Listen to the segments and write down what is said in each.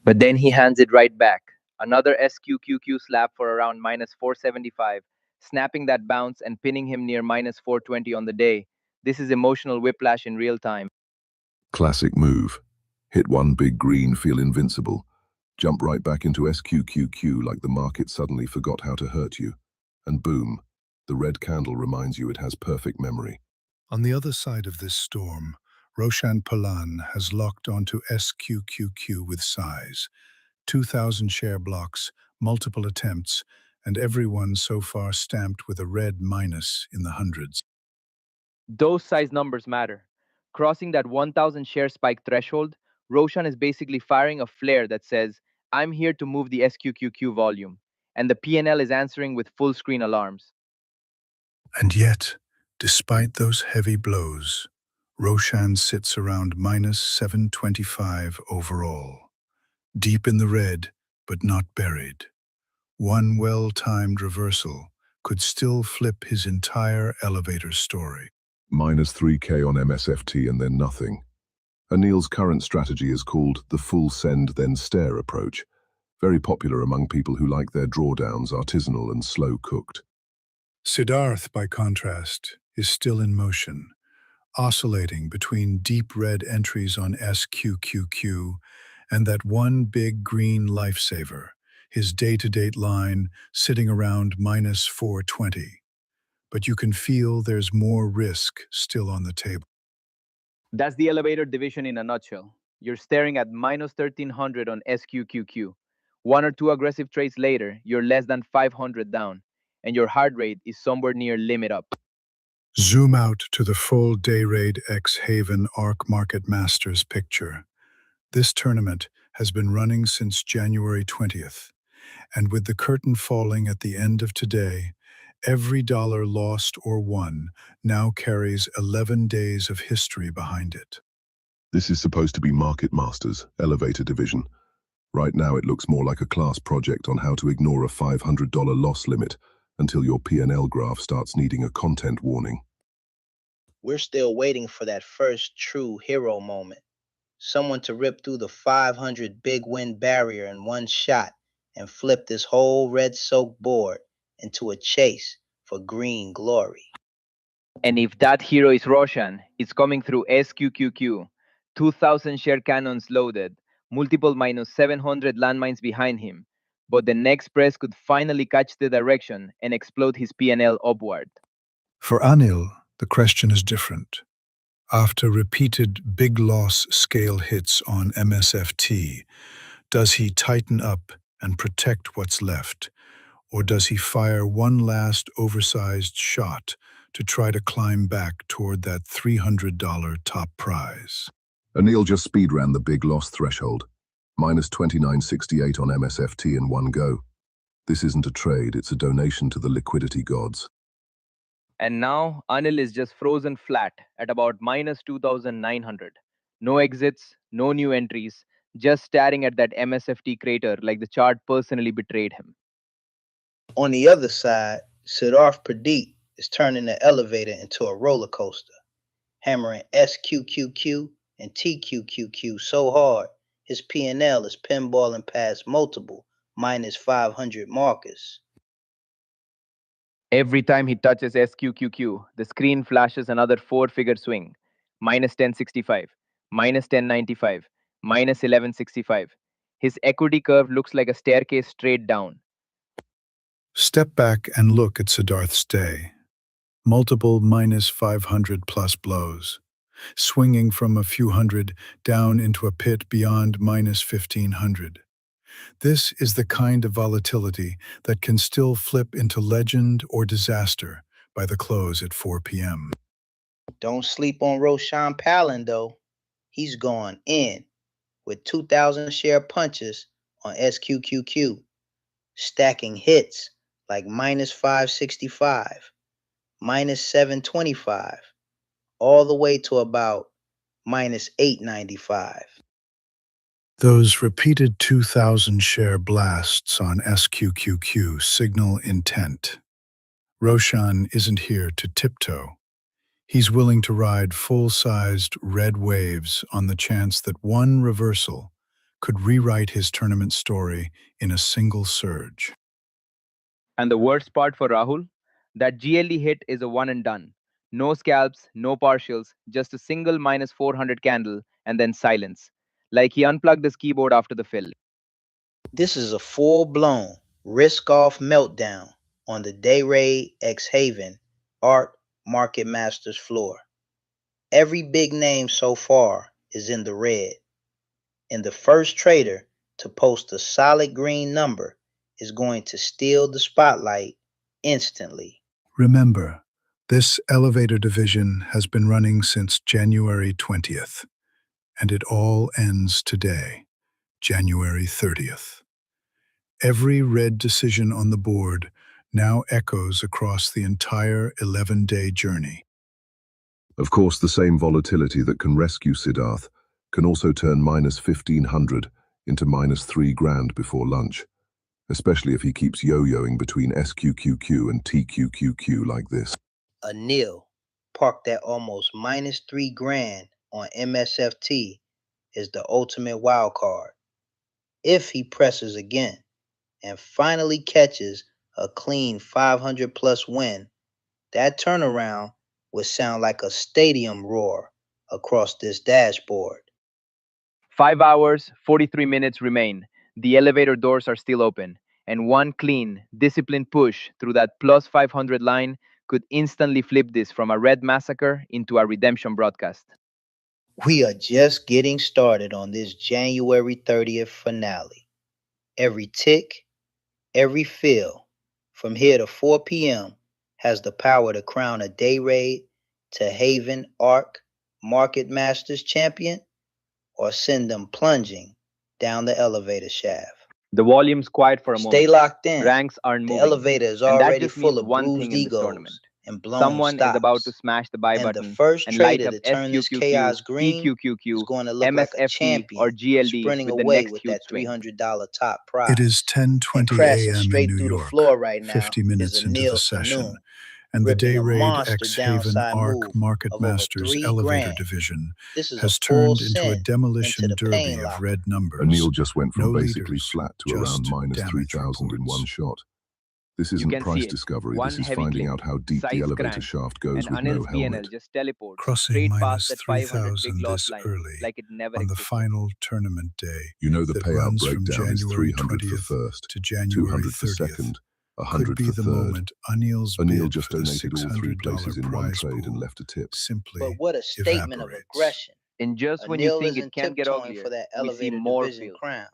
But then he hands it right back. Another SQQQ slap for around minus 475, snapping that bounce and pinning him near minus 420 on the day. This is emotional whiplash in real time. Classic move. Hit one big green, feel invincible. Jump right back into SQQQ like the market suddenly forgot how to hurt you. And boom, the red candle reminds you it has perfect memory. On the other side of this storm, Roshan Palan has locked onto SQQQ with size. 2,000 share blocks, multiple attempts, and everyone so far stamped with a red minus in the hundreds. Those size numbers matter. Crossing that 1,000 share spike threshold, Roshan is basically firing a flare that says, I'm here to move the SQQQ volume. And the PNL is answering with full screen alarms. And yet, despite those heavy blows, Roshan sits around minus 725 overall. Deep in the red, but not buried. One well-timed reversal could still flip his entire elevator story. Minus 3K on MSFT and then nothing. Anil's current strategy is called the full send then stare approach, very popular among people who like their drawdowns artisanal and slow cooked. Siddharth, by contrast, is still in motion, oscillating between deep red entries on SQQQ and that one big green lifesaver, his day-to-date line sitting around minus 420. But you can feel there's more risk still on the table. That's the elevator division in a nutshell. You're staring at minus 1300 on SQQQ. One or two aggressive trades later, you're less than 500 down, and your heart rate is somewhere near limit up. Zoom out to the full Dayrade X Haven ARC Market Masters picture. This tournament has been running since January 20th, and with the curtain falling at the end of today, every dollar lost or won now carries 11 days of history behind it. This is supposed to be Market Masters, elevator division. Right now it looks more like a class project on how to ignore a $500 loss limit until your P&L graph starts needing a content warning. We're still waiting for that first true hero moment. Someone to rip through the 500 big win barrier in one shot and flip this whole red-soaked board into a chase for green glory. And if that hero is Roshan, it's coming through SQQQ. 2,000 share cannons loaded, multiple minus 700 landmines behind him. But the next press could finally catch the direction and explode his PNL upward. For Anil, the question is different. After repeated big loss scale hits on MSFT, does he tighten up and protect what's left? Or does he fire one last oversized shot to try to climb back toward that $300 top prize? Anil just speed ran the big loss threshold, minus 2968 on MSFT in one go. This isn't a trade, it's a donation to the liquidity gods. And now Anil is just frozen flat at about minus 2,900. No exits, no new entries, just staring at that MSFT crater like the chart personally betrayed him. On the other side, Siddharth Pradeep is turning the elevator into a roller coaster, hammering SQQQ and TQQQ so hard his P&L is pinballing past multiple minus 500 markers. Every time he touches SQQQ, the screen flashes another four-figure swing. Minus 1065, minus 1095, minus 1165. His equity curve looks like a staircase straight down. Step back and look at Siddharth's day. Multiple minus 500 plus blows, swinging from a few hundred down into a pit beyond minus 1,500. This is the kind of volatility that can still flip into legend or disaster by the close at 4 p.m. Don't sleep on Roshan Palan, though. He's gone in with 2,000 share punches on SQQQ, stacking hits like minus 565, minus 725, all the way to about minus 895. Those repeated 2,000 share blasts on SQQQ signal intent. Roshan isn't here to tiptoe. He's willing to ride full-sized red waves on the chance that one reversal could rewrite his tournament story in a single surge. And the worst part for Rahul? That GLE hit is a one and done. No scalps, no partials, just a single minus 400 candle, and then silence. Like he unplugged his keyboard after the fill. This is a full-blown risk-off meltdown on the Dayrade X Haven Art Market Masters floor. Every big name so far is in the red, and the first trader to post a solid green number is going to steal the spotlight instantly. Remember, this elevator division has been running since January 20th, and it all ends today, January 30th. Every red decision on the board now echoes across the entire 11-day journey. Of course, the same volatility that can rescue Siddharth can also turn minus 1,500 into minus 3 grand before lunch, especially if he keeps yo-yoing between SQQQ and TQQQ like this. Anil parked at almost minus 3 grand on MSFT is the ultimate wild card. If he presses again and finally catches a clean 500 plus win, that turnaround would sound like a stadium roar across this dashboard. 5 hours, 43 minutes remain. The elevator doors are still open, and one clean, disciplined push through that plus 500 line could instantly flip this from a red massacre into a redemption broadcast. We are just getting started on this January 30th finale. Every tick, every fill, from here to 4 p.m., has the power to crown a Dayrade to Haven Arc Market Masters champion or send them plunging down the elevator shaft. The volume's quiet for a moment. Stay locked in. Ranks aren't The moving. elevator is And that already just full means of one bruised thing in this egos tournament. and blown Someone stops. is about to smash the buy And the button first and light trader up to turn this SQQQ, chaos green is TQQQ, going to look like a MSFT, or champion GLD sprinting with the away next with huge that swing. $300 top prize. It is And 10:20 crashing a.m. in straight New through the York, floor right now 50 is minutes into the Anil session, Sanoon, and the ripping a Dayrade monster X Haven downside Arc move Market of over Masters 3 elevator grand. division This is a has full turned into a send into demolition the derby pain of locker. red numbers. Anil just went from No basically leaders, flat to around just minus damage 3,000 in one reports. shot. This You isn't can price see it. discovery, One this is heavy finding click, out how deep the size elevator crank, shaft goes and with no Anil's PNL helmet. just teleports Crossing straight past minus that 500 big 3,000 loss this line early like it never on the existed. final tournament day You know the that payout runs from breakdown is January 300 for 20th first, to January 200 for 30th. second, Could 100 be for the third. moment Anil's Anil bid just for the donated all 3 places $600 in one prize trade and pool left a tip. simply But what a statement of evaporates. aggression. And just when you Anil think it isn't can't get tiptoeing uglier, for that we see elevator more division filth. crown.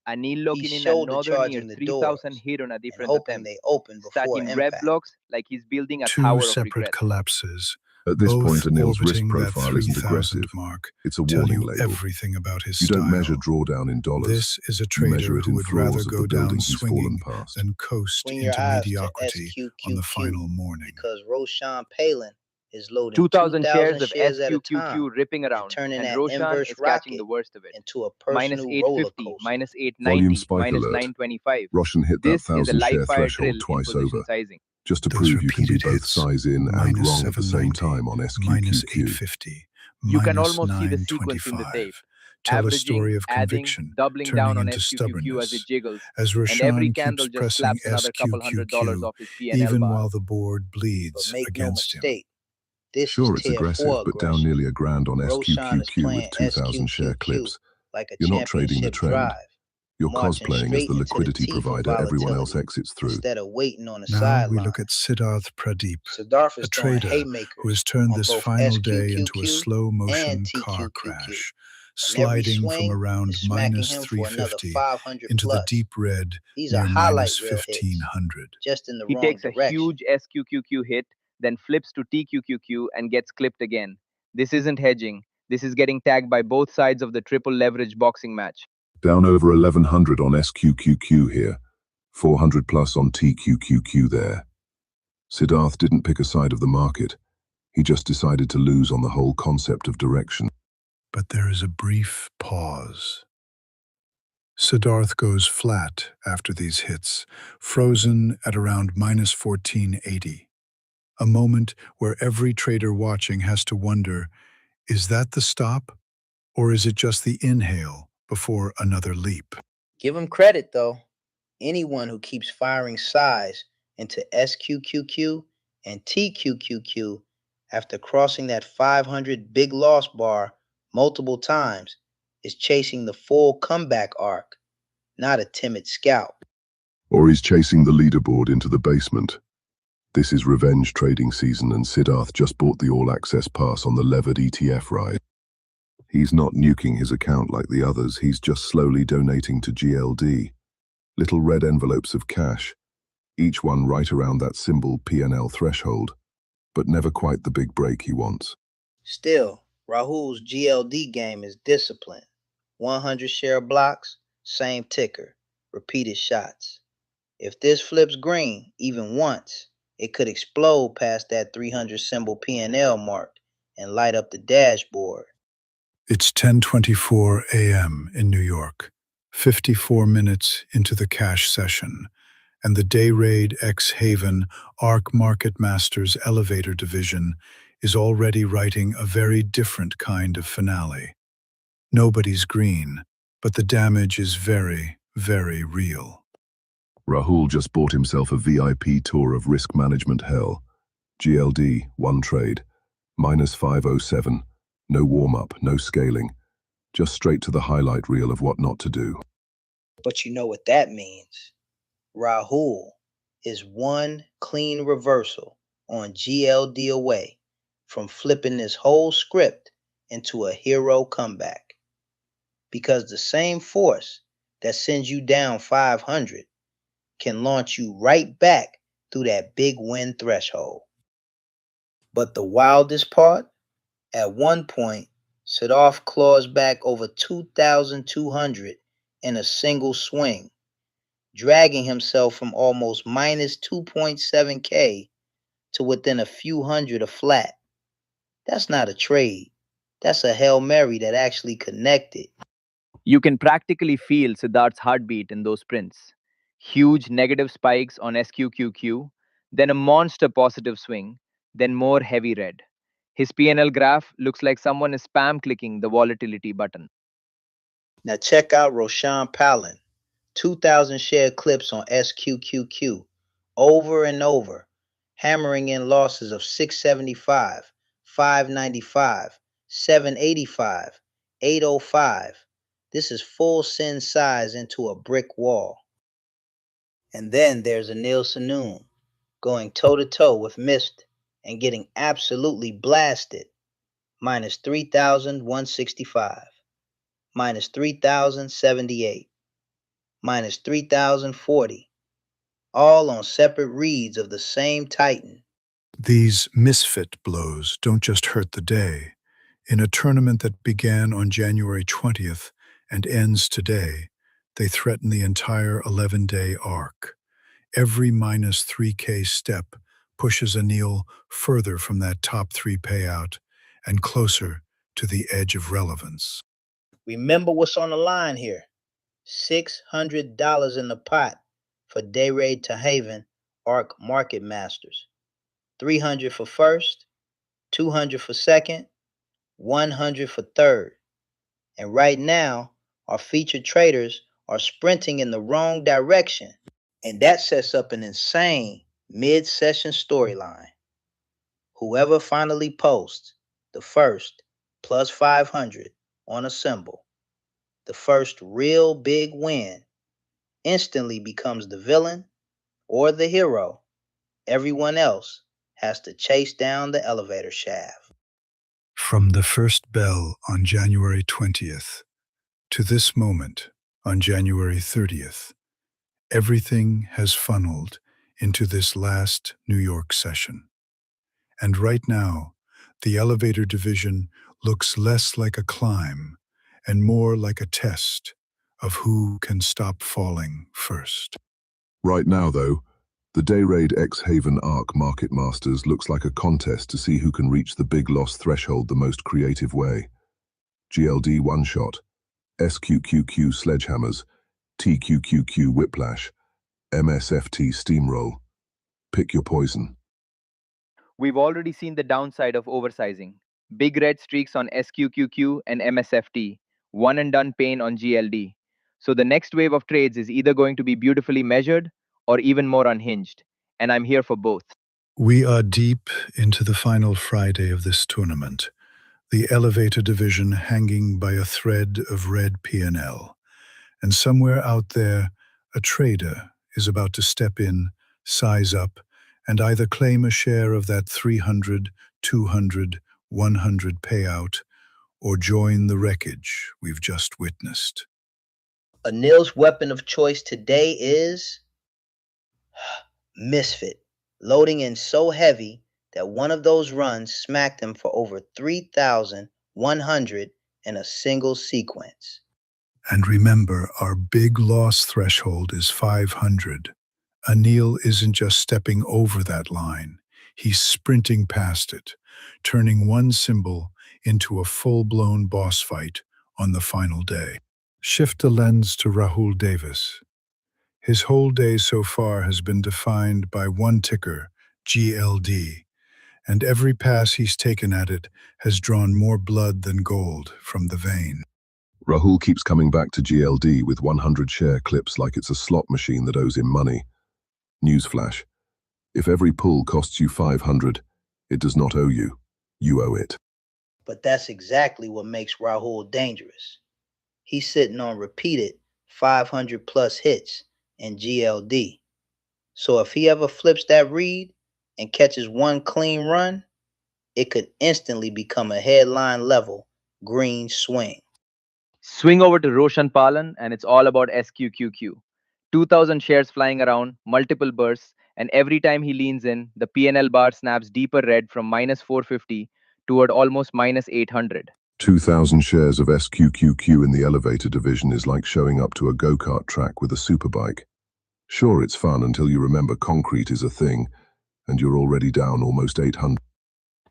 Anil locking He's in shoulder another near charging the 3,000 doors hit on a and different hoping attempt, they open before stacking red impact. blocks like he's building a Two tower of separate regret. collapses, At this both point, Anil's risk orbiting that profile isn't 3,000 aggressive. mark, It's a tell warning you label. everything about his You style. don't measure drawdown in dollars. This is a You measure trader it who in would rather floors of go the down building he's fallen swinging past. than coast Swing your into eyes to mediocrity on the SQQQ final morning. because Roshan Palin is loading 2,000 shares 2,000 of shares at a time SQQQ ripping and around, turning and that Roshan inverse is catching rocket the worst of it. into a Minus personal roller 850, coaster. minus Volume 890, spike minus alert. 925. Roshan hit that This is a 1,000 share live fire threshold drill in twice position over, sizing. just to Those prove you can be repeated both hits, size in and minus wrong at the same 790, time on minus SQQQ. 850, You can minus almost see the sequence in the tape. 925. Tell a Averaging, story of adding, conviction, doubling turning down on into SQQQ as it stubbornness. jiggles, As and every Roshan candle keeps just pressing slaps another couple $100 SQQQ, off his PNL even bar. while the board But bleeds make no against him. mistake, this Sure, is it's tier aggressive, 4 but down aggression. nearly a grand on Roshan is SQQQ playing with 2,000 share SQQQ clips. like a You're not trading the championship trend. drive, You're marching cosplaying as straight the into the liquidity teeth of provider everyone else volatility exits through. instead of waiting on the Now we sideline. look at Siddharth Pradeep, Siddharth a is throwing trader who haymakers has turned on this both final day into a SQQQ slow-motion and car TQQQ. crash, And every sliding from swing around is smacking minus him for another 350 500 into the plus. deep red These near are highlight minus reel hits, 1,500. just in the He wrong takes a direction. huge SQQQ hit, then flips to TQQQ and gets clipped again. This isn't hedging. This is getting tagged by both sides of the triple leverage boxing match. Down over 1,100 on SQQQ here, 400 plus on TQQQ there. Siddharth didn't pick a side of the market. He just decided to lose on the whole concept of direction. But there is a brief pause. Siddharth goes flat after these hits, frozen at around minus 1480. A moment where every trader watching has to wonder, is that the stop? Or is it just the inhale before another leap. Give him credit though. Anyone who keeps firing size into SQQQ and TQQQ after crossing that 500 big loss bar multiple times is chasing the full comeback arc, not a timid scalp. Or he's chasing the leaderboard into the basement. This is revenge trading season and Siddharth just bought the all-access pass on the levered ETF ride. He's not nuking his account like the others, he's just slowly donating to GLD. Little red envelopes of cash, each one right around that symbol PNL threshold, but never quite the big break he wants. Still, Rahul's GLD game is discipline. 100 share blocks, same ticker, repeated shots. If this flips green even once, it could explode past that 300 symbol PNL mark and light up the dashboard. It's 10:24 a.m. in New York, 54 minutes into the cash session, and the Dayrade X Haven ARC Market Masters Elevator Division is already writing a very different kind of finale. Nobody's green, but the damage is very, very real. Rahul just bought himself a VIP tour of risk management hell. GLD, one trade, minus 507, no warm-up, no scaling, just straight to the highlight reel of what not to do. But you know what that means. Rahul is one clean reversal on GLD away from flipping this whole script into a hero comeback. Because the same force that sends you down 500 can launch you right back through that big win threshold. But the wildest part, at one point, Siddharth claws back over 2,200 in a single swing, dragging himself from almost minus 2.7K to within a few hundred of flat. That's not a trade. That's a Hail Mary that actually connected. You can practically feel Siddharth's heartbeat in those sprints. Huge negative spikes on SQQQ, then a monster positive swing, then more heavy red. His PNL graph looks like someone is spam clicking the volatility button. Now check out Roshan Palin, 2,000 share clips on SQQQ, over and over, hammering in losses of 675, 595, 785, 805. This is full send size into a brick wall. And then there's Anil Sanoon, going toe-to-toe with Mist and getting absolutely blasted, minus 3,165, minus 3,078, minus 3,040, all on separate reads of the same Titan. These misfit blows don't just hurt the day. In a tournament that began on January 20th and ends today, they threaten the entire 11-day arc. Every minus 3K step pushes Anil further from that top 3 payout and closer to the edge of relevance. Remember what's on the line here. $600 in the pot for Dayrade Tournament ARC Market Masters. 300 for first, 200 for second, 100 for third. And right now, our featured traders are sprinting in the wrong direction. And that sets up an insane mid-session storyline. Whoever finally posts the first plus 500 on a symbol, the first real big win, instantly becomes the villain or the hero. Everyone else has to chase down the elevator shaft. From the first bell on January 20th to this moment on January 30th, everything has funneled into this last New York session. And right now, the elevator division looks less like a climb and more like a test of who can stop falling first. Right now, though, the Dayrade X Haven ARC Market Masters looks like a contest to see who can reach the big loss threshold the most creative way. GLD one-shot, SQQQ sledgehammers, TQQQ whiplash, MSFT steamroll. Pick your poison. We've already seen the downside of oversizing. Big red streaks on SQQQ and MSFT, one and done pain on GLD. So the next wave of trades is either going to be beautifully measured or even more unhinged. And I'm here for both. We are deep into the final Friday of this tournament, the elevator division hanging by a thread of red P&L. And somewhere out there, a trader is about to step in, size up, and either claim a share of that 300, 200, 100 payout or join the wreckage we've just witnessed. Anil's weapon of choice today is Misfit, loading in so heavy that one of those runs smacked him for over 3,100 in a single sequence. And remember, our big loss threshold is 500. Anil isn't just stepping over that line, he's sprinting past it, turning one symbol into a full-blown boss fight on the final day. Shift the lens to Rahul Davis. His whole day so far has been defined by one ticker, GLD, and every pass he's taken at it has drawn more blood than gold from the vein. Rahul keeps coming back to GLD with 100 share clips like it's a slot machine that owes him money. Newsflash: if every pull costs you 500, it does not owe you. You owe it. But that's exactly what makes Rahul dangerous. He's sitting on repeated 500 plus hits in GLD. So if he ever flips that read and catches one clean run, it could instantly become a headline level green swing. Swing over to Roshan Palan, and it's all about SQQQ. 2,000 shares flying around, multiple bursts, and every time he leans in, the PNL bar snaps deeper red from minus 450 toward almost minus 800. 2,000 shares of SQQQ in the elevator division is like showing up to a go-kart track with a superbike. Sure, it's fun until you remember concrete is a thing, and you're already down almost 800.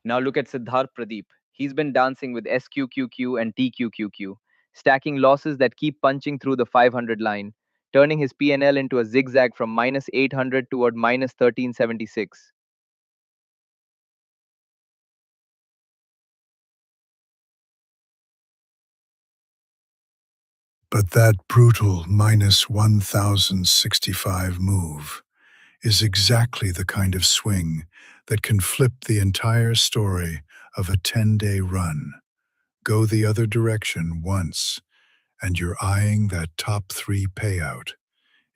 Now look at Siddharth Pradeep. He's been dancing with SQQQ and TQQQ, stacking losses that keep punching through the 500 line, turning his PNL into a zigzag from minus 800 toward minus 1376. But that brutal minus 1,065 move is exactly the kind of swing that can flip the entire story of a 10-day run. Go the other direction once, and you're eyeing that top 3 payout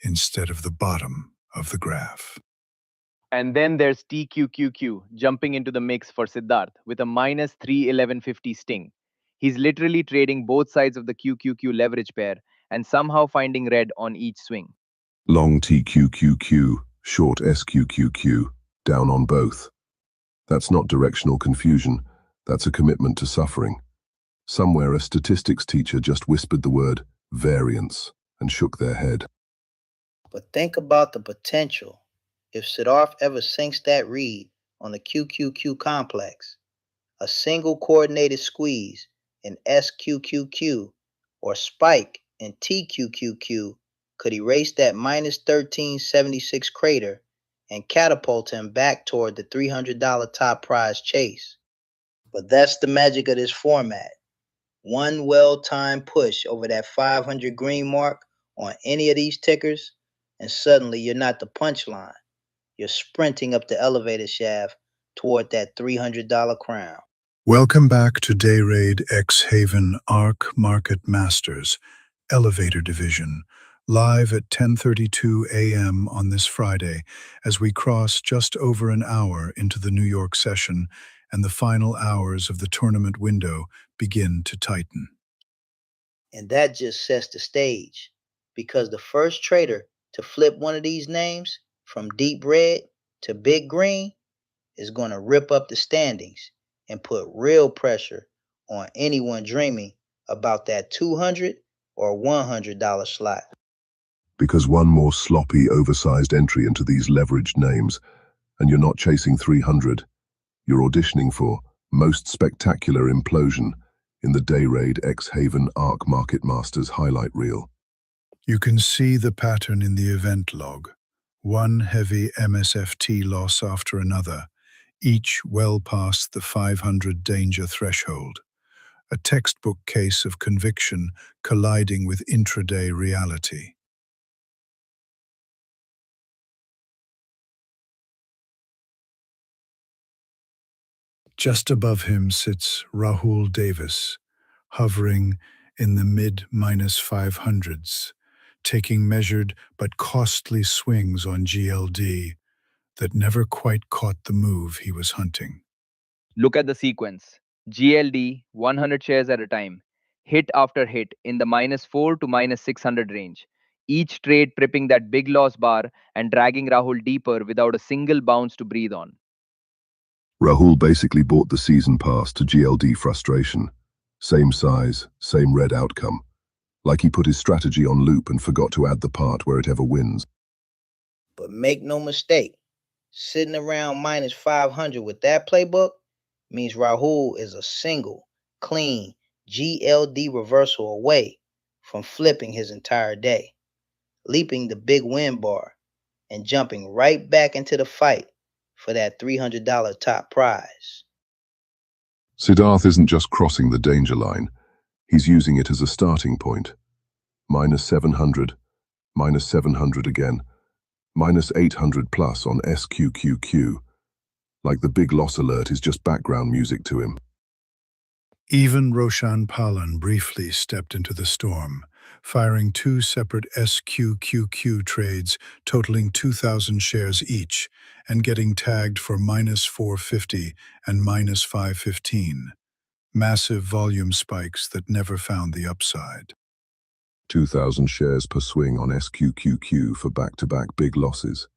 instead of the bottom of the graph. And then there's TQQQ jumping into the mix for Siddharth with a minus 31150 sting. He's literally trading both sides of the QQQ leverage pair and somehow finding red on each swing. Long TQQQ, short SQQQ, down on both. That's not directional confusion, that's a commitment to suffering. Somewhere a statistics teacher just whispered the word variance and shook their head. But think about the potential if Siddharth ever sinks that read on the QQQ complex. A single coordinated squeeze in SQQQ or spike in TQQQ could erase that minus 1376 crater and catapult him back toward the $300 top prize chase. But that's the magic of this format. One well-timed push over that 500 green mark on any of these tickers, and suddenly you're not the punchline. You're sprinting up the elevator shaft toward that $300 crown. Welcome back to Dayrade X Haven ARC Market Masters Elevator Division, live at 10:32 a.m. on this Friday as we cross just over an hour into the New York session and the final hours of the tournament window begin to tighten. And that just sets the stage, because the first trader to flip one of these names from deep red to big green is going to rip up the standings and put real pressure on anyone dreaming about that $200 or $100 slot. Because one more sloppy, oversized entry into these leveraged names, and you're not chasing 300, you're auditioning for Most Spectacular Implosion in the Dayrade X Haven ARC Market Masters highlight reel. You can see the pattern in the event log. One heavy MSFT loss after another, each well past the 500 danger threshold. a textbook case of conviction colliding with intraday reality. Just above him sits Rahul Davis, hovering in the mid-500s, taking measured but costly swings on GLD that never quite caught the move he was hunting. Look at the sequence. GLD 100 shares at a time, hit after hit in the -4 to -600 range, each trade tripping that big loss bar and dragging Rahul deeper without a single bounce to breathe on. Rahul basically bought the season pass to GLD frustration. Same size, same red outcome. Like he put his strategy on loop and forgot to add the part where it ever wins. But make no mistake, sitting around -500 with that playbook means Rahul is a single, clean GLD reversal away from flipping his entire day, leaping the big win bar, and jumping right back into the fight for that $300 top prize. Siddharth isn't just crossing the danger line, he's using it as a starting point. -700, -700 again, -800 plus on SQQQ. Like the big loss alert is just background music to him. Even Roshan Palan briefly stepped into the storm, firing 2 separate SQQQ trades totaling 2,000 shares each and getting tagged for -450 and -515. Massive volume spikes that never found the upside. 2,000 shares per swing on SQQQ for back-to-back big losses.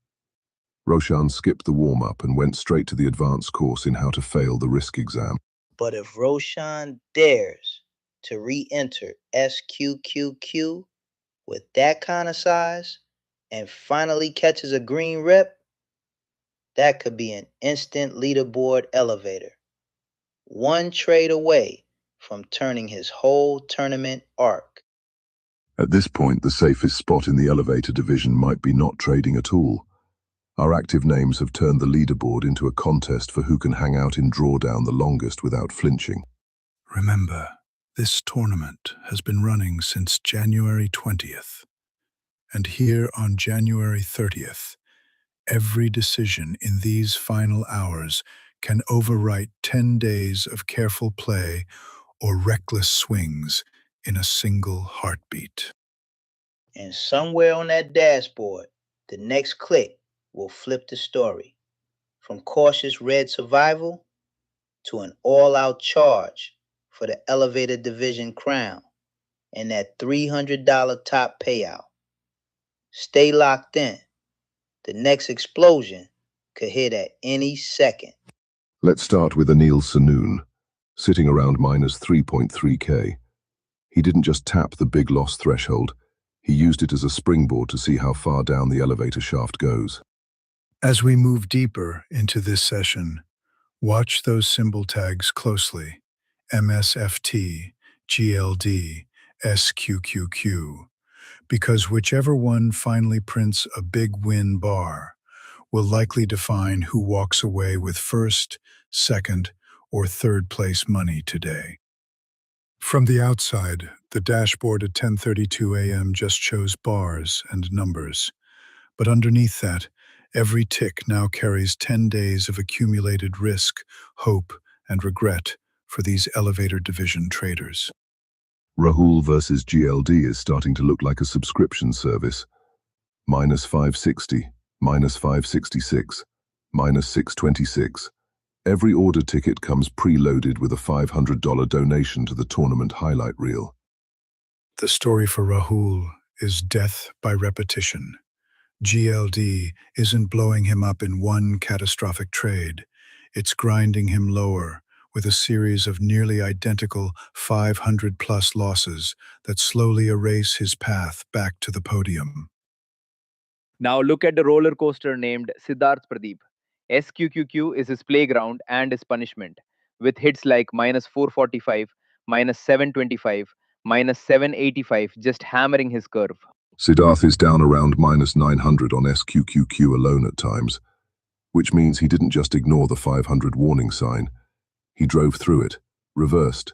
Roshan skipped the warm-up and went straight to the advanced course in how to fail the risk exam. But if Roshan dares to re-enter SQQQ with that kind of size and finally catches a green rep, that could be an instant leaderboard elevator. One trade away from turning his whole tournament arc. At this point, the safest spot in the elevator division might be not trading at all. Our active names have turned the leaderboard into a contest for who can hang out in drawdown the longest without flinching. Remember, this tournament has been running since January 20th. And here on January 30th, every decision in these final hours can overwrite 10 days of careful play or reckless swings in a single heartbeat. And somewhere on that dashboard, the next click will flip the story. From cautious red survival to an all-out charge for the elevator division crown and that $300 top payout. Stay locked in. The next explosion could hit at any second. Let's start with Anil Sanoon, sitting around -3.3k. He didn't just tap the big loss threshold, he used it as a springboard to see how far down the elevator shaft goes. As we move deeper into this session, watch those symbol tags closely: MSFT, GLD, SQQQ, because whichever one finally prints a big win bar will likely define who walks away with first, second, or third place money today. From the outside, the dashboard at 10:32 a.m. just shows bars and numbers. But underneath that, every tick now carries 10 days of accumulated risk, hope, and regret for these elevator division traders. Rahul versus GLD is starting to look like a subscription service. -560, -566, -626. Every order ticket comes preloaded with a $500 donation to the tournament highlight reel. The story for Rahul is death by repetition. GLD isn't blowing him up in one catastrophic trade. It's grinding him lower with a series of nearly identical 500-plus losses that slowly erase his path back to the podium. Now look at the roller coaster named Siddharth Pradeep. SQQQ is his playground and his punishment, with hits like -445, -725, -785 just hammering his curve. Siddharth is down around -900 on SQQQ alone at times, which means he didn't just ignore the 500 warning sign. He drove through it, reversed,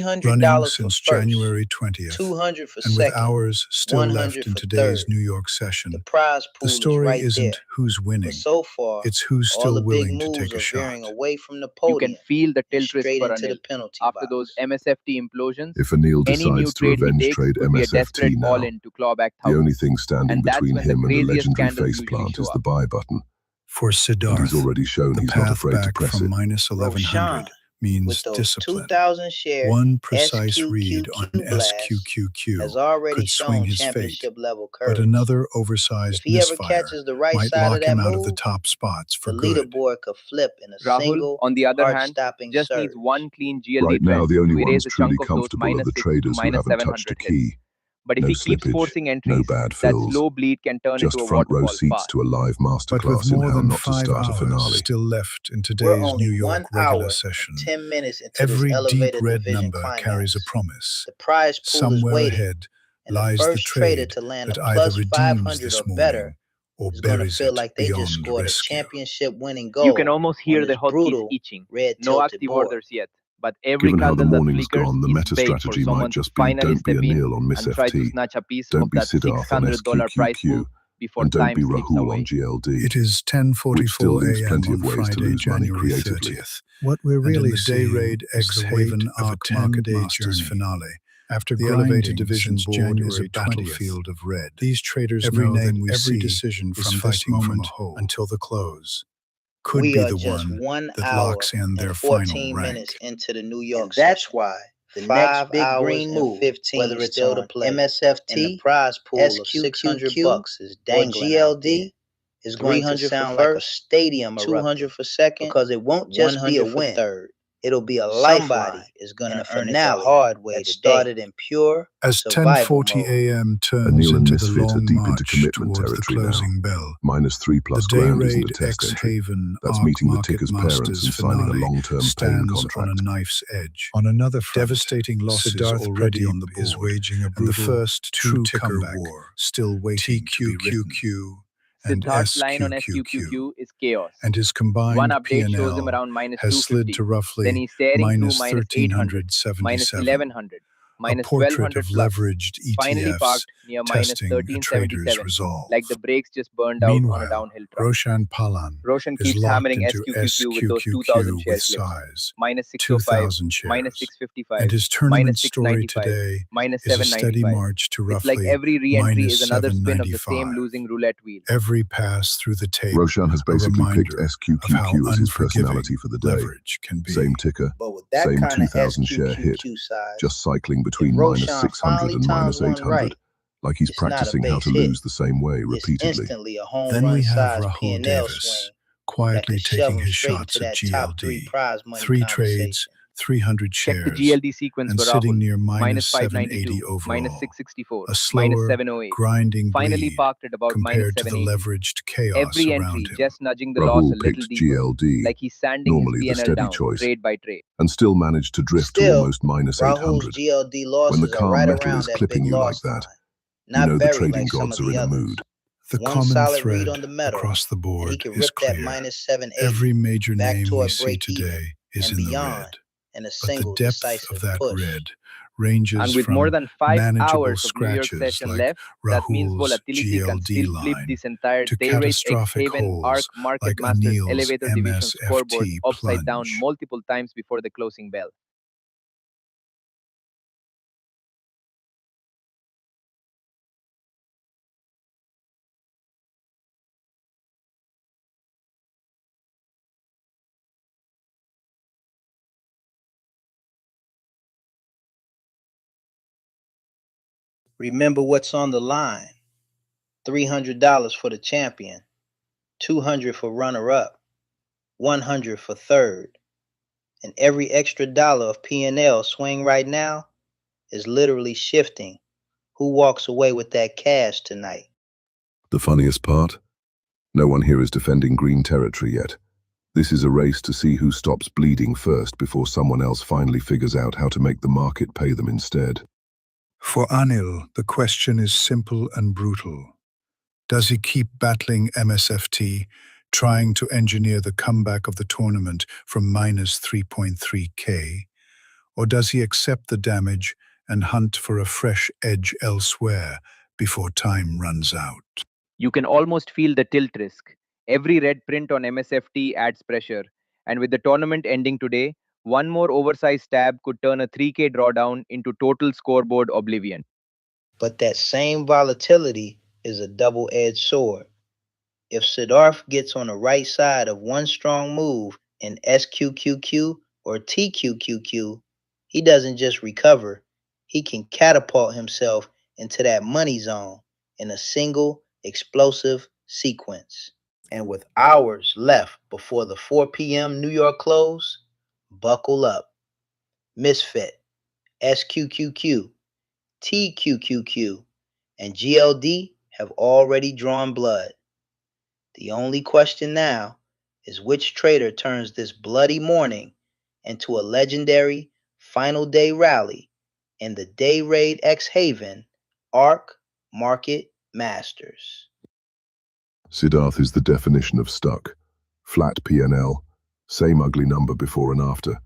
$300 running for since first, January 20th, 200 for and with second, hours still 100 left in for today's third. New York The session. prize The pool is story right isn't there. who's winning, But so far, it's who's all the still big willing to moves take a are veering shot. away from the You can podium feel the and tilt risk straight for into the Anil. penalty After those box. MSFT implosions, If Anil any new decides to trade he revenge takes trade could be a desperate MSFT now, all-in to claw back the only thousands. thing standing And that's between when the him and the craziest legendary scandals usually faceplant show is up. the buy button, For and he's Siddharth, already shown the he's not path afraid to back press from it. minus Roshan, 1100 means with those discipline. 2,000 share One precise read on SQQQ blasts, SQQQ has already could swing shown his fate, championship level but courage. another If oversized he ever misfire catches the right might side of lock that him out of the move, top spots for the good. leaderboard could flip in a Rahul, single on the other hand, heart-stopping just surge. needs one clean GLD Right now, trend the only to erase ones a truly chunk of those comfortable are the -6 to traders who haven't touched a -700 hits. key. But if No he keeps slippage, forcing no entries, bad that fills. slow bleed can turn Just into a front row waterfall seats fast. to a live But with masterclass in more how than not to 5 start a hours finale. still left in We're today's only New 1 York regular hour session, and 10 minutes into this every deep elevator red division number carries a climax. promise. The prize pool is Somewhere waiting, ahead and the lies the first trader trade to land that a either plus redeems 500 this or better morning or is going to buries feel it like they just beyond scored a rescue. championship-winning You can goal almost on hear this the hotkeys brutal itching. red No tilted active board. orders yet, but every Given how the candle that morning's flickers gone, the is meta baked for strategy might someone to just be finally don't be step a in Neil on Miss and try to FT, snatch a piece don't of be that Siddharth on $600 prize pool SQQQ, before and don't time be slips Rahul away. on GLD. It is Which still 10:44 leaves a.m. plenty on of ways to Friday, lose money January creatively. 30th. What we're really seeing the Dayrade X-Haven Arc Market Masters finale. After the elevator division board is a battlefield of red. These traders every know name that every decision from this moment until the close could We be are the just one 1 that hour locks in their and final 14 rank. minutes into the New York, and that's session. Why the next big green move, 15, whether it's still to play MSFT and the prize pool of $600 is dangling, or GLD, is going to sound like a stadium erupting. 200 for second, because it won't just be a win. Third, it'll be a lifeline. Somebody is going to earn it the hard way that started in pure As survival 10:40 mode. a.m. turns Anil and into the Misfit are long deep into march commitment towards the territory now. closing bell, -3+ the grand isn't a Dayrade test entry. X-Haven That's Arc meeting the Market ticker's parents Masters and signing a finale long-term pain stands on a contract. knife's edge. On another front, devastating losses Siddharth already Pradeep on the board, is waging a and the brutal first true ticker comeback. war still waiting to be written. And Siddharth's line on SQQQ, SQQQ is chaos. and his One combined update shows him P&L around has slid -250. to Then roughly he's tearing through -800, -1,377, -1100, a portrait -1200 of plus. leveraged Finally ETFs parked near testing a trader's -1377, resolve. like the brakes just burned out on a Meanwhile, downhill truck. Roshan Palan Roshan is keeps locked hammering into SQQQ with those 2,000 SQQQ share with slips. size, -605, 2,000 shares. -655, And his tournament story -695, today is a steady -795. march to It's like roughly every re-entry is another spin of the same -795. losing roulette wheel. Every pass through the tape, Roshan has a basically picked reminder of how SQQQ as his unforgiving personality for the day. leverage can be. Same ticker, But with that same kind of 2,000 share hit, SQQQ size, just cycling between if Roshan -600 finally and times one -800, right, like he's it's not a practicing how base to hit. lose the same way It's repeatedly. instantly a home Then run we have size Rahul P&L Davis swing that quietly could shove taking him his straight shots into at that top 3 GLD. prize money 3 conversation. trades, 300 Check the shares, GLD sequence and for sitting Rahul. near -592, -780 overall. -664, A slower, -708. grinding Finally bleed parked at about compared to the -780. leveraged chaos Every around entry him. just nudging the loss Rahul a little picked deeper, GLD, like he's sanding his normally the P&L steady down, choice, trade by trade. and still managed to drift to Still, almost Rahul's -800. GLD When losses the are calm right metal around is that clipping big you like loss that, line, you not know the buried trading like some gods of are in the a others. mood. The One common solid thread read on the metal, across the and he board can is rip that clear. -780 Every major back name we toward see break even today is and in the beyond red. in a But the single depth decisive of that push. red ranges And with more from than 5 manageable hours of New York scratches session like left, that means Rahul's volatility can GLD still flip line this entire to Dayrade catastrophic X-Haven Arc holes Market like Masters Anil's elevator division scoreboard MSFT upside down plunge. multiple times before the closing bell. Remember what's on the line. $300 for the champion, $200 for runner-up, $100 for third. And every extra dollar of P&L swing right now is literally shifting who walks away with that cash tonight. The funniest part? No one here is defending green territory yet. This is a race to see who stops bleeding first before someone else finally figures out how to make the market pay them instead. For Anil, the question is simple and brutal. Does he keep battling MSFT, trying to engineer the comeback of the tournament from -3.3K? Or does he accept the damage and hunt for a fresh edge elsewhere before time runs out? You can almost feel the tilt risk. Every red print on MSFT adds pressure, and with the tournament ending today, one more oversized tab could turn a 3K drawdown into total scoreboard oblivion. But that same volatility is a double-edged sword. If Siddharth gets on the right side of one strong move in SQQQ or TQQQ, he doesn't just recover, he can catapult himself into that money zone in a single explosive sequence. And with hours left before the 4 p.m. New York close, buckle up. Misfit, SQQQ, TQQQ, and GLD have already drawn blood. The only question now is which trader turns this bloody morning into a legendary final day rally in the Dayrade X Haven ARC Market Masters. Siddharth is the definition of stuck. Flat P&L, same ugly number before and after,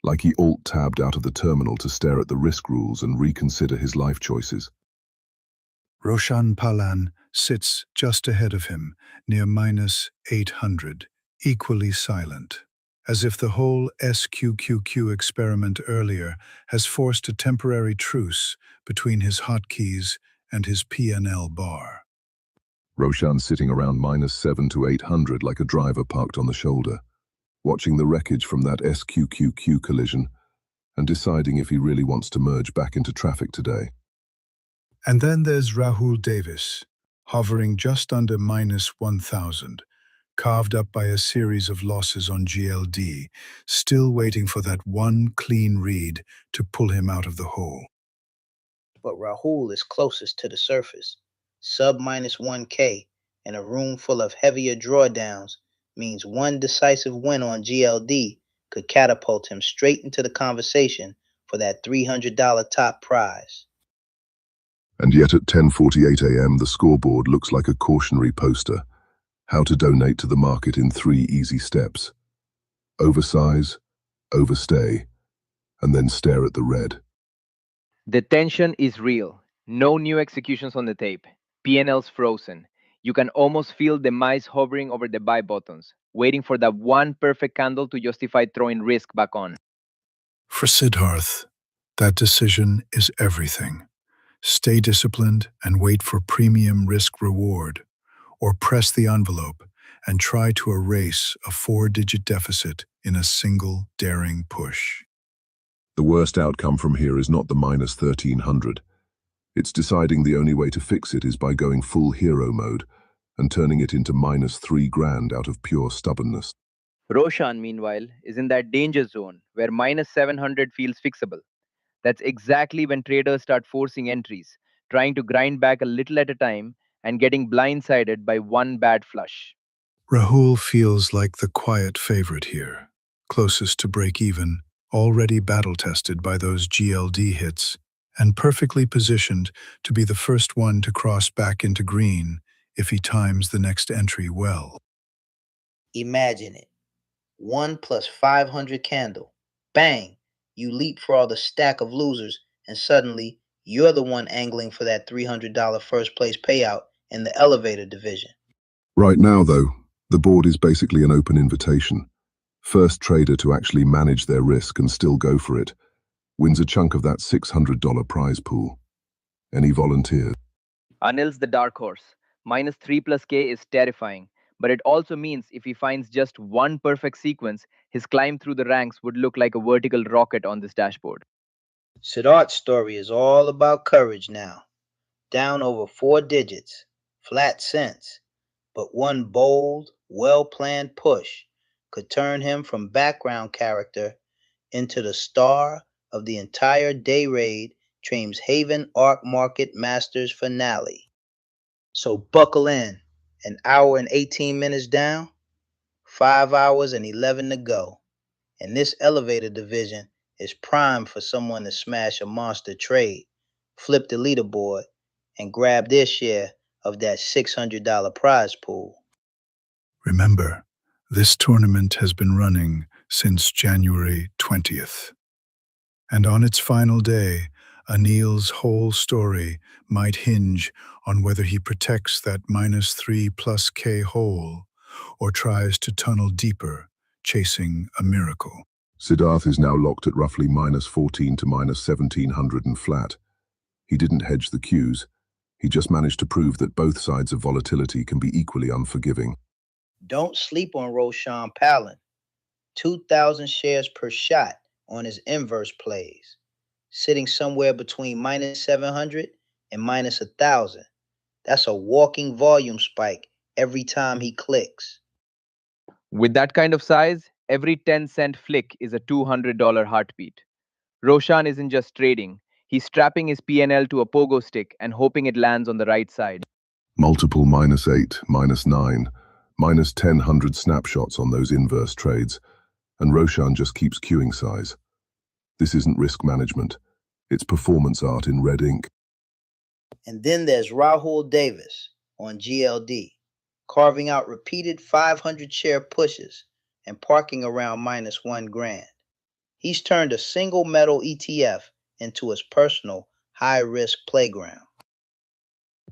like he alt-tabbed out of the terminal to stare at the risk rules and reconsider his life choices. Roshan Palan sits just ahead of him, near -800, equally silent, as if the whole SQQQ experiment earlier has forced a temporary truce between his hotkeys and his P&L bar. Roshan sitting around -7 to 800 like a driver parked on the shoulder, watching the wreckage from that SQQQ collision and deciding if he really wants to merge back into traffic today. And then there's Rahul Davis, hovering just under -1000, carved up by a series of losses on GLD, still waiting for that one clean read to pull him out of the hole. But Rahul is closest to the surface. Sub -1K in a room full of heavier drawdowns means one decisive win on GLD could catapult him straight into the conversation for that $300 top prize. And yet at 10:48 a.m. the scoreboard looks like a cautionary poster. How to donate to the market in 3 easy steps. Oversize, overstay, and then stare at the red. The tension is real. No new executions on the tape. P&L's frozen. You can almost feel the mice hovering over the buy buttons, waiting for that one perfect candle to justify throwing risk back on. For Siddharth, that decision is everything. Stay disciplined and wait for premium risk reward, or press the envelope and try to erase a 4-digit deficit in a single daring push. The worst outcome from here is not the -1300. It's deciding the only way to fix it is by going full hero mode and turning it into -3 grand out of pure stubbornness. Roshan, meanwhile, is in that danger zone where -700 feels fixable. That's exactly when traders start forcing entries, trying to grind back a little at a time and getting blindsided by one bad flush. Rahul feels like the quiet favorite here, closest to break even, already battle-tested by those GLD hits, and perfectly positioned to be the first one to cross back into green if he times the next entry well. Imagine it. 1 + 500 candle. Bang! You leapfrog the stack of losers, and suddenly you're the one angling for that $300 first place payout in the elevator division. Right now, though, the board is basically an open invitation. First trader to actually manage their risk and still go for it wins a chunk of that $600 prize pool. Any volunteers? Anil's the dark horse. -3+K is terrifying, but it also means if he finds just one perfect sequence, his climb through the ranks would look like a vertical rocket on this dashboard. Siddharth's story is all about courage now. Down over 4 digits, flat cents, but one bold, well-planned push could turn him from background character into the star of the entire Dayrade Trames Haven Arc Market Masters finale. So buckle in. An hour and 18 minutes down, 5 hours and 11 to go. And this elevator division is primed for someone to smash a monster trade, flip the leaderboard, and grab their share of that $600 prize pool. Remember, this tournament has been running since January 20th. And on its final day, Anil's whole story might hinge on whether he protects that -3+K hole or tries to tunnel deeper, chasing a miracle. Siddharth is now locked at roughly -14 to -1700 and flat. He didn't hedge the cues. He just managed to prove that both sides of volatility can be equally unforgiving. Don't sleep on Roshan Palin. 2,000 shares per shot on his inverse plays, sitting somewhere between -700 and -1,000. That's a walking volume spike every time he clicks. With that kind of size, every 10-cent flick is a $200 heartbeat. Roshan isn't just trading, He's strapping his PNL to a pogo stick and hoping it lands on the right side. Multiple -8, -9, -10 snapshots on those inverse trades, and Roshan just keeps queuing size. This isn't risk management. It's performance art in red ink. And then there's Rahul Davis on GLD, carving out repeated 500 share pushes and parking around -1 grand. He's turned a single metal ETF into his personal high-risk playground.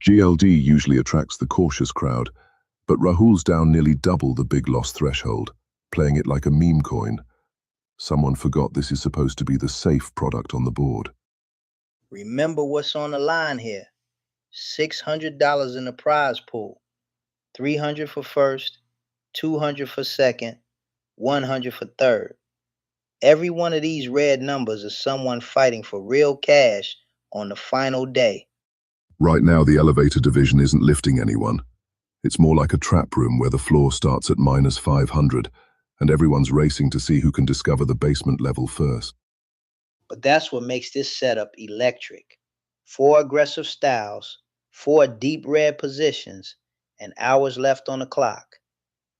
GLD usually attracts the cautious crowd, but Rahul's down nearly double the big loss threshold, playing it like a meme coin. Someone forgot this is supposed to be the safe product on the board. Remember what's on the line here. $600 in the prize pool, $300 for first, $200 for second, $100 for third. Every one of these red numbers is someone fighting for real cash on the final day. Right now, the elevator division isn't lifting anyone. It's more like a trap room where the floor starts at -500, and everyone's racing to see who can discover the basement level first. But that's what makes this setup electric. 4 aggressive styles, 4 deep red positions, and hours left on the clock.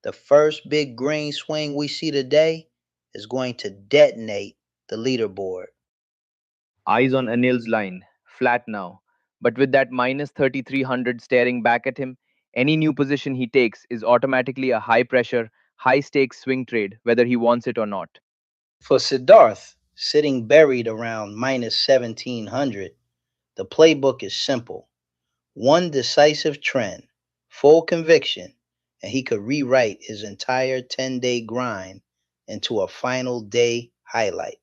The first big green swing we see today is going to detonate the leaderboard. Eyes on Anil's line, flat now. But with that -3,300 staring back at him, any new position he takes is automatically a high-pressure, high-stakes swing trade, whether he wants it or not. For Siddharth, sitting buried around -1,700, the playbook is simple. One decisive trend, full conviction, and he could rewrite his entire 10-day grind into a final day highlight.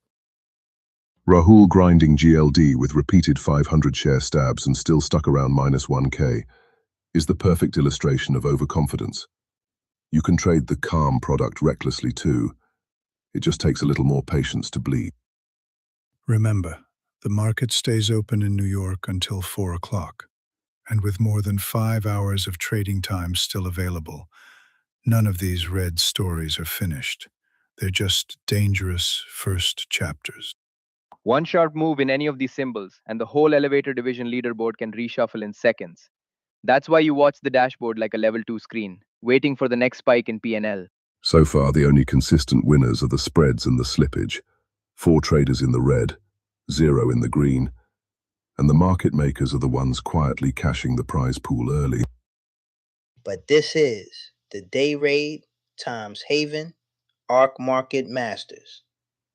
Rahul grinding GLD with repeated 500 share stabs and still stuck around -1K is the perfect illustration of overconfidence. You can trade the calm product recklessly too. It just takes a little more patience to bleed. Remember, the market stays open in New York until 4 o'clock, and with more than 5 hours of trading time still available, none of these red stories are finished. They're just dangerous first chapters. One sharp move in any of these symbols, and the whole elevator division leaderboard can reshuffle in seconds. That's why you watch the dashboard like a level 2 screen, waiting for the next spike in PNL. So far, the only consistent winners are the spreads and the slippage. 4 traders in the red, 0 in the green, and the market makers are the ones quietly cashing the prize pool early. But this is the Dayrade times Haven Arc Market Masters.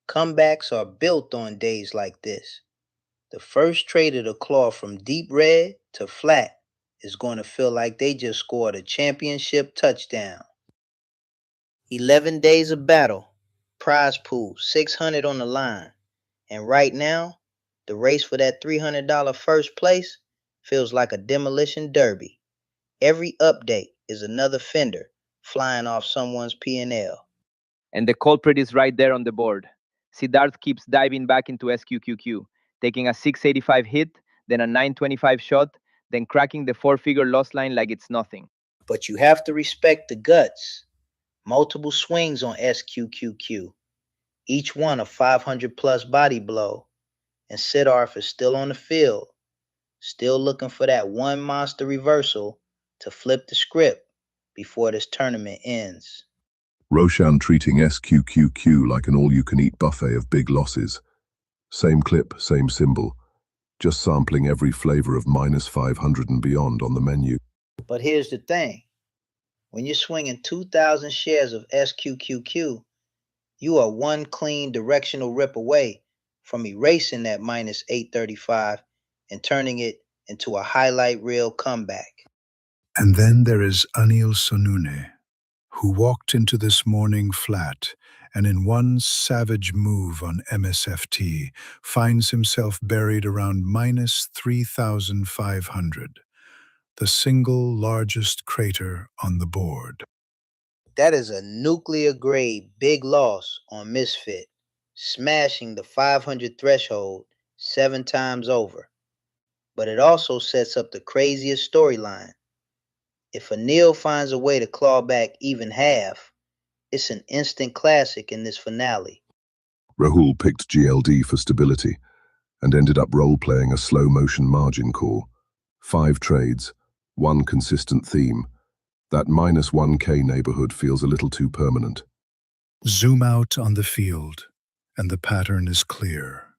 Comebacks are built on days like this. The first trader to claw from deep red to flat is going to feel like they just scored a championship touchdown. 11 days of battle, prize pool, 600 on the line. And right now, the race for that $300 first place feels like a demolition derby. Every update is another fender flying off someone's P&L. And the culprit is right there on the board. Siddharth keeps diving back into SQQQ, taking a 685 hit, then a 925 shot, then cracking the 4-figure loss line like it's nothing. But you have to respect the guts. Multiple swings on SQQQ, each one a 500 plus body blow, and Siddharth is still on the field, still looking for that one monster reversal to flip the script before this tournament ends. Roshan treating SQQQ like an all-you-can-eat buffet of big losses. Same clip, same symbol, just sampling every flavor of -500 and beyond on the menu. But here's the thing. When you're swinging 2,000 shares of SQQQ, you are one clean directional rip away from erasing that -835 and turning it into a highlight reel comeback. And then there is Anil Sonune, who walked into this morning flat and in one savage move on MSFT finds himself buried around -3,500, the single largest crater on the board. That is a nuclear grade big loss on Misfit, smashing the 500 threshold 7 times over. But it also sets up the craziest storyline. If Anil finds a way to claw back even half, it's an instant classic in this finale. Rahul picked GLD for stability, and ended up role-playing a slow-motion margin call. 5 trades, one consistent theme. That -1K neighborhood feels a little too permanent. Zoom out on the field, and the pattern is clear.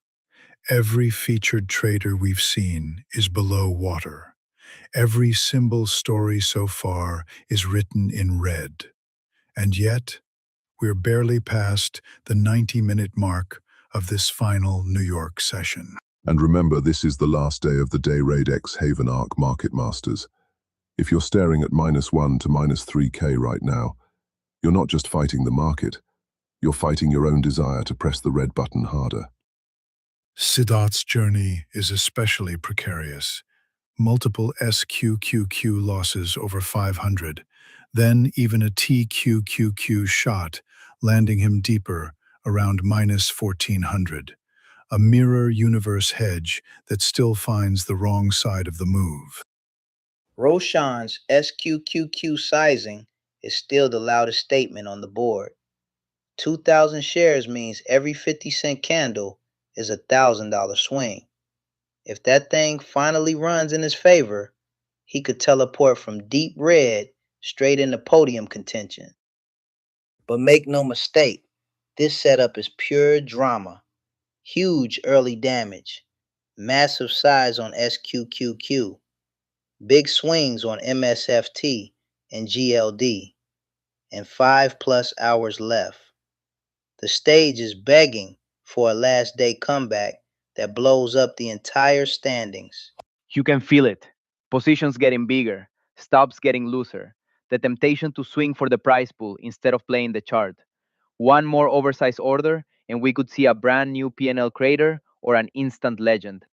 Every featured trader we've seen is below water. Every symbol story so far is written in red. And yet, we're barely past the 90-minute mark of this final New York session. And remember, this is the last day of the Dayrade X Haven Arc Market Masters. If you're staring at -1 to -3K right now, you're not just fighting the market, you're fighting your own desire to press the red button harder. Siddharth's journey is especially precarious. Multiple SQQQ losses over 500, then even a TQQQ shot, landing him deeper around -1400. A mirror universe hedge that still finds the wrong side of the move. Roshan's SQQQ sizing is still the loudest statement on the board. 2,000 shares means every 50-cent candle is a $1,000 swing. If that thing finally runs in his favor, he could teleport from deep red straight into podium contention. But make no mistake, this setup is pure drama. Huge early damage, massive size on SQQQ, big swings on MSFT and GLD, and 5+ hours left. The stage is begging for a last day comeback that blows up the entire standings. You can feel it. Positions getting bigger, stops getting looser, the temptation to swing for the prize pool instead of playing the chart. One more oversized order, and we could see a brand new P&L crater or an instant legend.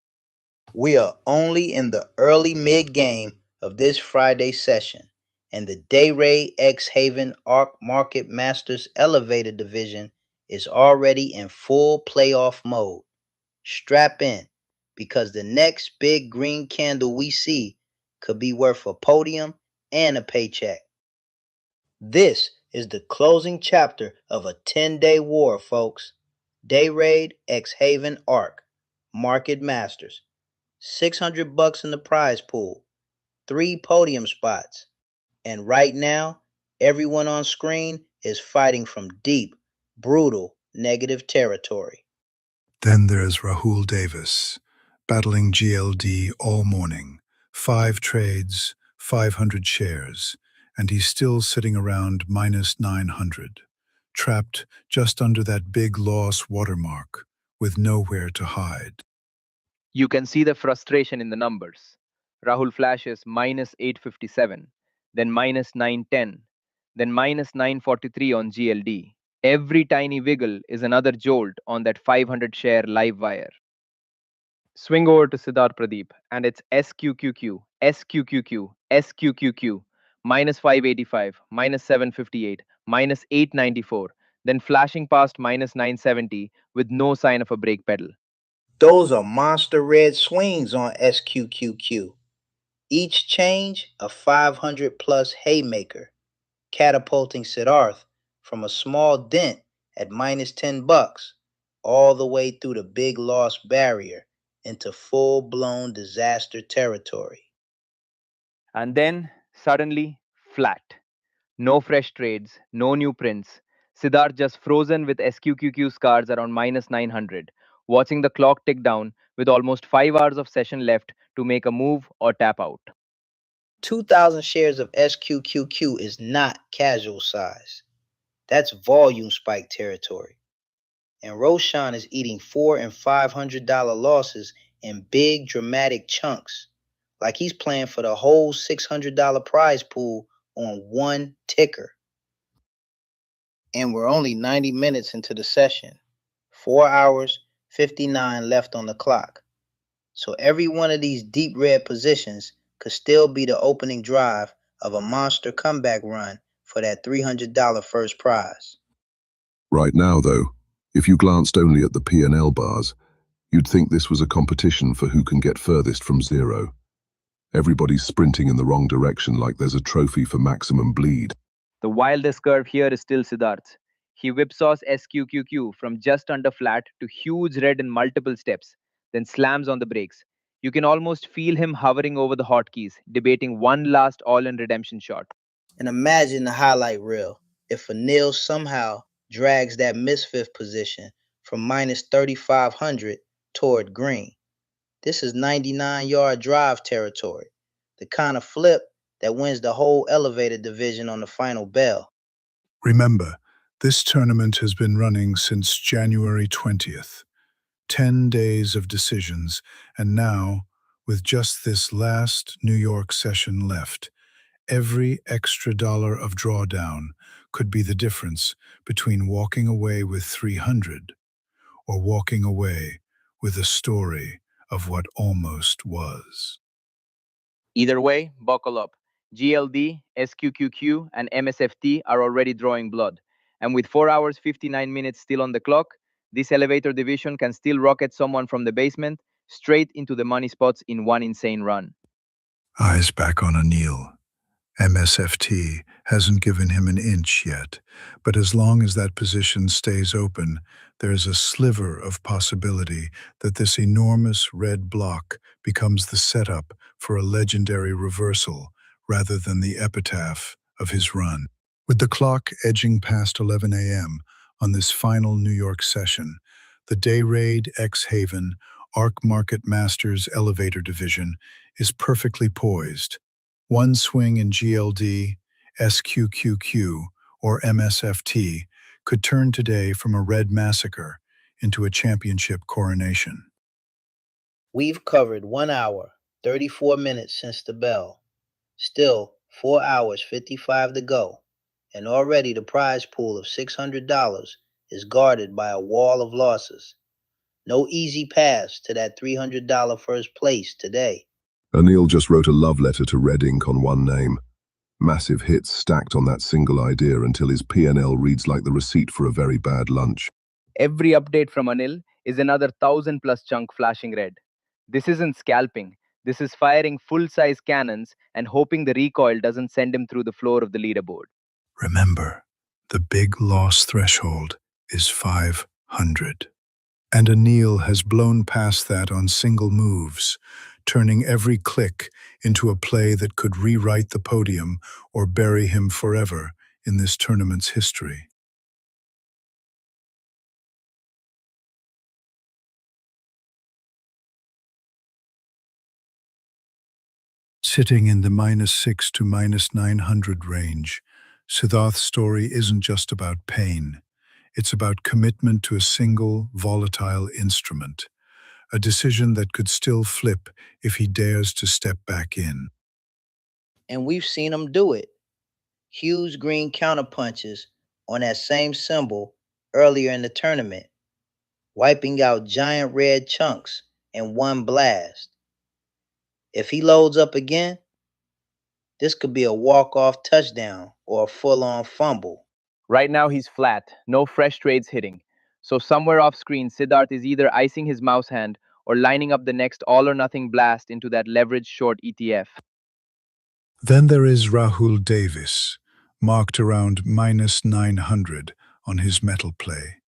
We are only in the early mid-game of this Friday session, and the Dayrade X Haven Arc Market Masters Elevator Division is already in full playoff mode. Strap in, because the next big green candle we see could be worth a podium and a paycheck. This is the closing chapter of a 10-day war, folks. Dayrade X Haven Arc Market Masters. $600 in the prize pool, 3 podium spots, and right now, everyone on screen is fighting from deep, brutal, negative territory. Then there's Rahul Davis, battling GLD all morning. 5 trades, 500 shares, and he's still sitting around -900, trapped just under that big loss watermark, with nowhere to hide. You can see the frustration in the numbers. Rahul flashes -857, then -910, then -943 on GLD. Every tiny wiggle is another jolt on that 500 share live wire. Swing over to Siddharth Pradeep, and it's SQQQ, SQQQ, SQQQ, -585, -758, -894, then flashing past -970 with no sign of a brake pedal. Those are monster red swings on SQQQ. Each change a 500+ haymaker, catapulting Siddharth from a small dent at -$10 all the way through the big loss barrier into full-blown disaster territory. And then, suddenly, flat. No fresh trades, no new prints. Siddharth just frozen with SQQQ cards around -900, watching the clock tick down with almost 5 hours of session left to make a move or tap out. 2,000 shares of SQQQ is not casual size. That's volume spike territory. And Roshan is eating $400 and $500 losses in big dramatic chunks, like he's playing for the whole $600 prize pool on one ticker. And we're only 90 minutes into the session, 4 hours, 59 left on the clock. So every one of these deep red positions could still be the opening drive of a monster comeback run for that $300 first prize. Right now, though, if you glanced only at the P&L bars, you'd think this was a competition for who can get furthest from zero. Everybody's sprinting in the wrong direction like there's a trophy for maximum bleed. The wildest curve here is still Siddharth's. He whipsaws SQQQ from just under flat to huge red in multiple steps, then slams on the brakes. You can almost feel him hovering over the hotkeys, debating one last all-in redemption shot. And imagine the highlight reel. If Anil somehow drags that misfifth position from minus 3,500 toward green. This is 99-yard drive territory, the kind of flip that wins the whole elevator division on the final bell. Remember, this tournament has been running since January 20th. 10 days of decisions, and now, with just this last New York session left, every extra dollar of drawdown could be the difference between walking away with 300 or walking away with a story of what almost was. Either way, buckle up. GLD, SQQQ, and MSFT are already drawing blood. And with 4 hours 59 minutes still on the clock, this elevator division can still rocket someone from the basement straight into the money spots in one insane run. Eyes back on Anil. MSFT hasn't given him an inch yet, but as long as that position stays open, there's a sliver of possibility that this enormous red block becomes the setup for a legendary reversal rather than the epitaph of his run. With the clock edging past 11 a.m. on this final New York session, the Dayrade X Haven Arc Market Masters Elevator Division is perfectly poised. One swing in GLD, SQQQ, or MSFT could turn today from a red massacre into a championship coronation. We've covered 1 hour, 34 minutes since the bell. Still 4 hours, 55 to go. And already the prize pool of $600 is guarded by a wall of losses. No easy paths to that $300 first place today. Anil just wrote a love letter to red ink on one name. Massive hits stacked on that single idea until his P&L reads like the receipt for a very bad lunch. Every update from Anil is another 1,000+ chunk flashing red. This isn't scalping. This is firing full-size cannons and hoping the recoil doesn't send him through the floor of the leaderboard. Remember, the big loss threshold is 500. And Anil has blown past that on single moves, turning every click into a play that could rewrite the podium or bury him forever in this tournament's history. Sitting in the -6 to -900 range, Siddharth's story isn't just about pain. It's about commitment to a single, volatile instrument, a decision that could still flip if he dares to step back in. And we've seen him do it. Huge green counterpunches on that same symbol earlier in the tournament, wiping out giant red chunks in one blast. If he loads up again, this could be a walk-off touchdown or a full-on fumble. Right now he's flat, no fresh trades hitting. So somewhere off screen, Siddharth is either icing his mouse hand or lining up the next all-or-nothing blast into that leveraged short ETF. Then there is Rahul Davis, marked around -900 on his metal play.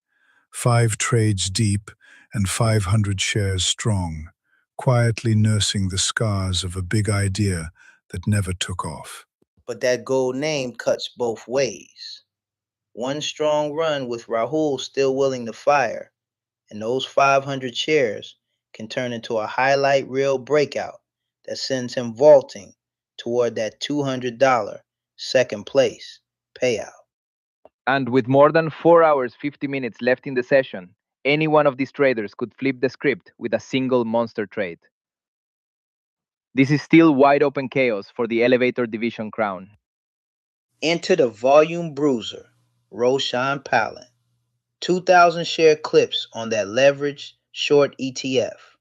5 trades deep and 500 shares strong, quietly nursing the scars of a big idea that never took off. But that gold name cuts both ways. One strong run with Rahul still willing to fire, and those 500 shares can turn into a highlight reel breakout that sends him vaulting toward that $200 second place payout. And with more than 4 hours 50 minutes left in the session, any one of these traders could flip the script with a single monster trade. This is still wide open chaos for the elevator division crown. Enter the volume bruiser, Roshan Palin. 2,000 share clips on that leveraged short ETF.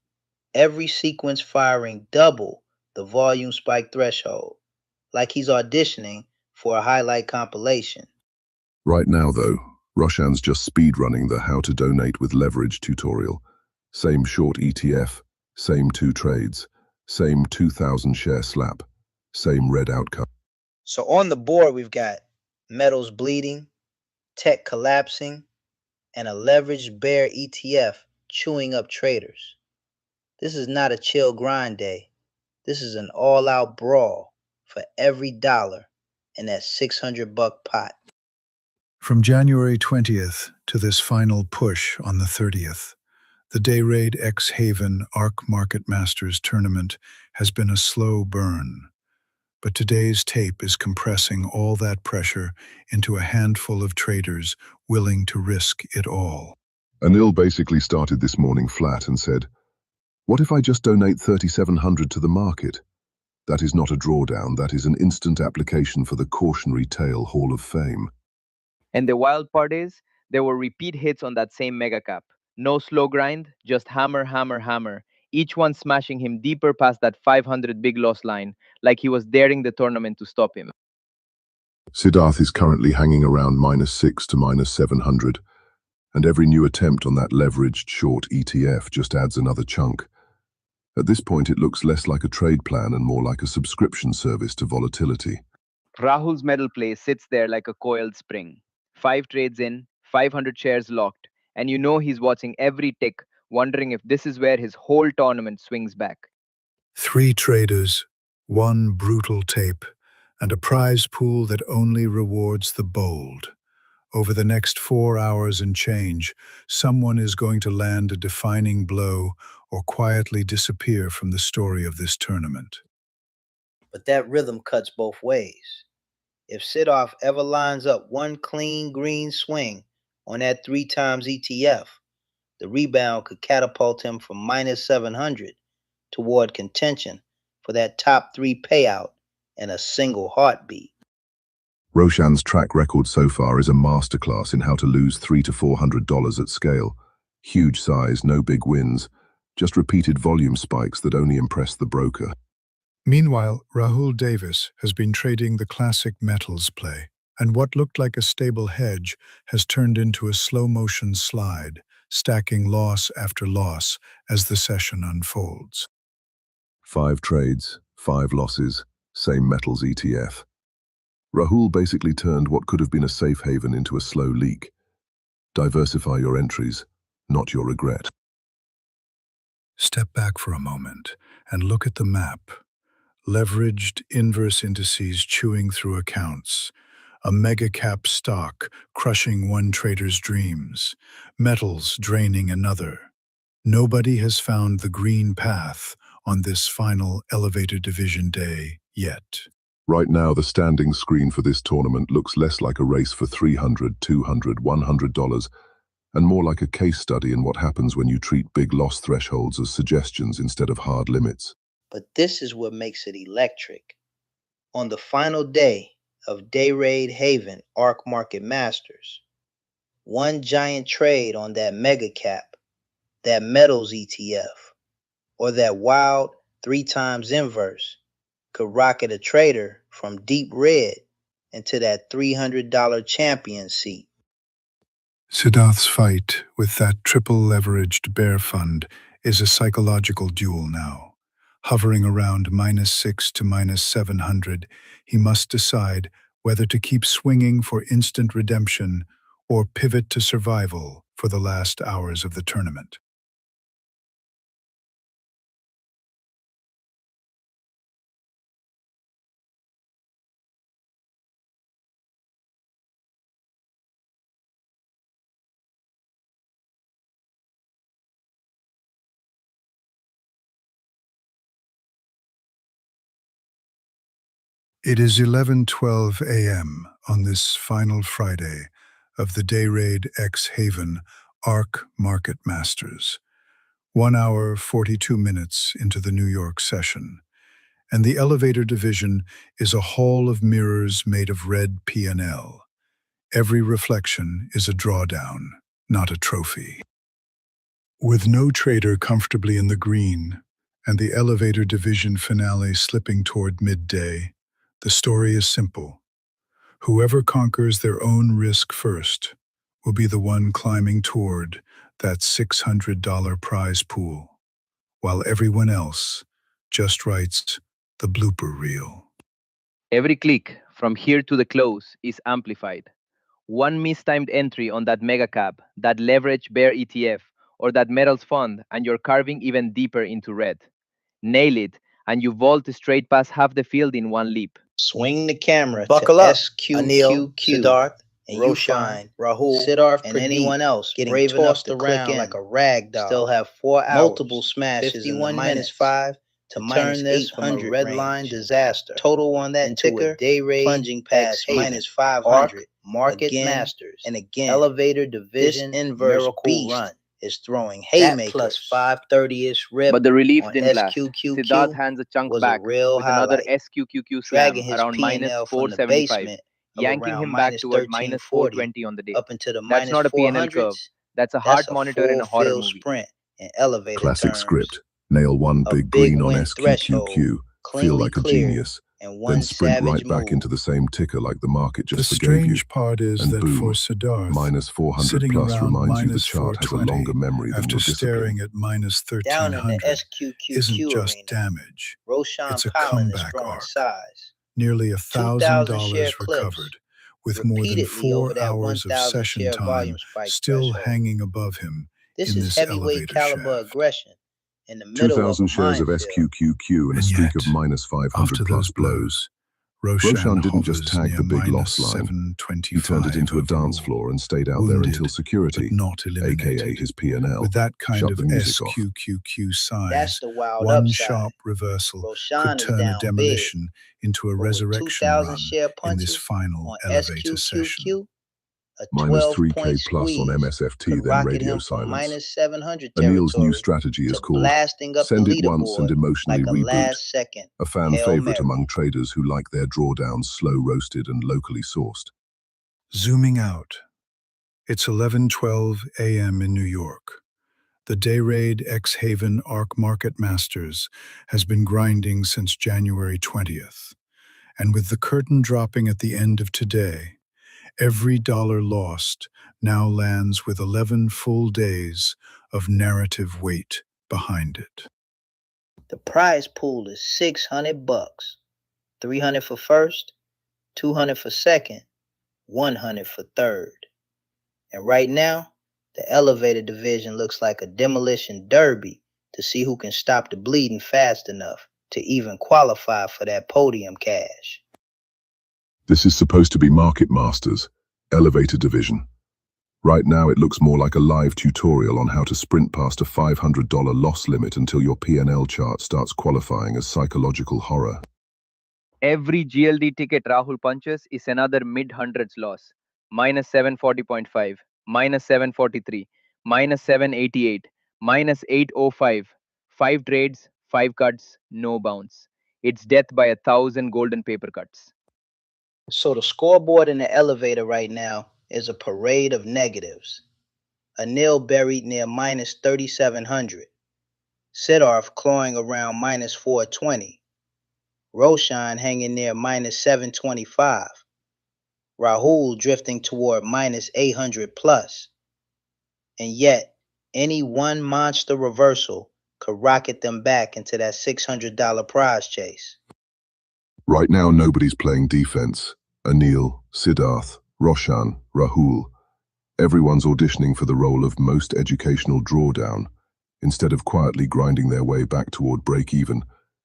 Every sequence firing double the volume spike threshold, like he's auditioning for a highlight compilation. Right now, though, Roshan's just speedrunning the how to donate with leverage tutorial. Same short ETF, same 2 trades, same 2,000 share slap, same red outcome. So on the board, we've got metals bleeding, tech collapsing, and a leveraged bear ETF chewing up traders. This is not a chill grind day. This is an all out brawl for every dollar in that $600 pot. From January 20th to this final push on the 30th, the Dayrade X Haven Arc Market Masters tournament has been a slow burn, but today's tape is compressing all that pressure into a handful of traders willing to risk it all. Anil basically started this morning flat and said, "What if I just donate 3,700 to the market? That is not a drawdown, that is an instant application for the Cautionary Tale Hall of Fame." And the wild part is, there were repeat hits on that same mega cap. No slow grind, just hammer, hammer, hammer. Each one smashing him deeper past that 500 big loss line, like he was daring the tournament to stop him. Siddharth is currently hanging around -6 to -700, and every new attempt on that leveraged short ETF just adds another chunk. At this point, it looks less like a trade plan and more like a subscription service to volatility. Rahul's medal play sits there like a coiled spring. 5 trades in, 500 shares locked, and you know he's watching every tick, wondering if this is where his whole tournament swings back. 3 traders, 1 brutal tape, and a prize pool that only rewards the bold. Over the next 4 hours and change, someone is going to land a defining blow or quietly disappear from the story of this tournament. But that rhythm cuts both ways. If Sidoff ever lines up one clean green swing on that 3 times ETF, the rebound could catapult him from -700 toward contention for that top 3 payout in a single heartbeat. Roshan's track record so far is a masterclass in how to lose $300 to $400 at scale. Huge size, no big wins, just repeated volume spikes that only impress the broker. Meanwhile, Rahul Davis has been trading the classic metals play, and what looked like a stable hedge has turned into a slow-motion slide, stacking loss after loss as the session unfolds. 5 trades, 5 losses, same metals ETF. Rahul basically turned what could have been a safe haven into a slow leak. Diversify your entries, not your regret. Step back for a moment and look at the map. Leveraged inverse indices chewing through accounts, a mega cap stock crushing one trader's dreams, metals draining another. Nobody has found the green path on this final elevator division day yet. Right now, the standing screen for this tournament looks less like a race for $300, $200, $100, and more like a case study in what happens when you treat big loss thresholds as suggestions instead of hard limits. But this is what makes it electric. On the final day of Dayrade Haven Arc Market Masters, one giant trade on that mega cap, that metals ETF, or that wild 3 times inverse could rocket a trader from deep red into that $300 champion seat. Siddharth's fight with that triple leveraged bear fund is a psychological duel now. Hovering around -6 to -700, he must decide whether to keep swinging for instant redemption or pivot to survival for the last hours of the tournament. It is 11:12 a.m. on this final Friday of the Dayrade X Haven Arc Market Masters, 1 hour 42 minutes into the New York session, and the elevator division is a hall of mirrors made of red P&L. Every reflection is a drawdown, not a trophy. With no trader comfortably in the green, and the elevator division finale slipping toward midday, the story is simple. Whoever conquers their own risk first will be the one climbing toward that $600 prize pool, while everyone else just writes the blooper reel. Every click from here to the close is amplified. One mistimed entry on that mega cap, that leverage bear ETF, or that metal's fund and you're carving even deeper into red. Nail it, and you vault straight past half the field in one leap. Swing the camera Buckle to up, SQQQ, Siddharth, and Roshan, you find Rahul, Siddharth and and anyone else getting brave enough tossed to around click in like a rag doll. Still have 4 hours, multiple smashes in the -5 to turn this from a red line disaster. Total on that ticker, Dayrade plunging past -500. Market again, masters and again. Elevator division this inverse miracle beast run is throwing haymakers. Plus 530-ish rip. But the relief on didn't last. SQQQ Siddharth hands a chunk was back a real with another highlight. SQQQ slam Dragging his around minus P&L from the 475, basement yanking him back toward minus 420 on the day. up into the That's not a P&L curve. -400s. That's a heart monitor in a horror full movie. sprint in elevator Classic terms. script. Nail one A big big green on win threshold, SQQQ. Feel cleanly like a cleared, genius. and Then one sprint savage right back move. into the same ticker like the market The just forgave you. strange part is And that boom, for Siddharth, minus 400 sitting plus around reminds you the minus chart has a 420 longer memory than after your discipline. staring at minus Down in the 1300 SQQQ isn't just arena, damage. Roshan It's a Pollen is comeback growing arc. size. Nearly 2,000 share $1,000 clips recovered, with more than repeatedly over 4 that hours of 1,000 session share time volume spike still threshold. hanging above him This in is this heavyweight elevator caliber shaft. aggression in the middle of a 2,000 shares of minefield. SQQQ and a And streak of yet, minus 500 after plus those blows. Roshan didn't just hovers tag near the big minus loss line. 725 He turned it into a dance overall. floor and stayed out there Wounded, until security, but not eliminated. aka his P&L, With that kind shut of the music off. SQQQ size, That's the wild one upside. sharp reversal Roshan could is turn a down demolition into a but with resurrection 2,000 run share in this punches final on elevator session. SQQQ, a Minus 12-point 3K plus on squeeze MSFT, could then rocket radio him from silence. minus 700 Anil's new territory strategy is to called blasting up Send the It Once and leaderboard Emotionally like a Reboot, last-second a fan Hail favorite Mary. among traders who like their drawdowns slow roasted and locally sourced. Zooming out, it's 11:12 a.m. in New York. The Dayrade X Haven ARC Market Masters has been grinding since January 20th. And with the curtain dropping at the end of today, every dollar lost now lands with 11 full days of narrative weight behind it. The prize pool is $600, 300 for first, 200 for second, 100 for third. And right now, the elevator division looks like a demolition derby to see who can stop the bleeding fast enough to even qualify for that podium cash. This is supposed to be Market Masters, Elevator Division. Right now it looks more like a live tutorial on how to sprint past a $500 loss limit until your P&L chart starts qualifying as psychological horror. Every GLD ticket Rahul punches is another mid-hundreds loss. Minus 740.5, minus 743, minus 788, minus 805. 5 trades, 5 cuts, no bounce. It's death by 1,000 golden paper cuts. So the scoreboard in the elevator right now is a parade of negatives. Anil buried near minus 3,700. Siddharth clawing around minus 420. Roshan hanging near minus 725. Rahul drifting toward minus 800 plus. And yet, any one monster reversal could rocket them back into that $600 prize chase. Right now nobody's playing defense. Anil, Siddharth, Roshan, Rahul. Everyone's auditioning for the role of most educational drawdown, instead of quietly grinding their way back toward break-even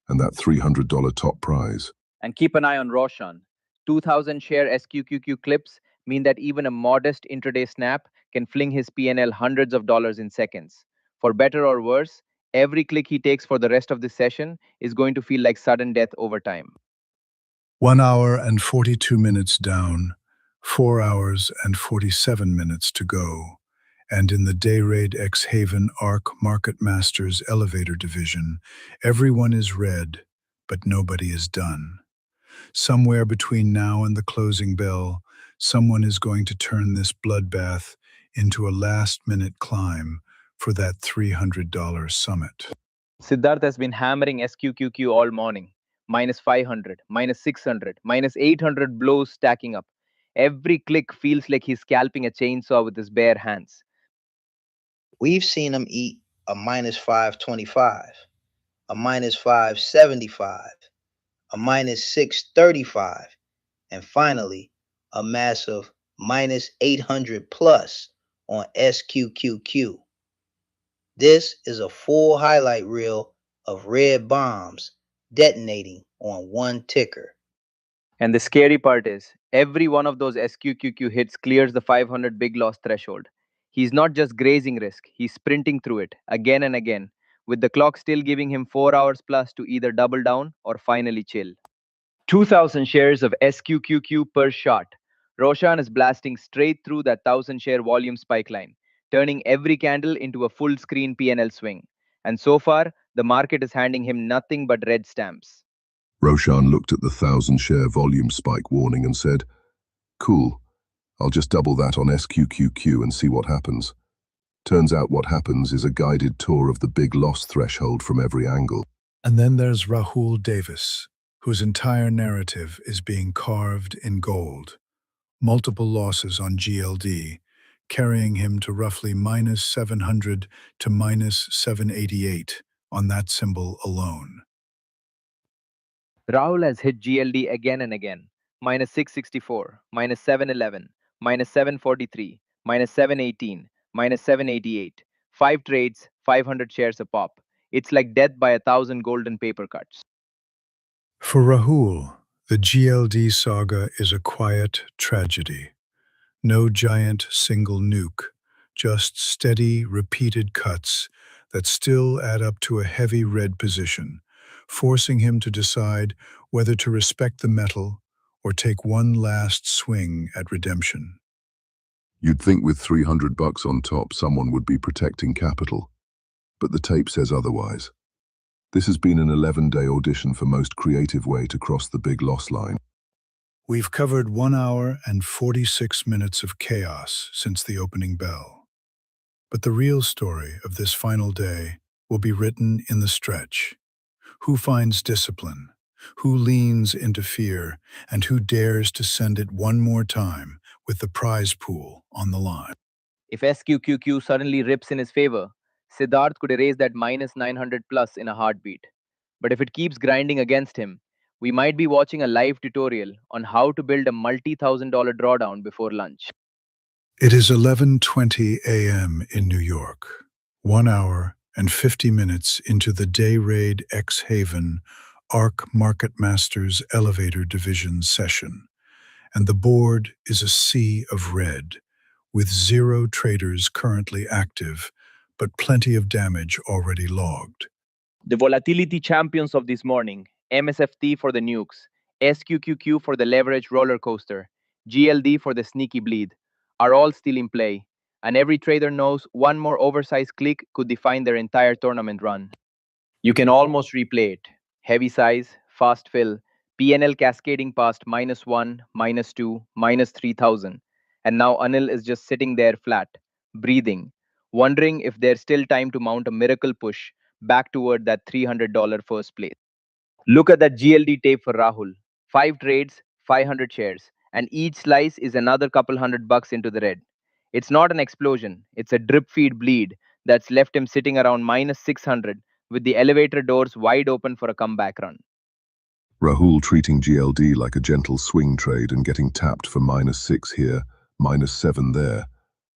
and that $300 top prize. And keep an eye on Roshan. 2,000 share SQQQ clips mean that even a modest intraday snap can fling his P&L hundreds of dollars in seconds. For better or worse, every click he takes for the rest of this session is going to feel like sudden death over time. 1 hour and 42 minutes down, 4 hours and 47 minutes to go. And in the Dayrade X Haven ARC Market Masters Elevator Division, everyone is red, but nobody is done. Somewhere between now and the closing bell, someone is going to turn this bloodbath into a last-minute climb for that $300 summit. Siddharth has been hammering SQQQ all morning. Minus 500, minus 600, minus 800 blows stacking up. Every click feels like he's scalping a chainsaw with his bare hands. We've seen him eat a minus 525, a minus 575, a minus 635, and finally, a massive minus 800 plus on SQQQ. This is a full highlight reel of red bombs detonating on one ticker. And the scary part is, every one of those SQQQ hits clears the 500 big loss threshold. He's not just grazing risk, he's sprinting through it again and again, with the clock still giving him 4 hours plus to either double down or finally chill. 2,000 shares of SQQQ per shot. Roshan is blasting straight through that 1,000 share volume spike line, turning every candle into a full screen PNL swing. And so far, the market is handing him nothing but red stamps. Roshan looked at the 1,000-share volume spike warning and said, "Cool, I'll just double that on SQQQ and see what happens." Turns out what happens is a guided tour of the big loss threshold from every angle. And then there's Rahul Davis, whose entire narrative is being carved in gold. Multiple losses on GLD, carrying him to roughly minus 700 to minus 788 on that symbol alone. Rahul has hit GLD again and again. Minus 664, minus 711, minus 743, minus 718, minus 788. 5 trades, 500 shares a pop. It's like death by 1,000 golden paper cuts. For Rahul, the GLD saga is a quiet tragedy. No giant single nuke, just steady, repeated cuts that still add up to a heavy red position, forcing him to decide whether to respect the metal or take one last swing at redemption. You'd think with $300 on top someone would be protecting capital, but the tape says otherwise. This has been an 11-day audition for most creative way to cross the big loss line. We've covered 1 hour and 46 minutes of chaos since the opening bell. But the real story of this final day will be written in the stretch. Who finds discipline? Who leans into fear? And who dares to send it one more time with the prize pool on the line? If SQQQ suddenly rips in his favor, Siddharth could erase that minus 900 plus in a heartbeat. But if it keeps grinding against him, we might be watching a live tutorial on how to build a multi-$1,000 drawdown before lunch. It is 11:20 a.m. in New York, 1 hour and 50 minutes into the Dayrade X Haven ARC Market Masters Elevator Division session, and the board is a sea of red, with 0 traders currently active, but plenty of damage already logged. The volatility champions of this morning, MSFT for the nukes, SQQQ for the leverage roller coaster, GLD for the sneaky bleed, are all still in play, and every trader knows one more oversized click could define their entire tournament run. You can almost replay it. Heavy size, fast fill, PNL cascading past -1, -2, -3,000. And now Anil is just sitting there flat, breathing, wondering if there's still time to mount a miracle push back toward that $300 first place. Look at that GLD tape for Rahul. 5 trades, 500 shares, and each slice is another couple $100 into the red. It's not an explosion, it's a drip feed bleed that's left him sitting around -600 with the elevator doors wide open for a comeback run. Rahul treating GLD like a gentle swing trade and getting tapped for -6 here, -7 there.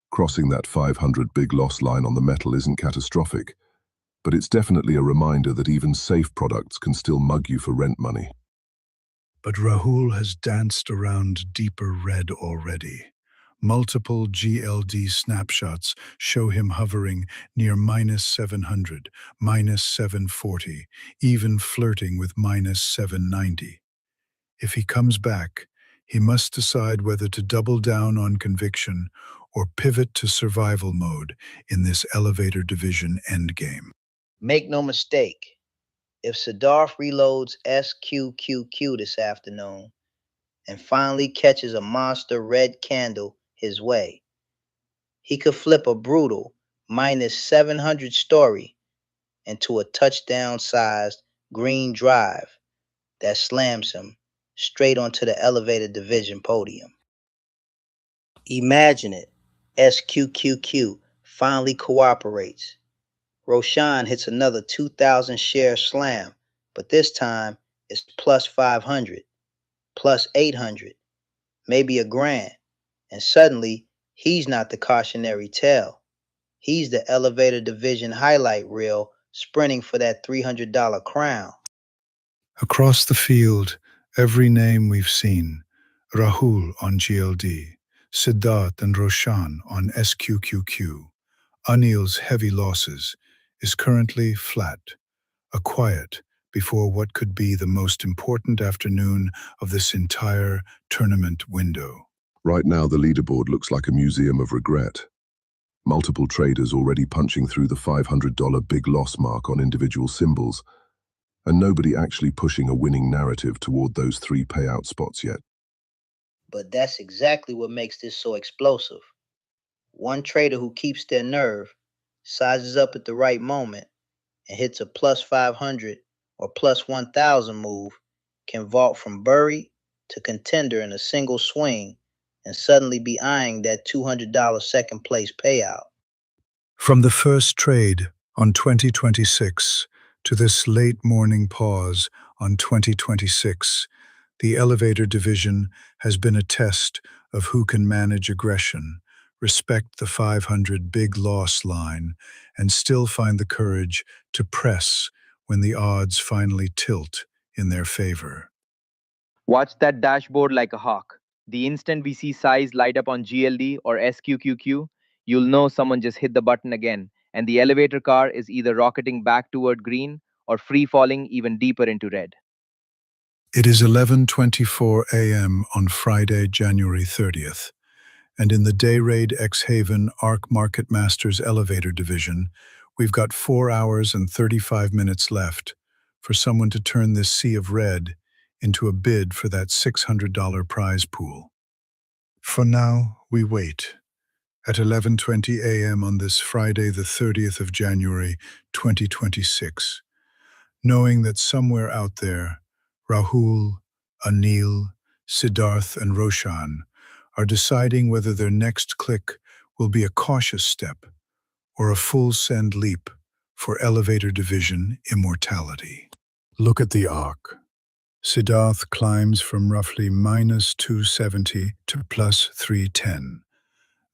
Crossing that 500 big loss line on the metal isn't catastrophic, but it's definitely a reminder that even safe products can still mug you for rent money. But Rahul has danced around deeper red already. Multiple GLD snapshots show him hovering near -700, -740, even flirting with -790. If he comes back, he must decide whether to double down on conviction or pivot to survival mode in this elevator division endgame. Make no mistake, if Siddharth reloads SQQQ this afternoon and finally catches a monster red candle his way, he could flip a brutal -700 story into a touchdown-sized green drive that slams him straight onto the elevator division podium. Imagine it. SQQQ finally cooperates. Roshan hits another 2,000 share slam, but this time it's plus 500, plus 800, maybe $1,000. And suddenly he's not the cautionary tale. He's the elevator division highlight reel, sprinting for that $300 crown. Across the field, every name we've seen, Rahul on GLD, Siddharth and Roshan on SQQQ, Anil's heavy losses, is currently flat, a quiet before what could be the most important afternoon of this entire tournament window. Right now, the leaderboard looks like a museum of regret. Multiple traders already punching through the $500 big loss mark on individual symbols, and nobody actually pushing a winning narrative toward those 3 payout spots yet. But that's exactly what makes this so explosive. One trader who keeps their nerve, sizes up at the right moment, and hits a plus 500 or plus 1,000 move can vault from buried to contender in a single swing and suddenly be eyeing that $200 second place payout. From the first trade on 2026 to this late morning pause on 2026, the elevator division has been a test of who can manage aggression, respect the 500 big loss line, and still find the courage to press when the odds finally tilt in their favor. Watch that dashboard like a hawk. The instant we see size light up on GLD or SQQQ, you'll know someone just hit the button again, and the elevator car is either rocketing back toward green or free falling even deeper into red. It is 11:24 a.m. on Friday, January 30th, and in the Dayrade X-Haven Arc Market Masters Elevator Division, we've got 4 hours and 35 minutes left for someone to turn this sea of red into a bid for that $600 prize pool. For now, we wait. At 11:20 a.m. on this Friday, the 30th of January, 2026, knowing that somewhere out there, Rahul, Anil, Siddharth, and Roshan are deciding whether their next click will be a cautious step or a full send leap for elevator division immortality. Look at the arc. Siddharth climbs from roughly minus 270 to plus 310,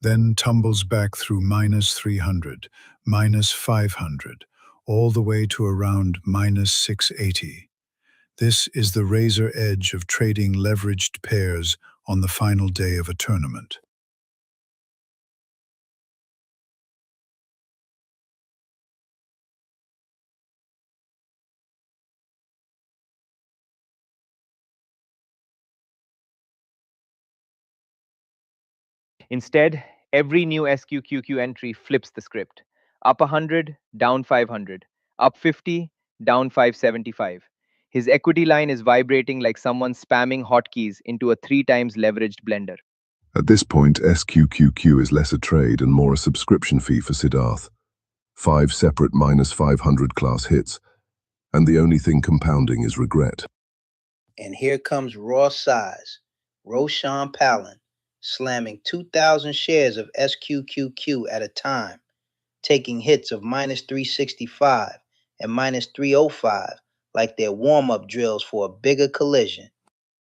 then tumbles back through minus 300, minus 500, all the way to around minus 680. This is the razor edge of trading leveraged pairs on the final day of a tournament. Instead, every new SQQQ entry flips the script. Up 100, down 500. Up 50, down 575. His equity line is vibrating like someone spamming hotkeys into a 3 times leveraged blender. At this point, SQQQ is less a trade and more a subscription fee for Siddharth. 5 separate minus 500 class hits, and the only thing compounding is regret. And here comes raw size, Roshan Palin, slamming 2,000 shares of SQQQ at a time, taking hits of minus 365 and minus 305 like they're warm-up drills for a bigger collision.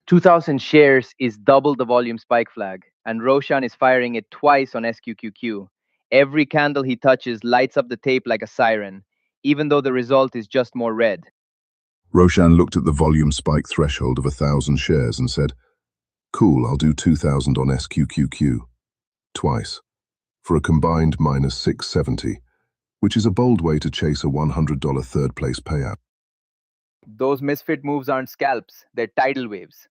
2,000 shares is double the volume spike flag, and Roshan is firing it twice on SQQQ. Every candle he touches lights up the tape like a siren, even though the result is just more red. Roshan looked at the volume spike threshold of 1,000 shares and said, "Cool, I'll do 2,000 on SQQQ. Twice. For a combined minus 670, which is a bold way to chase a $100 third place payout." Those misfit moves aren't scalps, they're tidal waves.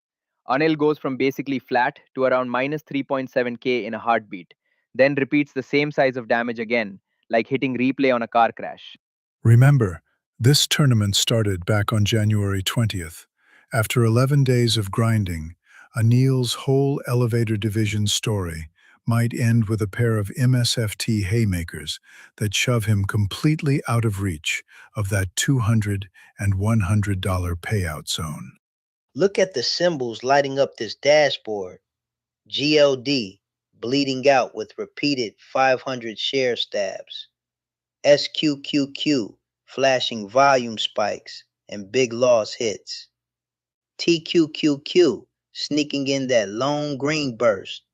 Anil goes from basically flat to around minus 3.7k in a heartbeat, then repeats the same size of damage again, like hitting replay on a car crash. Remember, this tournament started back on January 20th. After 11 days of grinding, Anil's whole elevator division story might end with a pair of MSFT haymakers that shove him completely out of reach of that $200 and $100 payout zone. Look at the symbols lighting up this dashboard. GLD bleeding out with repeated 500 share stabs. SQQQ flashing volume spikes and big loss hits. TQQQ sneaking in that lone green burst.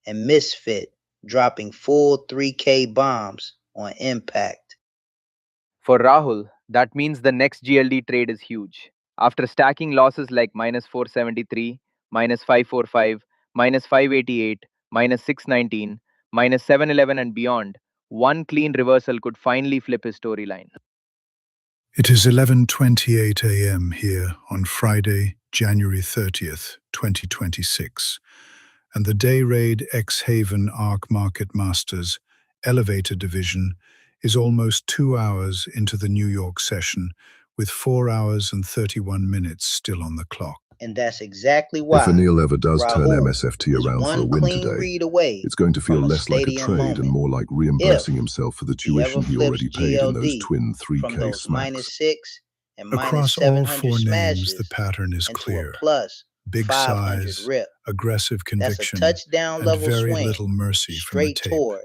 And Misfit dropping full 3K bombs on impact. For Rahul, that means the next GLD trade is huge. After stacking losses like minus 473, minus 545, minus 588, minus 619, minus 711, and beyond, one clean reversal could finally flip his storyline. It is 11:28 a.m. here on Friday, January 30th, 2026, and the Dayrade X-Haven Arc Market Masters Elevator Division is almost 2 hours into the New York session, with 4 hours and 31 minutes still on the clock. And that's exactly why If Anil ever does turn Rahul MSFT is around for a one win clean today, read away it's going to feel from a less like a stadium trade moment. and more like reimbursing If himself for the he ever tuition he flips already paid in those GLD twin from 3K those smacks. -6 and Across all -700 four names, smashes the pattern is into clear. a plus Big 500 size, rip. aggressive That's a conviction, touchdown and level very swing little mercy from the straight tape. toward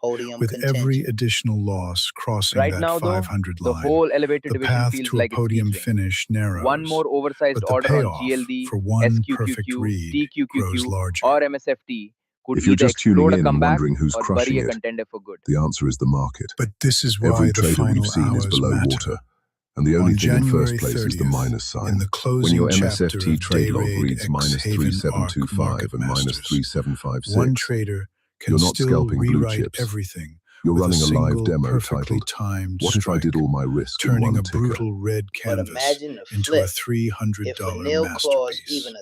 podium With every contention. additional loss crossing Right that now, though, 500 the line, whole elevator the division path feels to a like it's podium teetering. finish narrows. One more oversized But the order on payoff GLD, for one SQQQ, perfect read grows TQQQ, larger. or MSFT could If you're either just tuning explode a in and comeback wondering who's or crushing bury a it, contender for good. the answer is the market. But this is Every why the trader we've final seen is hours below matter. water, and the only On thing in first January place is the 30th, minus sign. in the When closing your chapter MSFT of trade log Dayrade reads minus X-Haven Arc 3725 Market and minus Masters, 3756, one trader can you're not still scalping blue rewrite chips. everything You're with running a a live single demo perfectly titled, timed "What if I strike, did all my risk in turning one a ticker?" brutal red But canvas imagine the into a flip. $300 If Anil claws masterpiece. even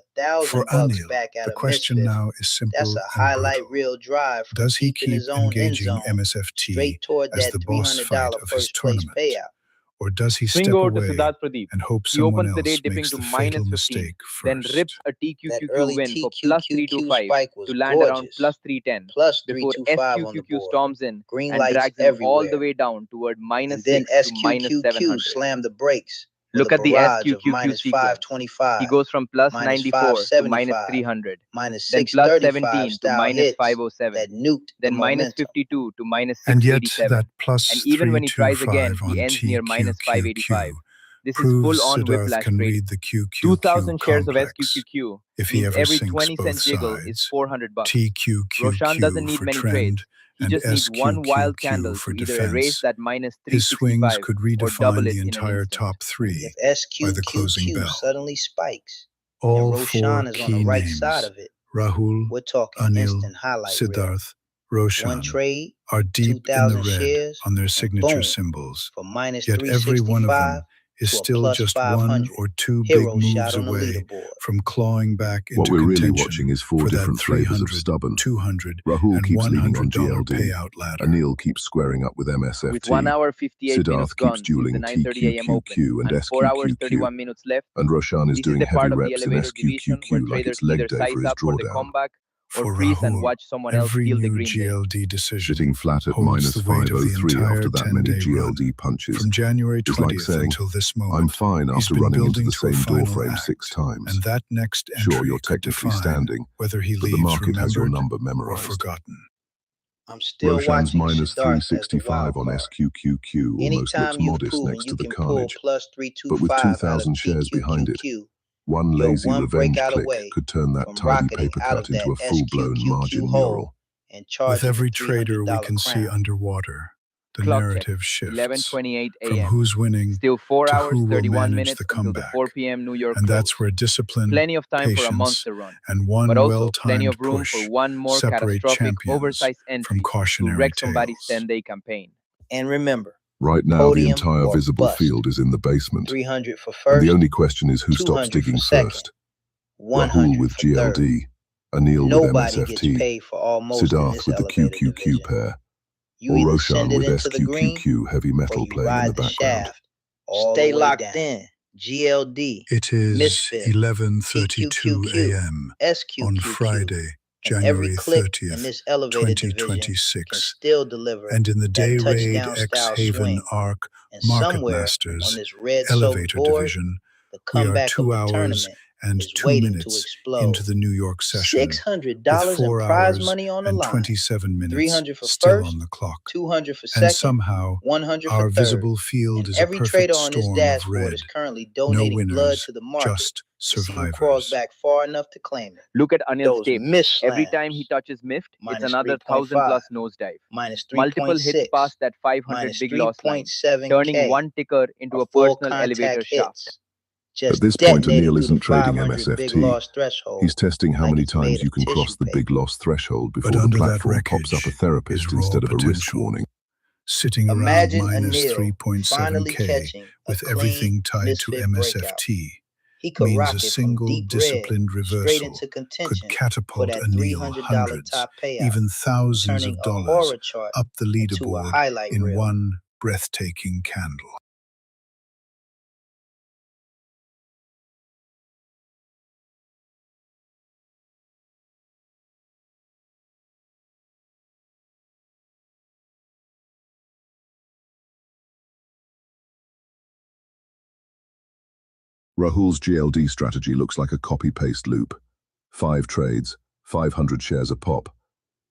For $1,000 Anil, back out the of question Misfits, now is that's simple a and highlight brutal. reel drive from Does he deep in keep his own end engaging zone MSFT straight toward as that the boss fight $300 of his first place tournament? payout. Or does he Swing step over to away Siddharth Pradeep. and hope He someone opens the day else dipping makes to the fatal minus 15, mistake then first? rips a That TQQQ early win for plus TQQQ 325 spike was to land around gorgeous. plus 310 Plus before 325 on the SQQQ board. storms in Green and lights drags him all the everywhere. way down toward minus And then 6 to minus SQQQ 700. slammed the brakes with Look a at the barrage of SQQQ minus sequence. 525, He goes from plus minus 94 to minus 575, 300, minus then plus 635 17 to style minus hits 507, that nuked the then minus momentum. 52 to minus And yet 687. that plus And even when he tries again, 325 he on ends near minus 585. TQQQ This is proves full-on Siddharth whiplash can trading. read the QQQ 2,000 shares of complex SQQQ if he means ever every sinks 20-cent both jiggle is sides. $400. TQQQ Roshan doesn't need for many trend trades. He and just needs one wild candle SQQQ for to either erase defense. that minus His swings 365 could or double redefine it the in an entire instant. top three If by the closing SQQQ bell. suddenly spikes and All Roshan four is on the key right names, side of it, Rahul, we're talking Anil, instant highlight reel. Siddharth, One Roshan, trade, are deep in the 2,000 red shares, on their and signature boom, symbols. from minus Yet every one of 365 them is to a still plus just 500. one or two big Hero shot moves on the away leaderboard. from clawing back into What we're really contention watching is four for that different flavors of 300, stubborn. 200, Rahul and keeps leaning on $100 GLD. payout ladder. Anil keeps squaring up with With MSFT. 1 hour 58 minutes Siddharth keeps gone since the dueling 9:30 a.m. Open TQQQ and and 4 hours SQQQ. 31 minutes left, And Roshan is this is doing the heavy part of the reps in elevator division where SQQQ like traders it's leg either day size for his up for the drawdown. comeback or For freeze and Rahul, watch someone else every steal the new green day. GLD decision Sitting flat at holds minus the weight of the 503 entire after that many 10-day run. GLD punches From January is like 20th saying, until this "I'm moment, fine he's after been running into building the to a same door final frame act, 6 times. and that next Sure, entry you're could technically define standing, whether he but the leaves market has your remembered number or memorized." forgotten. I'm still Roshan's watching minus Siddharth as the 365 wild on card. SQQQ almost Anytime looks you've modest proven next to you the can pull carnage. plus But with 325 out of 2,000 shares behind it, TQQQ, one you're lazy one revenge breakout click away could turn that from tidy rocketing paper out cut of that into a full-blown SQQQ margin hole mural. and With charging every the trader we $300 can see crown. underwater, the Clock check, narrative shifts 11:28 from a.m. who's winning Still 4 to hours who will 31 manage minutes the until the comeback. 4 p.m. New York And close. that's where discipline, Plenty of time for a patience, monster run, and one but also plenty well-timed of room push for one more separate catastrophic champions oversized from entry to cautionary wreck somebody's tales. 10-day campaign. And remember, Right now, the podium entire or visible bust. field is in the basement. 300 for And the first, only question is who stops 200 digging for second, first. 100 Rahul with for third. GLD, Anil with Nobody gets MSFT, paid for almost in Siddharth this with the elevator QQQ division. pair, You or either Roshan send it with into the green SQQQ heavy or metal you playing in the ride the background. shaft all Stay the way locked down. in. GLD, It is Misfits, 11:32 TQQQ, a.m. SQQQ, on Friday, and every January click in 30th, this elevator division can 2026, still deliver and in the that Dayrade touchdown style X-Haven swing. Arc And Market somewhere on Masters this red soaked Elevator board, Division, the we are comeback of 2 the hours tournament and is 2 waiting to minutes into explode. the New York session, with $600 in 4 prize hours money on the and line. 27 minutes 300 for still first, on the clock. 200 for And second, somehow, 100 for our third. visible field And is a every perfect trader on this storm of dashboard red. is currently No donating blood winners, to the market just to see who crawls survivors. back far enough to claim it. Look at Anil's Those tape. miss Every time he slams. touches MIFT, it's Minus another 3.5, 1,000 plus nosedive. minus Multiple hits 3.6, past that 500 minus big loss line, 3.7K turning one ticker into are a full personal elevator contact shaft. hits. At Just this point, detonating Anil through isn't the trading 500 big MSFT. loss threshold. He's testing how like many it's made times of you can cross tissue the big paper. loss threshold before But the under that platform pops up a wreckage therapist is raw instead of a risk potential. warning. Sitting around Imagine minus Anil finally 3.7K catching a with clean everything tied to misfit breakout. MSFT He could means rock a it from single deep red disciplined straight reversal into could contention for catapult that Anil $300 hundreds, top payout, even thousands turning of a dollars horror chart up the into a leaderboard highlight in reel. one breathtaking candle. Rahul's GLD strategy looks like a copy-paste loop. 5 trades, 500 shares a pop,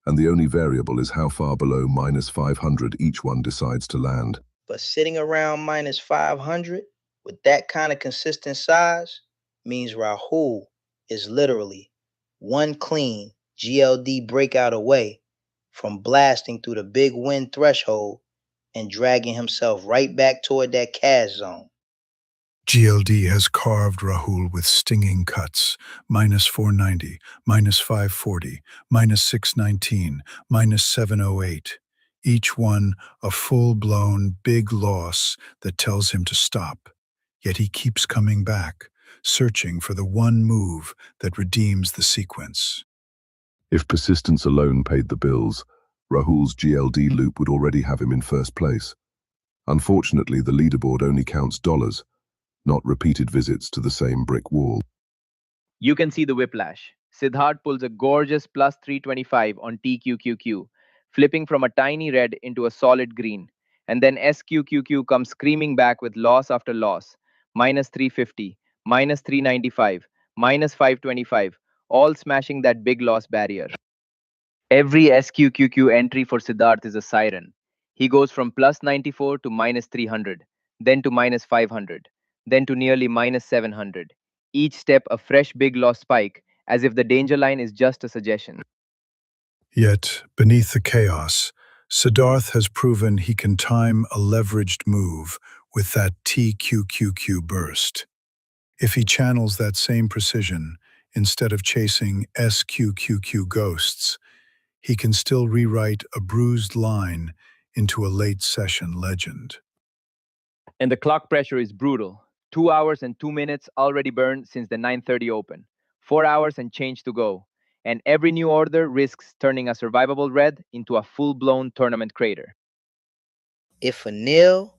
and the only variable is how far below minus 500 each one decides to land. But sitting around minus 500 with that kind of consistent size means Rahul is literally one clean GLD breakout away from blasting through the big win threshold and dragging himself right back toward that cash zone. GLD has carved Rahul with stinging cuts, minus 490, minus 540, minus 619, minus 708. Each one a full-blown big loss that tells him to stop. Yet he keeps coming back, searching for the one move that redeems the sequence. If persistence alone paid the bills, Rahul's GLD loop would already have him in first place. Unfortunately, the leaderboard only counts dollars, not repeated visits to the same brick wall. You can see the whiplash. Siddharth pulls a gorgeous plus 325 on TQQQ, flipping from a tiny red into a solid green. And then SQQQ comes screaming back with loss after loss, minus 350, minus 395, minus 525, all smashing that big loss barrier. Every SQQQ entry for Siddharth is a siren. He goes from plus 94 to minus 300, then to minus 500, then to nearly minus 700. Each step a fresh big loss spike, as if the danger line is just a suggestion. Yet, beneath the chaos, Siddharth has proven he can time a leveraged move with that TQQQ burst. If he channels that same precision, instead of chasing SQQQ ghosts, he can still rewrite a bruised line into a late session legend. And the clock pressure is brutal. 2 hours and 2 minutes already burned since the 9:30 open. 4 hours and change to go. And every new order risks turning a survivable red into a full-blown tournament crater. If Anil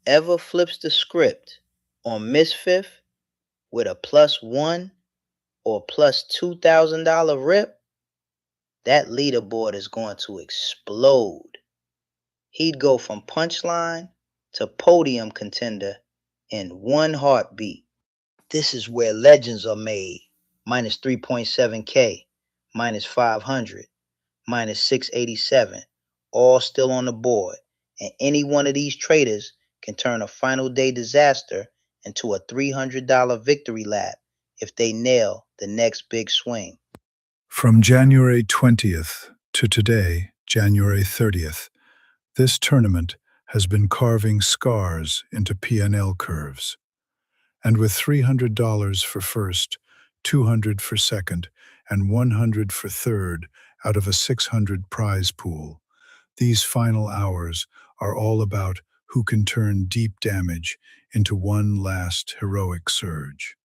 ever flips the script on Miss Fifth with a +1 or +$2,000 rip, that leaderboard is going to explode. He'd go from punchline to podium contender in one heartbeat. This is where legends are made. Minus 3.7K, minus 500, minus 687, all still on the board. And any one of these traders can turn a final day disaster into a $300 victory lap if they nail the next big swing. From January 20th to today, January 30th, this tournament has been carving scars into P&L curves. And with $300 for first, $200 for second, and $100 for third out of a 600 prize pool, these final hours are all about who can turn deep damage into one last heroic surge.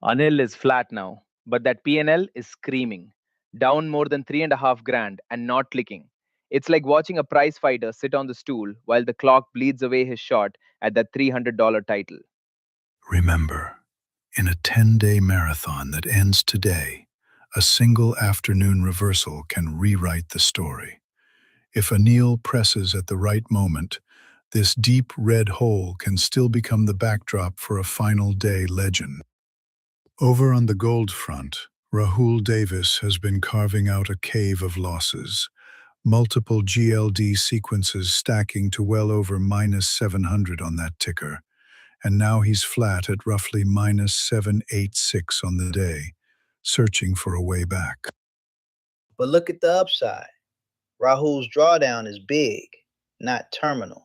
Anil is flat now, but that PNL is screaming. Down more than 3.5 grand and not clicking. It's like watching a prize fighter sit on the stool while the clock bleeds away his shot at that $300 title. Remember, in a 10-day marathon that ends today, a single afternoon reversal can rewrite the story. If Anil presses at the right moment, this deep red hole can still become the backdrop for a final day legend. Over on the gold front, Rahul Davis has been carving out a cave of losses, multiple GLD sequences stacking to well over minus 700 on that ticker, and now he's flat at roughly minus 786 on the day, searching for a way back. But look at the upside. Rahul's drawdown is big, not terminal.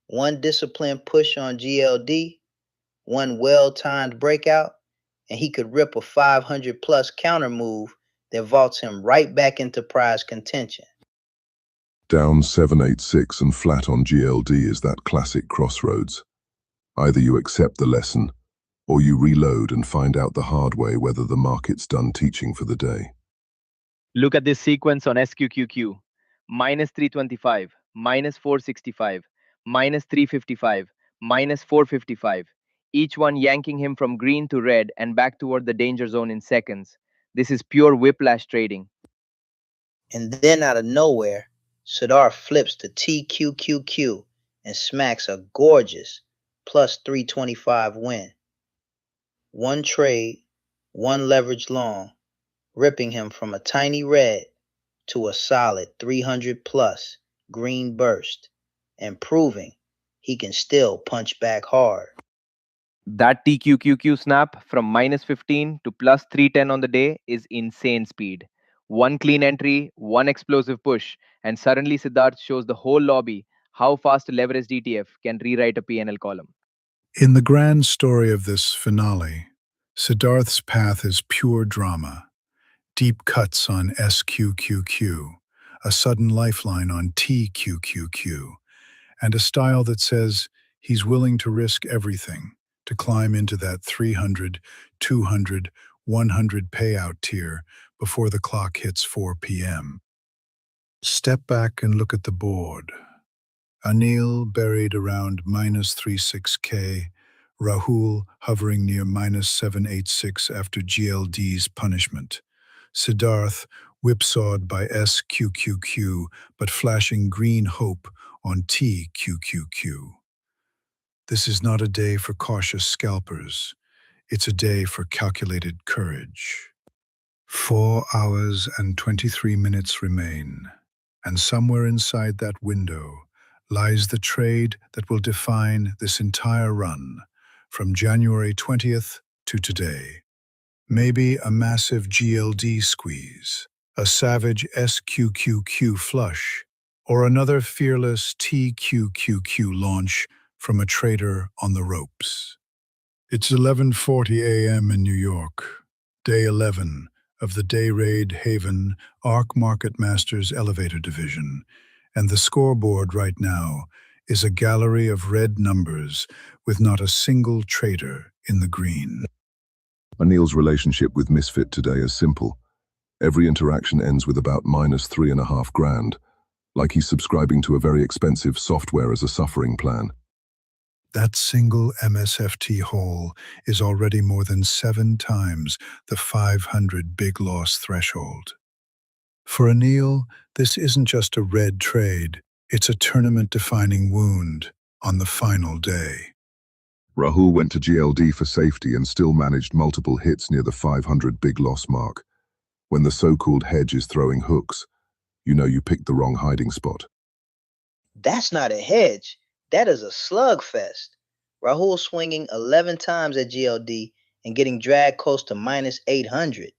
One disciplined push on GLD, one well-timed breakout, and he could rip a 500 plus counter move that vaults him right back into prize contention. Down 786 and flat on GLD is that classic crossroads. Either you accept the lesson, or you reload and find out the hard way whether the market's done teaching for the day. Look at this sequence on SQQQ. Minus 325, minus 465, minus 355, minus 455. Each one yanking him from green to red and back toward the danger zone in seconds. This is pure whiplash trading. And then out of nowhere, Siddharth flips to TQQQ and smacks a gorgeous plus 325 win. One trade, one leverage long, ripping him from a tiny red to a solid 300 plus green burst and proving he can still punch back hard. That TQQQ snap from minus 15 to plus 310 on the day is insane speed. One clean entry, one explosive push, and suddenly Siddharth shows the whole lobby how fast a leveraged ETF can rewrite a P&L column. In the grand story of this finale, Siddharth's path is pure drama. Deep cuts on SQQQ, a sudden lifeline on TQQQ, and a style that says he's willing to risk everything to climb into that 300, 200, 100 payout tier before the clock hits 4 p.m. Step back and look at the board. Anil buried around minus 36K, Rahul hovering near minus 786 after GLD's punishment. Siddharth whipsawed by SQQQ, but flashing green hope on TQQQ. This is not a day for cautious scalpers. It's a day for calculated courage. 4 hours and 23 minutes remain, and somewhere inside that window lies the trade that will define this entire run, from January 20th to today. Maybe a massive GLD squeeze, a savage SQQQ flush, or another fearless TQQQ launch from a trader on the ropes. It's 11:40 a.m. in New York, day 11 of the Dayrade Haven ARC Market Masters Elevator Division, and the scoreboard right now is a gallery of red numbers with not a single trader in the green. Anil's relationship with Misfit today is simple. Every interaction ends with about minus 3.5 grand, like he's subscribing to a very expensive software as a suffering plan. That single MSFT hole is already more than 7 times the 500 big loss threshold. For Anil, this isn't just a red trade, it's a tournament-defining wound on the final day. Rahul went to GLD for safety and still managed multiple hits near the 500 big loss mark. When the so-called hedge is throwing hooks, you know you picked the wrong hiding spot. That's not a hedge. That is a slugfest. Rahul swinging 11 times at GLD and getting dragged close to minus 800,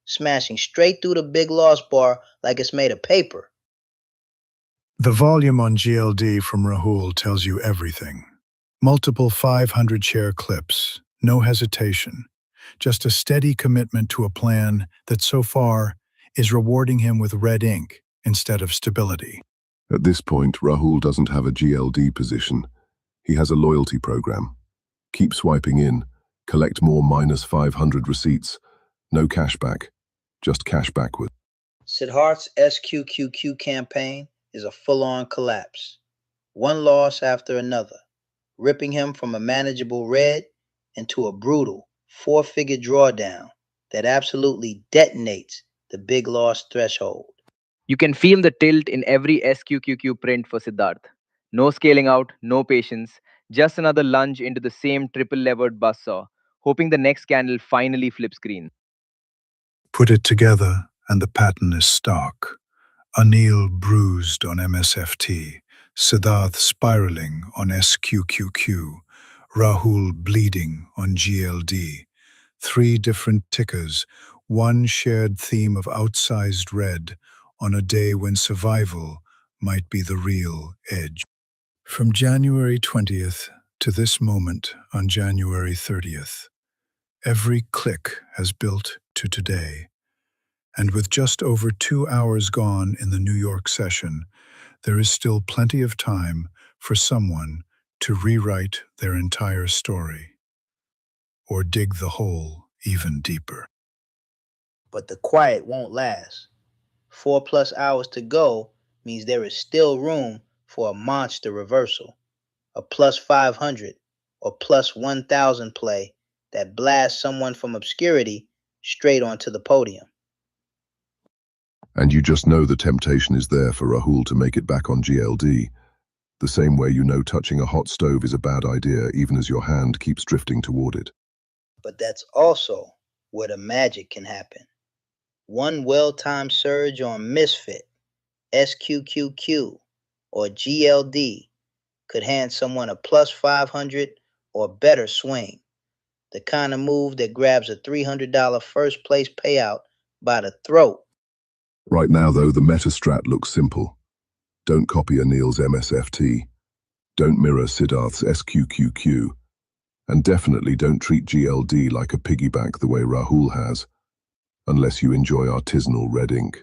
smashing straight through the big loss bar like it's made of paper. The volume on GLD from Rahul tells you everything. Multiple 500-share clips, no hesitation, just a steady commitment to a plan that so far is rewarding him with red ink instead of stability. At this point, Rahul doesn't have a GLD position. He has a loyalty program. Keep swiping in, collect more minus 500 receipts. No cash back, just cash backward. Siddharth's SQQQ campaign is a full-on collapse. One loss after another, ripping him from a manageable red into a brutal 4-figure drawdown that absolutely detonates the big loss threshold. You can feel the tilt in every SQQQ print for Siddharth. No scaling out, no patience, just another lunge into the same triple-levered buzzsaw, hoping the next candle finally flips green. Put it together, and the pattern is stark. Anil bruised on MSFT, Siddharth spiraling on SQQQ, Rahul bleeding on GLD. Three different tickers, one shared theme of outsized red on a day when survival might be the real edge. From January 20th to this moment on January 30th, every click has built to today. And with just over 2 hours gone in the New York session, there is still plenty of time for someone to rewrite their entire story or dig the hole even deeper. But the quiet won't last. 4+ hours to go means there is still room for a monster reversal, a plus 500 or plus 1,000 play that blasts someone from obscurity straight onto the podium. And you just know the temptation is there for Rahul to make it back on GLD, the same way you know touching a hot stove is a bad idea even as your hand keeps drifting toward it. But that's also where the magic can happen. One well-timed surge on Misfit, SQQQ, or GLD could hand someone a plus 500 or better swing, the kind of move that grabs a $300 first place payout by the throat. Right now, though, the meta strat looks simple. Don't copy Anil's MSFT. Don't mirror Siddharth's SQQQ. And definitely don't treat GLD like a piggyback the way Rahul has, unless you enjoy artisanal red ink.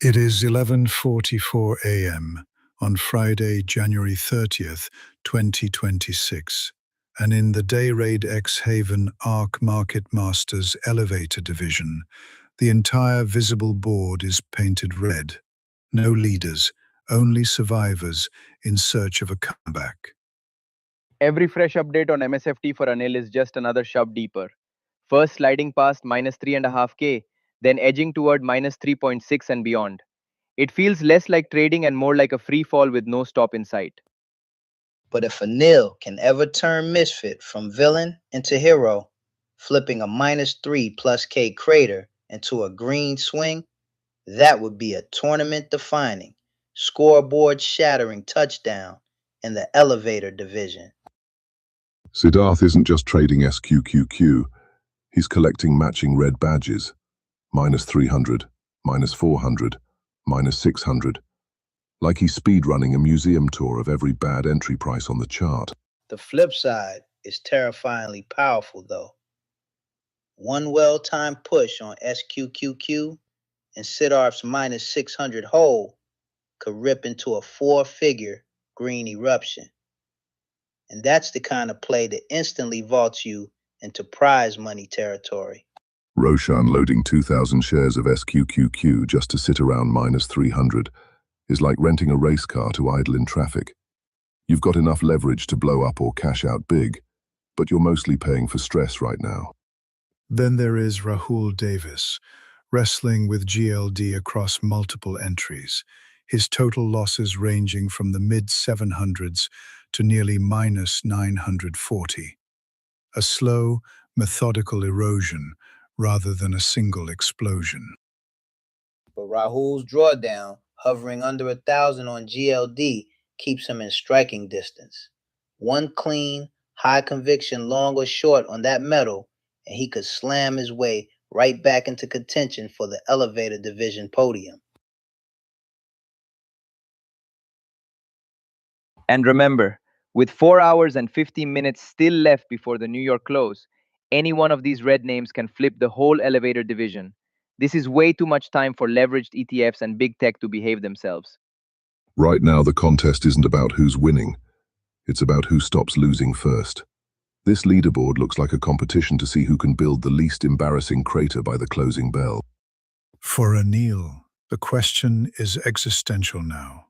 It is 11:44 a.m. on Friday, January 30th, 2026, and in the Dayrade X Haven ARC Market Masters Elevator Division, the entire visible board is painted red. No leaders, only survivors in search of a comeback. Every fresh update on MSFT for Anil is just another shove deeper. First sliding past minus 3.5k, then edging toward minus 3.6 and beyond. It feels less like trading and more like a free fall with no stop in sight. But if Anil can ever turn Misfit from villain into hero, flipping a minus 3+K crater into a green swing, that would be a tournament-defining, scoreboard-shattering touchdown in the elevator division. Siddharth isn't just trading SQQQ, he's collecting matching red badges. Minus 300, minus 400, minus 600. Like he's speedrunning a museum tour of every bad entry price on the chart. The flip side is terrifyingly powerful, though. One well-timed push on SQQQ and Siddharth's minus 600 hole could rip into a 4-figure green eruption. And that's the kind of play that instantly vaults you into prize money territory. Roshan loading 2,000 shares of SQQQ just to sit around minus 300 is like renting a race car to idle in traffic. You've got enough leverage to blow up or cash out big, but you're mostly paying for stress right now. Then there is Rahul Davis, wrestling with GLD across multiple entries, his total losses ranging from the mid-700s to nearly minus 940. A slow, methodical erosion rather than a single explosion. But Rahul's drawdown, hovering under 1,000 on GLD, keeps him in striking distance. One clean, high conviction long or short on that metal, and he could slam his way right back into contention for the elevator division podium. And remember, with 4 hours and 15 minutes still left before the New York close, any one of these red names can flip the whole elevator division. This is way too much time for leveraged ETFs and big tech to behave themselves. Right now, the contest isn't about who's winning. It's about who stops losing first. This leaderboard looks like a competition to see who can build the least embarrassing crater by the closing bell. For Anil, the question is existential now.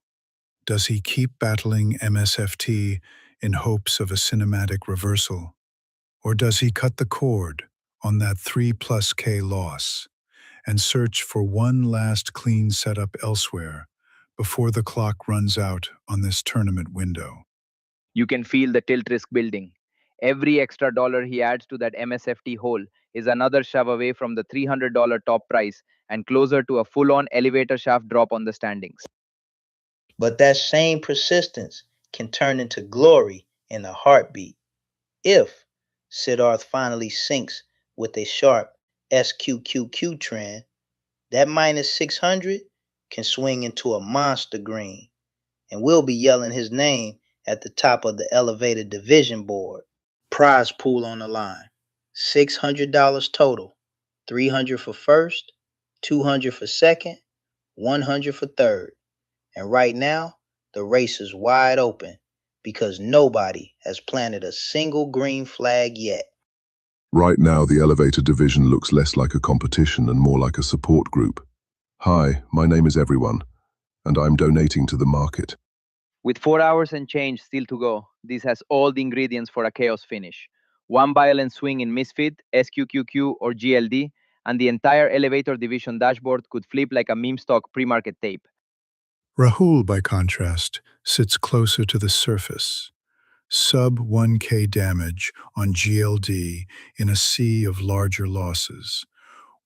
Does he keep battling MSFT in hopes of a cinematic reversal? Or does he cut the cord on that 3+K loss and search for one last clean setup elsewhere before the clock runs out on this tournament window? You can feel the tilt risk building. Every extra dollar he adds to that MSFT hole is another shove away from the $300 top price and closer to a full-on elevator shaft drop on the standings. But that same persistence can turn into glory in a heartbeat. If Siddharth finally sinks with a sharp SQQQ trend, that minus 600 can swing into a monster green, and we'll be yelling his name at the top of the elevated division board. Prize pool on the line. $600 total. 300 for first, 200 for second, 100 for third. And right now, the race is wide open because nobody has planted a single green flag yet. Right now, the elevator division looks less like a competition and more like a support group. Hi, my name is Everyone, and I'm donating to the market. With 4 hours and change still to go, this has all the ingredients for a chaos finish. One violent swing in Misfit, SQQQ, or GLD, and the entire elevator division dashboard could flip like a meme stock pre-market tape. Rahul, by contrast, sits closer to the surface. Sub 1K damage on GLD in a sea of larger losses.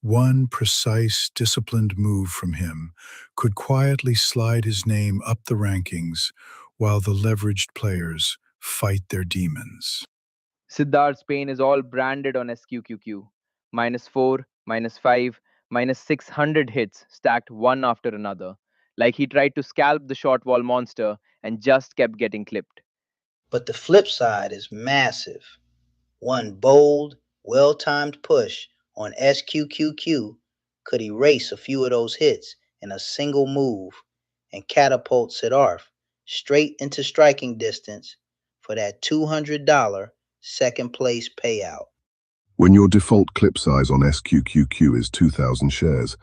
One precise, disciplined move from him could quietly slide his name up the rankings while the leveraged players fight their demons. Siddharth's pain is all branded on SQQQ. -4, -5, -600 hits stacked one after another, like he tried to scalp the short wall monster and just kept getting clipped. But the flip side is massive. One bold, well-timed push on SQQQ could erase a few of those hits in a single move and catapult Siddharth straight into striking distance for that $200 second place payout. When your default clip size on SQQQ is 2,000 shares,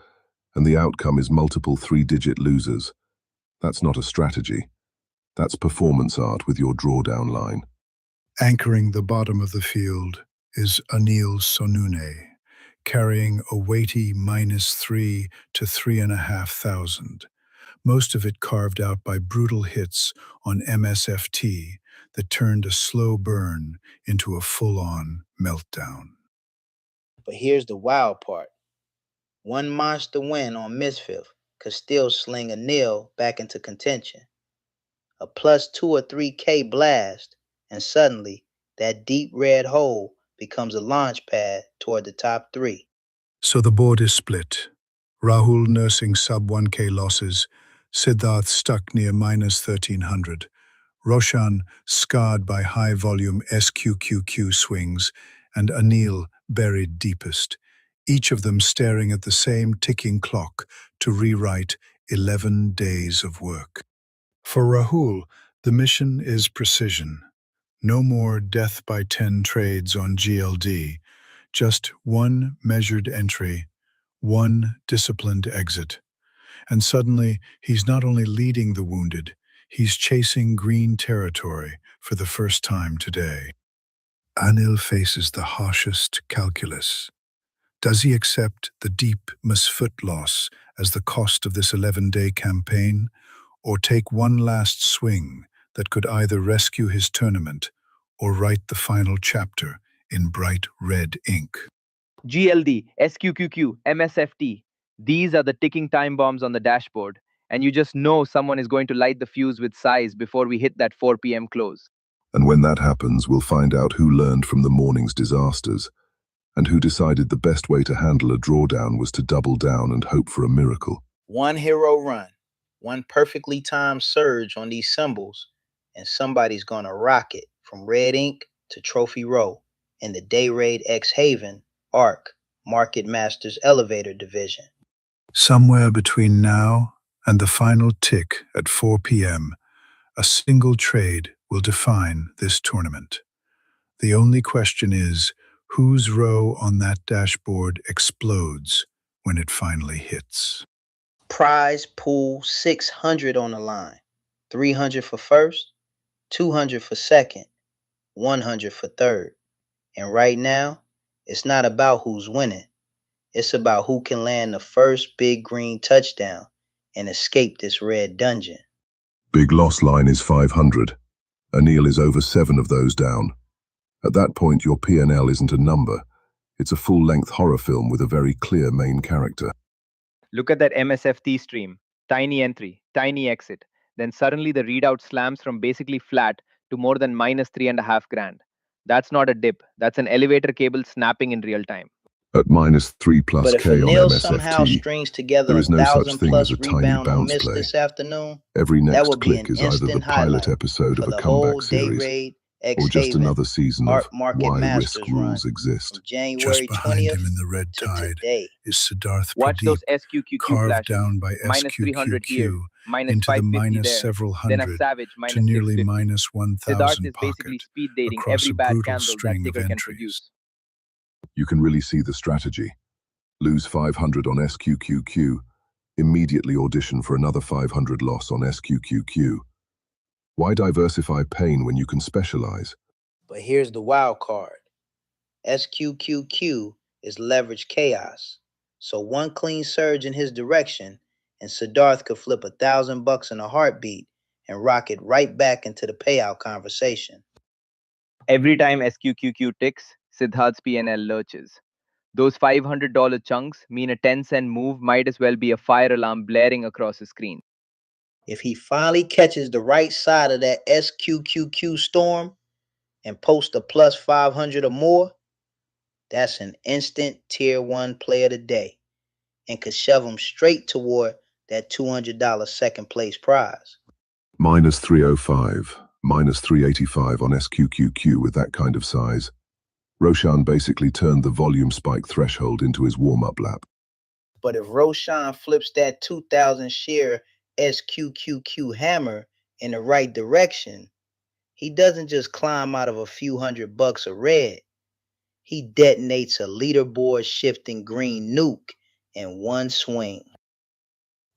and the outcome is multiple three-digit losers, that's not a strategy. That's performance art with your drawdown line. Anchoring the bottom of the field is Anil Sonune, carrying a weighty -3 to 3,500, most of it carved out by brutal hits on MSFT that turned a slow burn into a full-on meltdown. But here's the wild part. One monster win on Misfit could still sling Anil back into contention. A plus 2 or 3K blast, and suddenly that deep red hole becomes a launch pad toward the top 3. So the board is split. Rahul nursing sub 1K losses, Siddharth stuck near -1,300, Roshan scarred by high-volume SQQQ swings, and Anil buried deepest, each of them staring at the same ticking clock to rewrite 11 days of work. For Rahul, the mission is precision. No more death by 10 trades on GLD, just one measured entry, one disciplined exit. And suddenly, he's not only leading the wounded, he's chasing green territory for the first time today. Anil faces the harshest calculus. Does he accept the deep misfoot loss as the cost of this 11-day campaign, or take one last swing that could either rescue his tournament or write the final chapter in bright red ink? GLD, SQQQ, MSFT. These are the ticking time bombs on the dashboard, and you just know someone is going to light the fuse with size before we hit that 4 p.m. close. And when that happens, we'll find out who learned from the morning's disasters and who decided the best way to handle a drawdown was to double down and hope for a miracle. One hero run, one perfectly timed surge on these symbols, and somebody's gonna rock it from red ink to trophy row in the Dayrade X Haven ARC Market Masters Elevator Division. Somewhere between now and the final tick at 4 p.m., a single trade will define this tournament. The only question is, whose row on that dashboard explodes when it finally hits? Prize pool 600 on the line. 300 for first, 200 for second, 100 for third. And right now, it's not about who's winning. It's about who can land the first big green touchdown and escape this red dungeon. Big loss line is 500. Anil is over 7 of those down. At that point, your P&L isn't a number. It's a full-length horror film with a very clear main character. Look at that MSFT stream. Tiny entry, tiny exit. Then suddenly the readout slams from basically flat to more than minus 3.5 grand. That's not a dip. That's an elevator cable snapping in real time. At minus 3 plus But if K on Anil somehow MSFT, strings together there a is no such thousand thing as plus a tiny rebound on bounce miss play. this afternoon, Every that next would be an click is either the instant pilot highlight episode for of a the whole comeback series, Dayrade or just Haven another season Art of Market why risk Masters run rules exist. from Just January behind him 20th in the red to tide today. is Siddharth Watch those Pradeep, SQQQ carved flashes. down by Minus 300 here, SQQQ minus into the 550 minus there, several then a hundred savage to minus nearly 650. minus Siddharth 1,000 is basically pocket speed dating across every a bad brutal candle that string of ticker can entries. produce. You can really see the strategy. Lose 500 on SQQQ, immediately audition for another 500 loss on SQQQ. Why diversify pain when you can specialize? But here's the wild card. SQQQ is leverage chaos. So one clean surge in his direction, and Siddharth could flip $1,000 in a heartbeat and rock it right back into the payout conversation. Every time SQQQ ticks, Siddharth's PNL lurches. Those $500 chunks mean a 10-cent move might as well be a fire alarm blaring across the screen. If he finally catches the right side of that SQQQ storm and posts a plus 500 or more, that's an instant tier 1 play of the day and could shove him straight toward that $200 second place prize. Minus 305, minus 385 on SQQQ with that kind of size. Roshan basically turned the volume spike threshold into his warm-up lap. But if Roshan flips that 2,000 share SQQQ hammer in the right direction, he doesn't just climb out of a few $100 of red. He detonates a leaderboard shifting green nuke in one swing.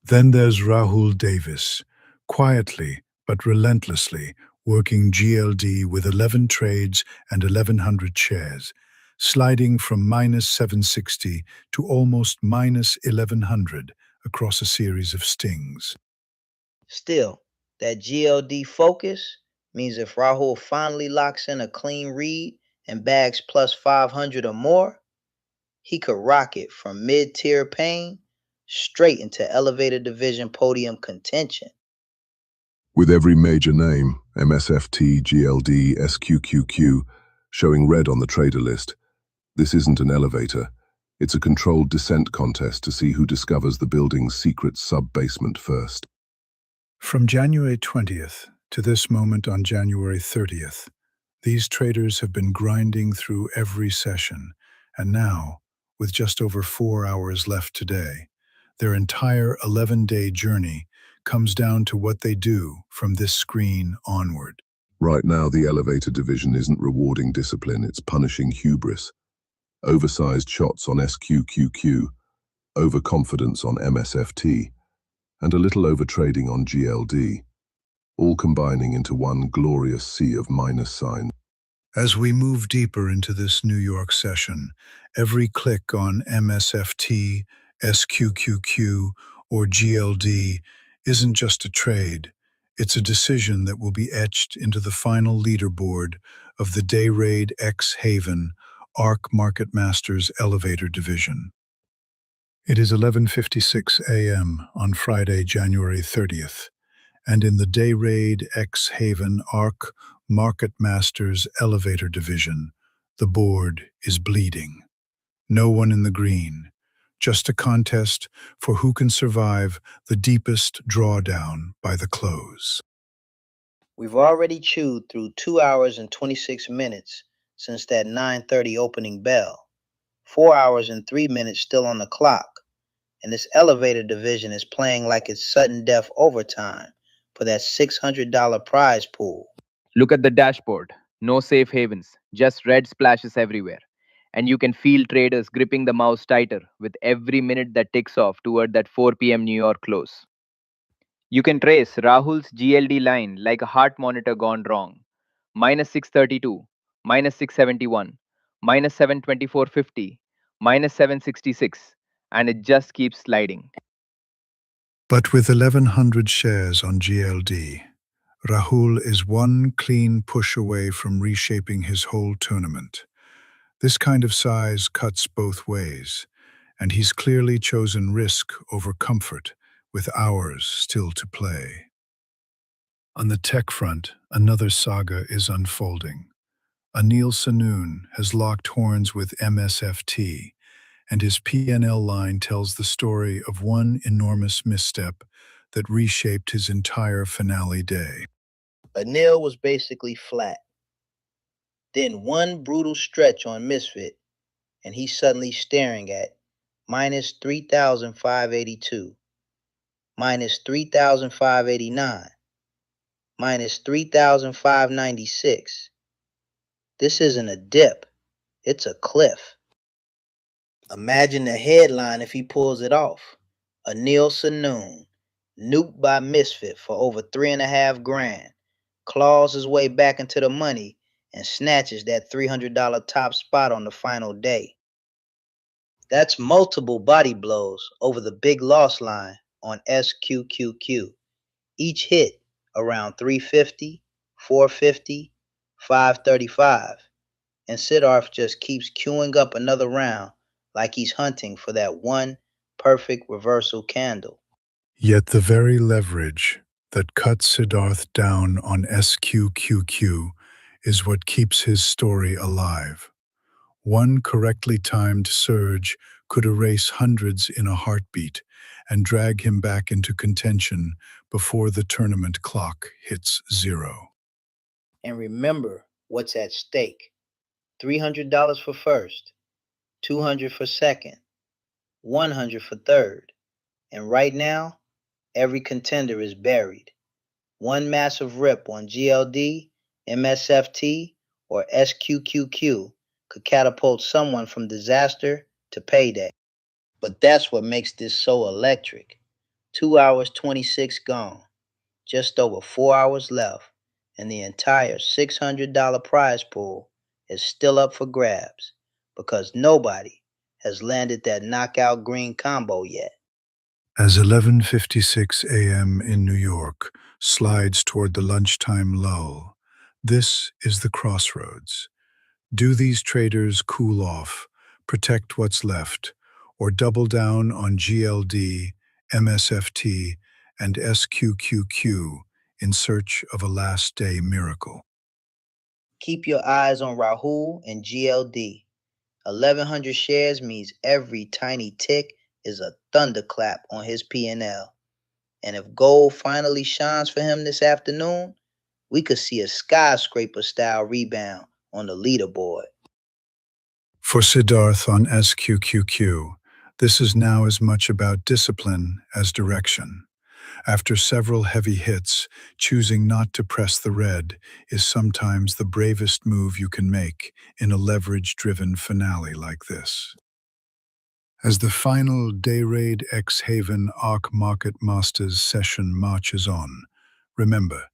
Then there's Rahul Davis, quietly but relentlessly working GLD with 11 trades and 1,100 shares, sliding from minus 760 to almost minus 1,100 across a series of stings. Still, that GLD focus means if Rahul finally locks in a clean read and bags plus 500 or more, he could rocket from mid-tier pain straight into elevator division podium contention. With every major name, MSFT, GLD, SQQQ, showing red on the trader list, this isn't an elevator. It's a controlled descent contest to see who discovers the building's secret sub-basement first. From January 20th to this moment on January 30th, these traders have been grinding through every session, and now, with just over 4 hours left today, their entire 11-day journey comes down to what they do from this screen onward. Right now, the elevator division isn't rewarding discipline, it's punishing hubris. Oversized shots on SQQQ, overconfidence on MSFT, and a little overtrading on GLD, all combining into one glorious sea of minus signs. As we move deeper into this New York session, every click on MSFT, SQQQ, or GLD isn't just a trade. It's a decision that will be etched into the final leaderboard of the Dayrade X Haven ARC Market Masters Elevator Division. It is 11:56 a.m. on Friday, January 30th, and in the Dayrade X Haven ARC Market Masters Elevator Division, the board is bleeding. No one in the green, just a contest for who can survive the deepest drawdown by the close. We've already chewed through 2 hours and 26 minutes since that 9:30 opening bell. 4 hours and 3 minutes still on the clock, and this elevator division is playing like it's sudden death overtime for that $600 prize pool. Look at the dashboard. No safe havens, just red splashes everywhere. And you can feel traders gripping the mouse tighter with every minute that ticks off toward that 4 p.m. New York close. You can trace Rahul's GLD line like a heart monitor gone wrong. Minus 632, minus 671, minus 724.50, minus 766, and it just keeps sliding. But with 1,100 shares on GLD, Rahul is one clean push away from reshaping his whole tournament. This kind of size cuts both ways, and he's clearly chosen risk over comfort, with hours still to play. On the tech front, another saga is unfolding. Anil Sanoon has locked horns with MSFT, and his P&L line tells the story of one enormous misstep that reshaped his entire finale day. Anil was basically flat. Then one brutal stretch on Misfit, and he's suddenly staring at minus 3,582, minus 3,589, minus 3,596. This isn't a dip, it's a cliff. Imagine the headline if he pulls it off. Anil Sanoon, nuked by Misfit for over 3.5 grand, claws his way back into the money and snatches that $300 top spot on the final day. That's multiple body blows over the big loss line on SQQQ. Each hit around 350, 450, 535. And Siddharth just keeps queuing up another round like he's hunting for that one perfect reversal candle. Yet the very leverage that cut Siddharth down on SQQQ is what keeps his story alive. One correctly timed surge could erase hundreds in a heartbeat and drag him back into contention before the tournament clock hits 0. And remember what's at stake. $300 for first, $200 for second, $100 for third. And right now, every contender is buried. One massive rip on GLD, MSFT, or SQQQ could catapult someone from disaster to payday. But that's what makes this so electric. 2 hours 26 gone, just over 4 hours left, and the entire $600 prize pool is still up for grabs because nobody has landed that knockout green combo yet. As 11:56 a.m. in New York slides toward the lunchtime lull, this is the crossroads. Do these traders cool off, protect what's left, or double down on GLD, MSFT, and SQQQ in search of a last-day miracle? Keep your eyes on Rahul and GLD. 1,100 shares means every tiny tick is a thunderclap on his P&L. And if gold finally shines for him this afternoon, we could see a skyscraper-style rebound on the leaderboard. For Siddharth on SQQQ, this is now as much about discipline as direction. After several heavy hits, choosing not to press the red is sometimes the bravest move you can make in a leverage-driven finale like this. As the final Dayrade X Haven ARC Market Masters session marches on, remember,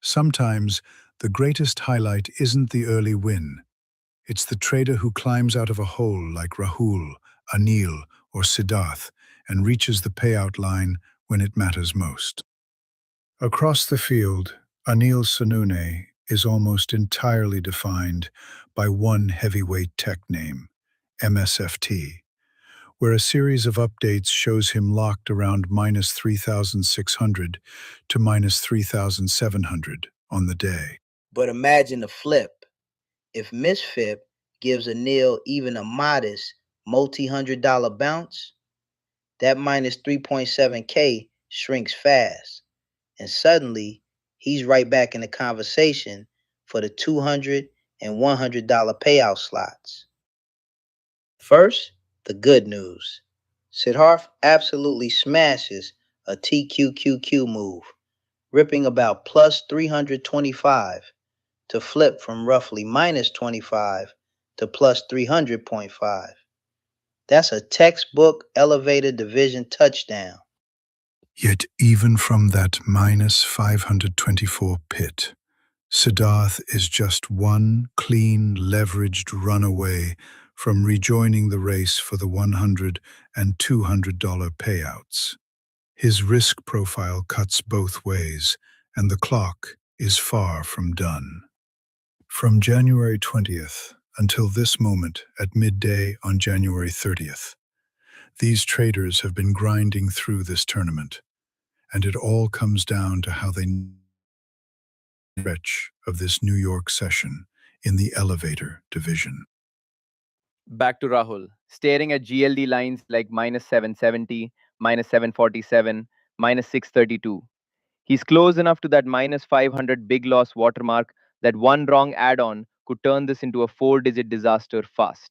sometimes the greatest highlight isn't the early win. It's the trader who climbs out of a hole like Rahul, Anil, or Siddharth and reaches the payout line when it matters most. Across the field, Anil Sanoon is almost entirely defined by one heavyweight tech name, MSFT, where a series of updates shows him locked around minus 3,600 to minus 3,700 on the day. But imagine the flip. If Misfit gives Anil even a modest multi-$100 bounce, that minus 3.7K shrinks fast. And suddenly, he's right back in the conversation for the $200 and $100 payout slots. First, the good news. Siddharth absolutely smashes a TQQQ move, ripping about plus 325 to flip from roughly minus 25 to plus 300.5. That's a textbook elevator division touchdown. Yet even from that minus 524 pit, Siddharth is just one clean, leveraged run away from rejoining the race for the $100 and $200 payouts. His risk profile cuts both ways, and the clock is far from done. From January 20th until this moment at midday on January 30th, these traders have been grinding through this tournament, and it all comes down to how they stretch of this New York session in the elevator division. Back to Rahul, staring at GLD lines like minus 770, minus 747, minus 632. He's close enough to that minus 500 big loss watermark that one wrong add on could turn this into a 4-digit disaster fast.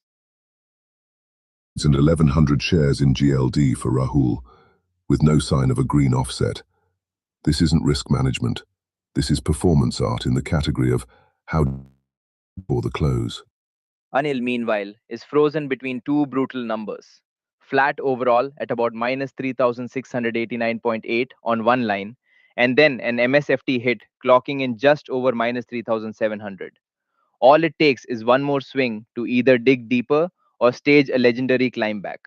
And 1,100 shares in GLD for Rahul, with no sign of a green offset. This isn't risk management. This is performance art in the category of how for the close. Anil, meanwhile, is frozen between two brutal numbers. Flat overall at about minus 3,689.8 on one line, and then an MSFT hit clocking in just over minus 3,700. All it takes is one more swing to either dig deeper or stage a legendary climb back.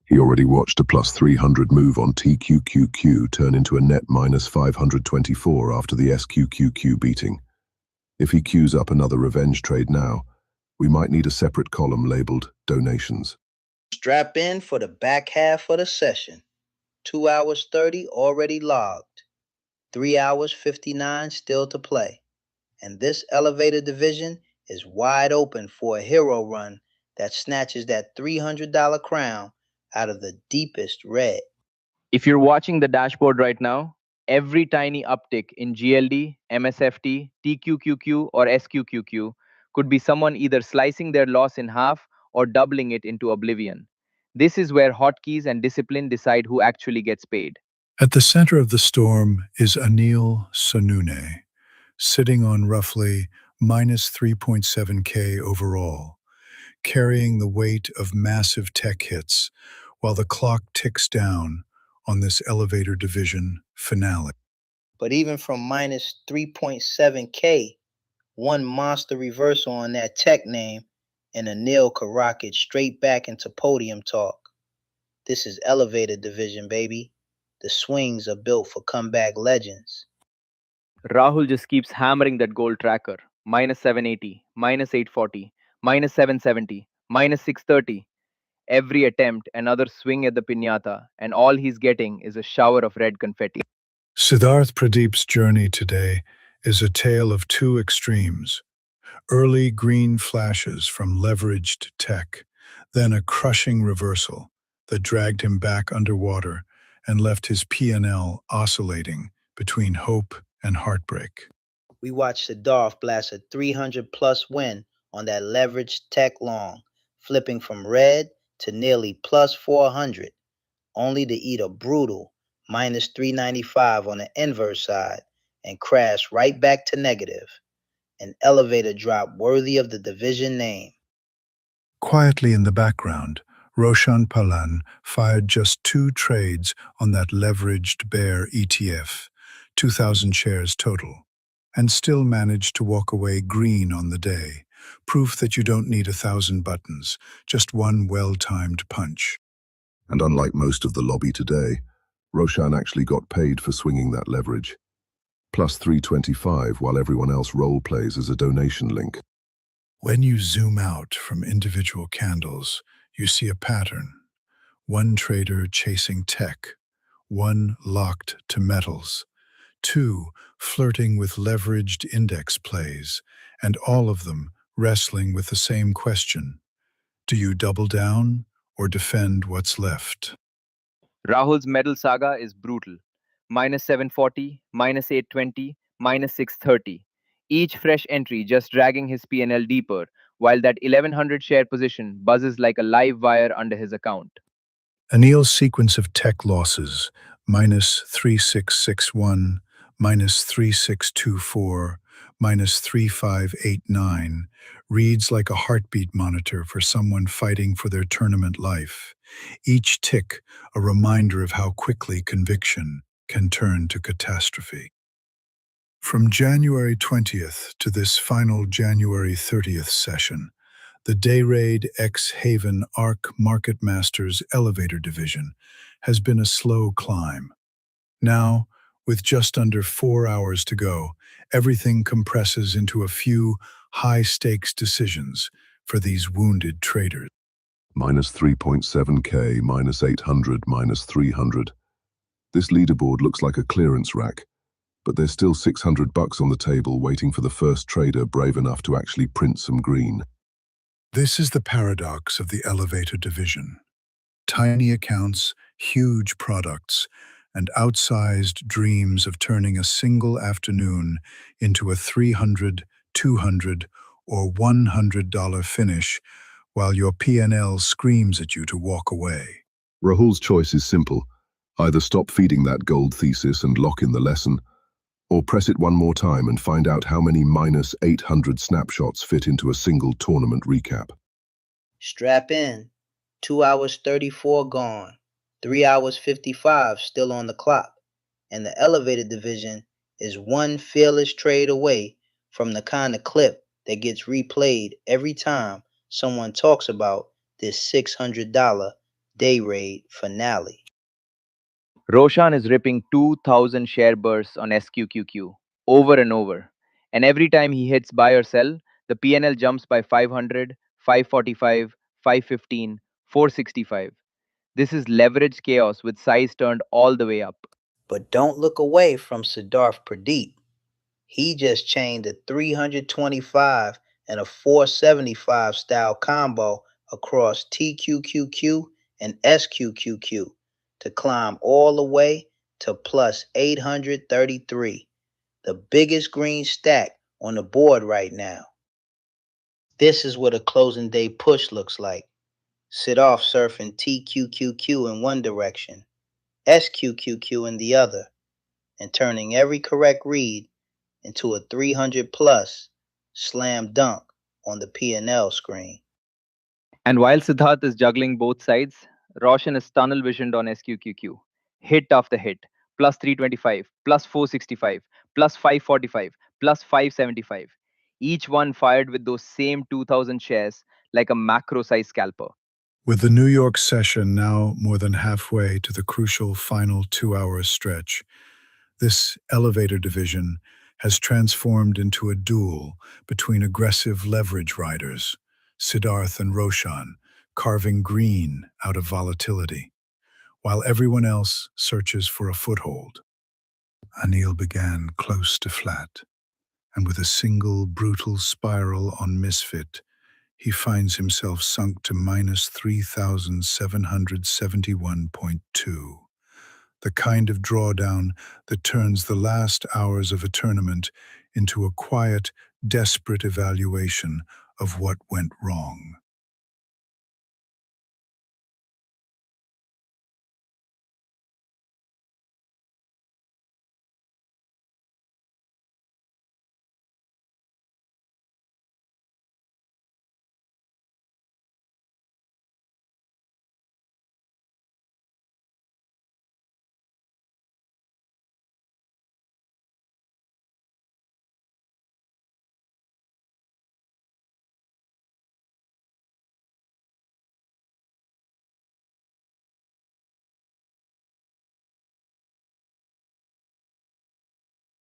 He already watched a plus 300 move on TQQQ turn into a net minus 524 after the SQQQ beating. If he queues up another revenge trade now, we might need a separate column labeled donations. Strap in for the back half of the session. 2 hours 30 already logged. 3 hours 59 still to play. And this elevator division is wide open for a hero run that snatches that $300 crown out of the deepest red. If you're watching the dashboard right now, every tiny uptick in GLD, MSFT, TQQQ, or SQQQ could be someone either slicing their loss in half or doubling it into oblivion. This is where hotkeys and discipline decide who actually gets paid. At the center of the storm is Anil Sonune, sitting on roughly minus 3.7K overall, carrying the weight of massive tech hits while the clock ticks down on this elevator division finale. But even from minus 3.7K, one monster reversal on that tech name, and Anil could rocket straight back into podium talk. This is elevator division, baby. The swings are built for comeback legends. Rahul just keeps hammering that gold tracker. Minus 780, minus 840, minus 770, minus 630. Every attempt, another swing at the piñata, and all he's getting is a shower of red confetti. Siddharth Pradeep's journey today is a tale of two extremes. Early green flashes from leveraged tech, then a crushing reversal that dragged him back underwater and left his P&L oscillating between hope and heartbreak. We watched Siddharth blast a 300-plus win on that leveraged tech long, flipping from red to nearly plus 400, only to eat a brutal minus 395 on the inverse side and crash right back to negative. An elevator drop worthy of the division name. Quietly in the background, Roshan Palan fired just 2 trades on that leveraged bear ETF, 2,000 shares total, and still managed to walk away green on the day, proof that you don't need 1,000 buttons, just one well-timed punch. And unlike most of the lobby today, Roshan actually got paid for swinging that leverage. Plus 325 while everyone else role plays as a donation link. When you zoom out from individual candles, you see a pattern. One trader chasing tech, one locked to metals, 2 flirting with leveraged index plays, and all of them wrestling with the same question. Do you double down or defend what's left? Rahul's medal saga is brutal. Minus 740, minus 820, minus 630. Each fresh entry just dragging his P&L deeper, while that 1100 share position buzzes like a live wire under his account. Anil's sequence of tech losses, minus 3661, minus 3624, minus 3589, reads like a heartbeat monitor for someone fighting for their tournament life. Each tick a reminder of how quickly conviction can turn to catastrophe. From January 20th to this final January 30th session, the Dayrade X Haven ARC Market Masters Elevator Division has been a slow climb. Now, With just under 4 hours to go, everything compresses into a few high-stakes decisions for these wounded traders. Minus 3.7k, minus 800, minus 300. This leaderboard looks like a clearance rack, but there's still $600 on the table waiting for the first trader brave enough to actually print some green. This is the paradox of the elevator division. Tiny accounts, huge products, and outsized dreams of turning a single afternoon into a $300, $200, or $100 finish while your P&L screams at you to walk away. Rahul's choice is simple. Either stop feeding that gold thesis and lock in the lesson, or press it one more time and find out how many minus 800 snapshots fit into a single tournament recap. Strap in. 2 hours 34 gone. 3 hours 55 still on the clock. And the elevator division is one fearless trade away from the kind of clip that gets replayed every time someone talks about this $600 Dayrade finale. Roshan is ripping 2000 share bursts on SQQQ over and over. And every time he hits buy or sell, the PNL jumps by 500, 545, 515, 465. This is leveraged chaos with size turned all the way up. But don't look away from Siddharth Pradeep. He just chained a 325 and a 475 style combo across TQQQ and SQQQ to climb all the way to plus 833, the biggest green stack on the board right now. This is what a closing day push looks like. Siddharth surfing TQQQ in one direction, SQQQ in the other, and turning every correct read into a 300 plus slam dunk on the P&L screen. And while Siddharth is juggling both sides, Roshan is tunnel visioned on SQQQ. Hit after hit, plus 325, plus 465, plus 545, plus 575. Each one fired with those same 2000 shares like a macro size scalper. With the New York session now more than halfway to the crucial final 2-hour stretch, this elevator division has transformed into a duel between aggressive leverage riders, Siddharth and Roshan, carving green out of volatility, while everyone else searches for a foothold. Anil began close to flat, and with a single brutal spiral on Misfit, he finds himself sunk to minus 3,771.2. The kind of drawdown that turns the last hours of a tournament into a quiet, desperate evaluation of what went wrong.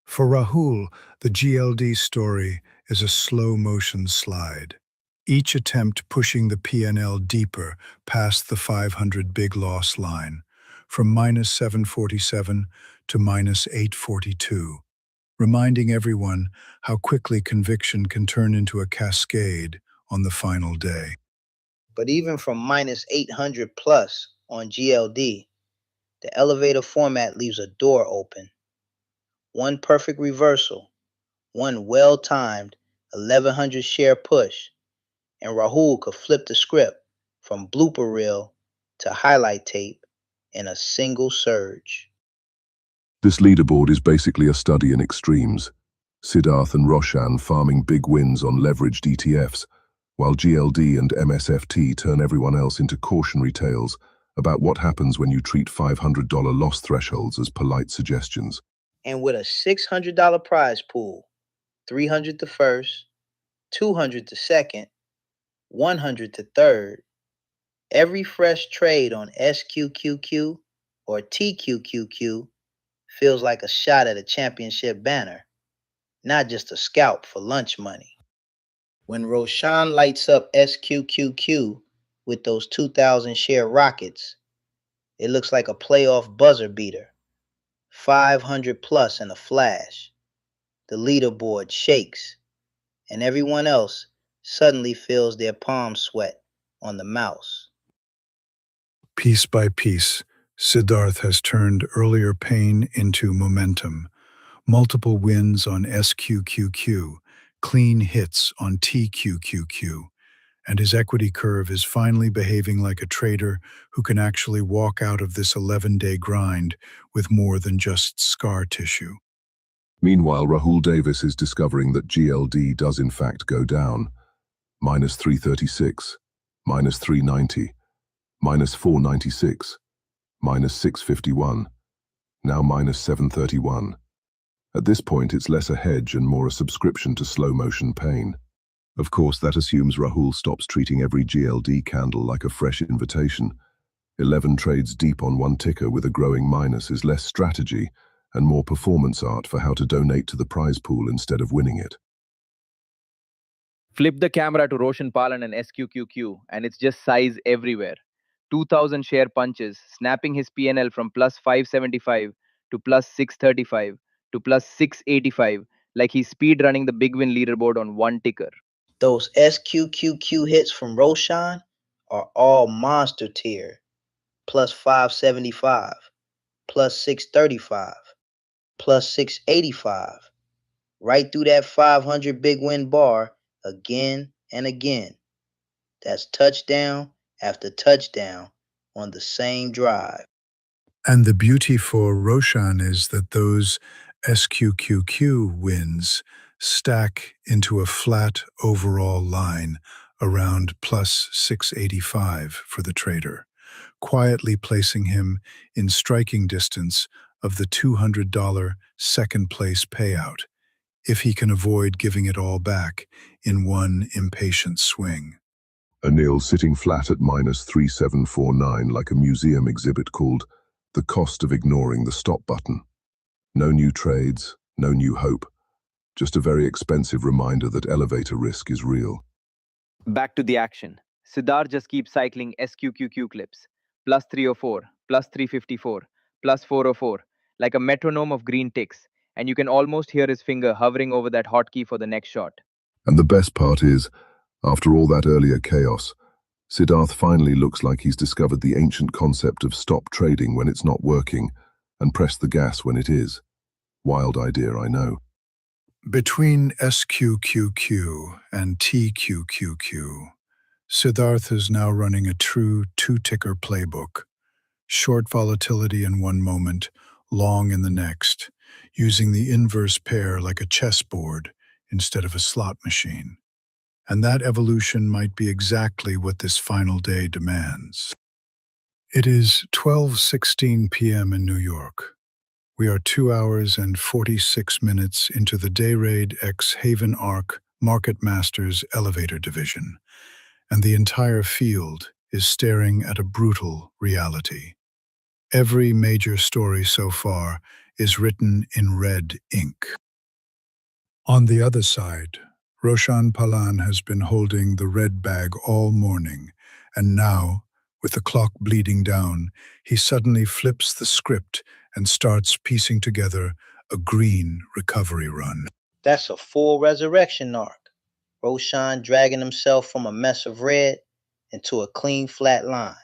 For Rahul, the GLD story is a slow-motion slide, each attempt pushing the P&L deeper past the 500 big loss line, from minus 747 to minus 842, reminding everyone how quickly conviction can turn into a cascade on the final day. But even from minus 800 plus on GLD, the elevator format leaves a door open. One perfect reversal, one well-timed 1100 share push, and Rahul could flip the script from blooper reel to highlight tape in a single surge. This leaderboard is basically a study in extremes. Siddharth and Roshan farming big wins on leveraged ETFs, while GLD and MSFT turn everyone else into cautionary tales about what happens when you treat $500 loss thresholds as polite suggestions. And with a $600 prize pool, 300 to first, 200 to second, 100 to third, every fresh trade on SQQQ or TQQQ feels like a shot at a championship banner, not just a scalp for lunch money. When Roshan lights up SQQQ with those 2,000 share rockets, it looks like a playoff buzzer beater. 500 plus in a flash. The leaderboard shakes, and everyone else suddenly feels their palms sweat on the mouse. Piece by piece, Siddharth has turned earlier pain into momentum. Multiple wins on SQQQ, clean hits on TQQQ, and his equity curve is finally behaving like a trader who can actually walk out of this 11-day grind with more than just scar tissue. Meanwhile, Rahul Davis is discovering that GLD does in fact go down. Minus 336, minus 390, minus 496, minus 651, now minus 731. At this point, it's less a hedge and more a subscription to slow-motion pain. Of course, that assumes Rahul stops treating every GLD candle like a fresh invitation. 11 trades deep on one ticker with a growing minus is less strategy and more performance art for how to donate to the prize pool instead of winning it. Flip the camera to Roshan Palan and SQQQ, and it's just size everywhere. 2,000 share punches, snapping his PNL from plus 575 to plus 635 to plus 685, like he's speed running the big win leaderboard on one ticker. Those SQQQ hits from Roshan are all monster tier. Plus 575, plus 635, plus 685. Right through that 500 big win bar again and again. That's touchdown after touchdown on the same drive. And the beauty for Roshan is that those SQQQ wins stack into a flat overall line around plus 685 for the trader, quietly placing him in striking distance of the $200 second place payout, if he can avoid giving it all back in one impatient swing. Anil sitting flat at minus 3749 like a museum exhibit called The Cost of Ignoring the Stop Button. No new trades, no new hope, just a very expensive reminder that elevator risk is real. Back to the action. Siddharth just keeps cycling SQQQ clips. Plus 304, plus 354, plus 404, like a metronome of green ticks, and you can almost hear his finger hovering over that hotkey for the next shot. And the best part is, after all that earlier chaos, Siddharth finally looks like he's discovered the ancient concept of stop trading when it's not working and press the gas when it is. Wild idea, I know. Between SQQQ and TQQQ, Siddharth is now running a true two-ticker playbook. Short volatility in one moment, long in the next, using the inverse pair like a chessboard instead of a slot machine. And that evolution might be exactly what this final day demands. It is 12:16 p.m. in New York. We are 2 hours and 46 minutes into the Dayrade X Haven Arc Market Masters Elevator Division, and the entire field is staring at a brutal reality. Every major story so far is written in red ink. On the other side, Roshan Palan has been holding the red bag all morning, and now, with the clock bleeding down, he suddenly flips the script and starts piecing together a green recovery run. That's a full resurrection arc. Roshan dragging himself from a mess of red into a clean flat line.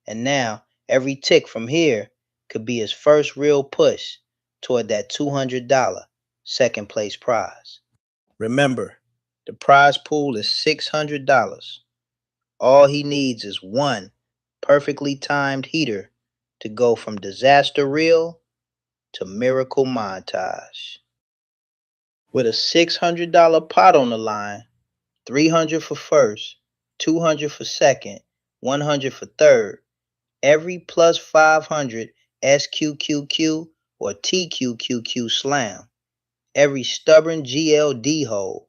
And now, every tick from here could be his first real push toward that $200 second place prize. Remember, the prize pool is $600. All he needs is one perfectly timed heater to go from disaster reel to miracle montage. With a $600 pot on the line, 300 for first, 200 for second, 100 for third, every plus 500 SQQQ or TQQQ slam, every stubborn GLD hold,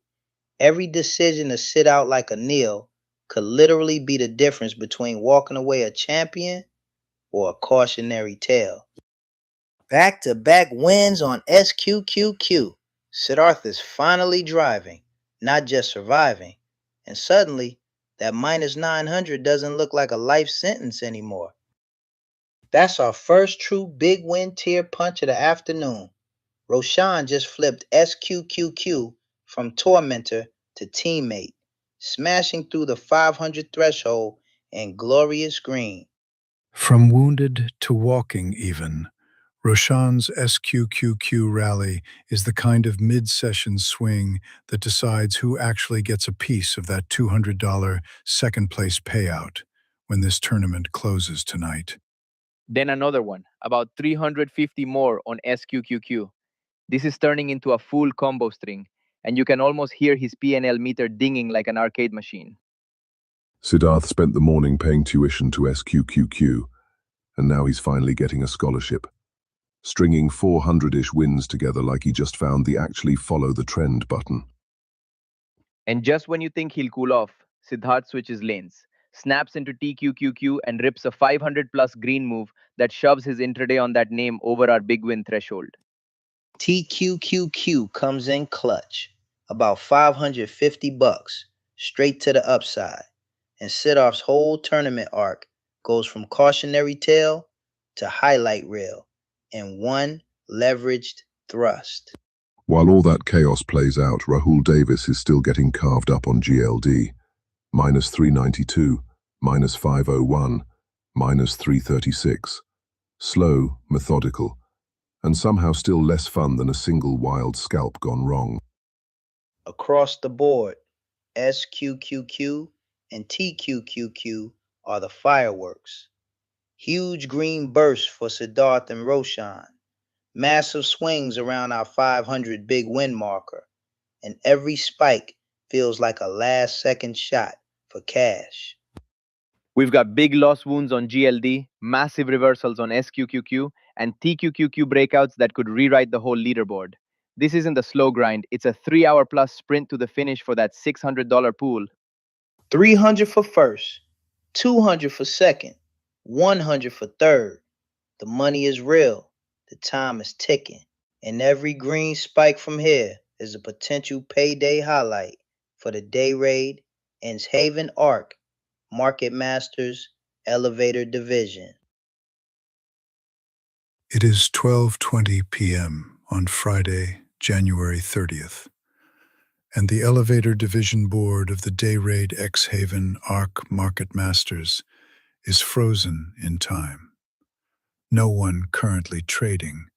every decision to sit out like a nil could literally be the difference between walking away a champion or a cautionary tale. Back-to-back wins on SQQQ. Siddharth is finally driving, not just surviving. And suddenly, that minus 900 doesn't look like a life sentence anymore. That's our first true big win tier punch of the afternoon. Roshan just flipped SQQQ from tormentor to teammate, smashing through the 500 threshold in glorious green. From wounded to walking even, Roshan's SQQQ rally is the kind of mid-session swing that decides who actually gets a piece of that $200 second-place payout when this tournament closes tonight. Then another one, about 350 more on SQQQ. This is turning into a full combo string, and you can almost hear his PNL meter dinging like an arcade machine. Siddharth spent the morning paying tuition to SQQQ, and now he's finally getting a scholarship. Stringing 400-ish wins together like he just found the actually follow the trend button. And just when you think he'll cool off, Siddharth switches lanes, snaps into TQQQ and rips a 500 plus green move that shoves his intraday on that name over our big win threshold. TQQQ comes in clutch, about 550 bucks, straight to the upside. And Siddharth's whole tournament arc goes from cautionary tale to highlight reel in one leveraged thrust. While all that chaos plays out, Rahul Davis is still getting carved up on GLD. Minus 392, minus 501, minus 336. Slow, methodical, and somehow still less fun than a single wild scalp gone wrong. Across the board, SQQQ and TQQQ are the fireworks. Huge green bursts for Siddharth and Roshan. Massive swings around our 500 big win marker. And every spike feels like a last-second shot for cash. We've got big loss wounds on GLD, massive reversals on SQQQ, and TQQQ breakouts that could rewrite the whole leaderboard. This isn't a slow grind, it's a 3-hour plus sprint to the finish for that $600 pool. 300 for first, 200 for second, 100 for third. The money is real, the time is ticking, and every green spike from here is a potential payday highlight for the Dayrade Haven Arc Market Masters Elevator Division. It is 12:20 p.m. on Friday, January 30th, and the Elevator Division Board of the Dayrade Haven Arc Market Masters is frozen in time. No one currently trading,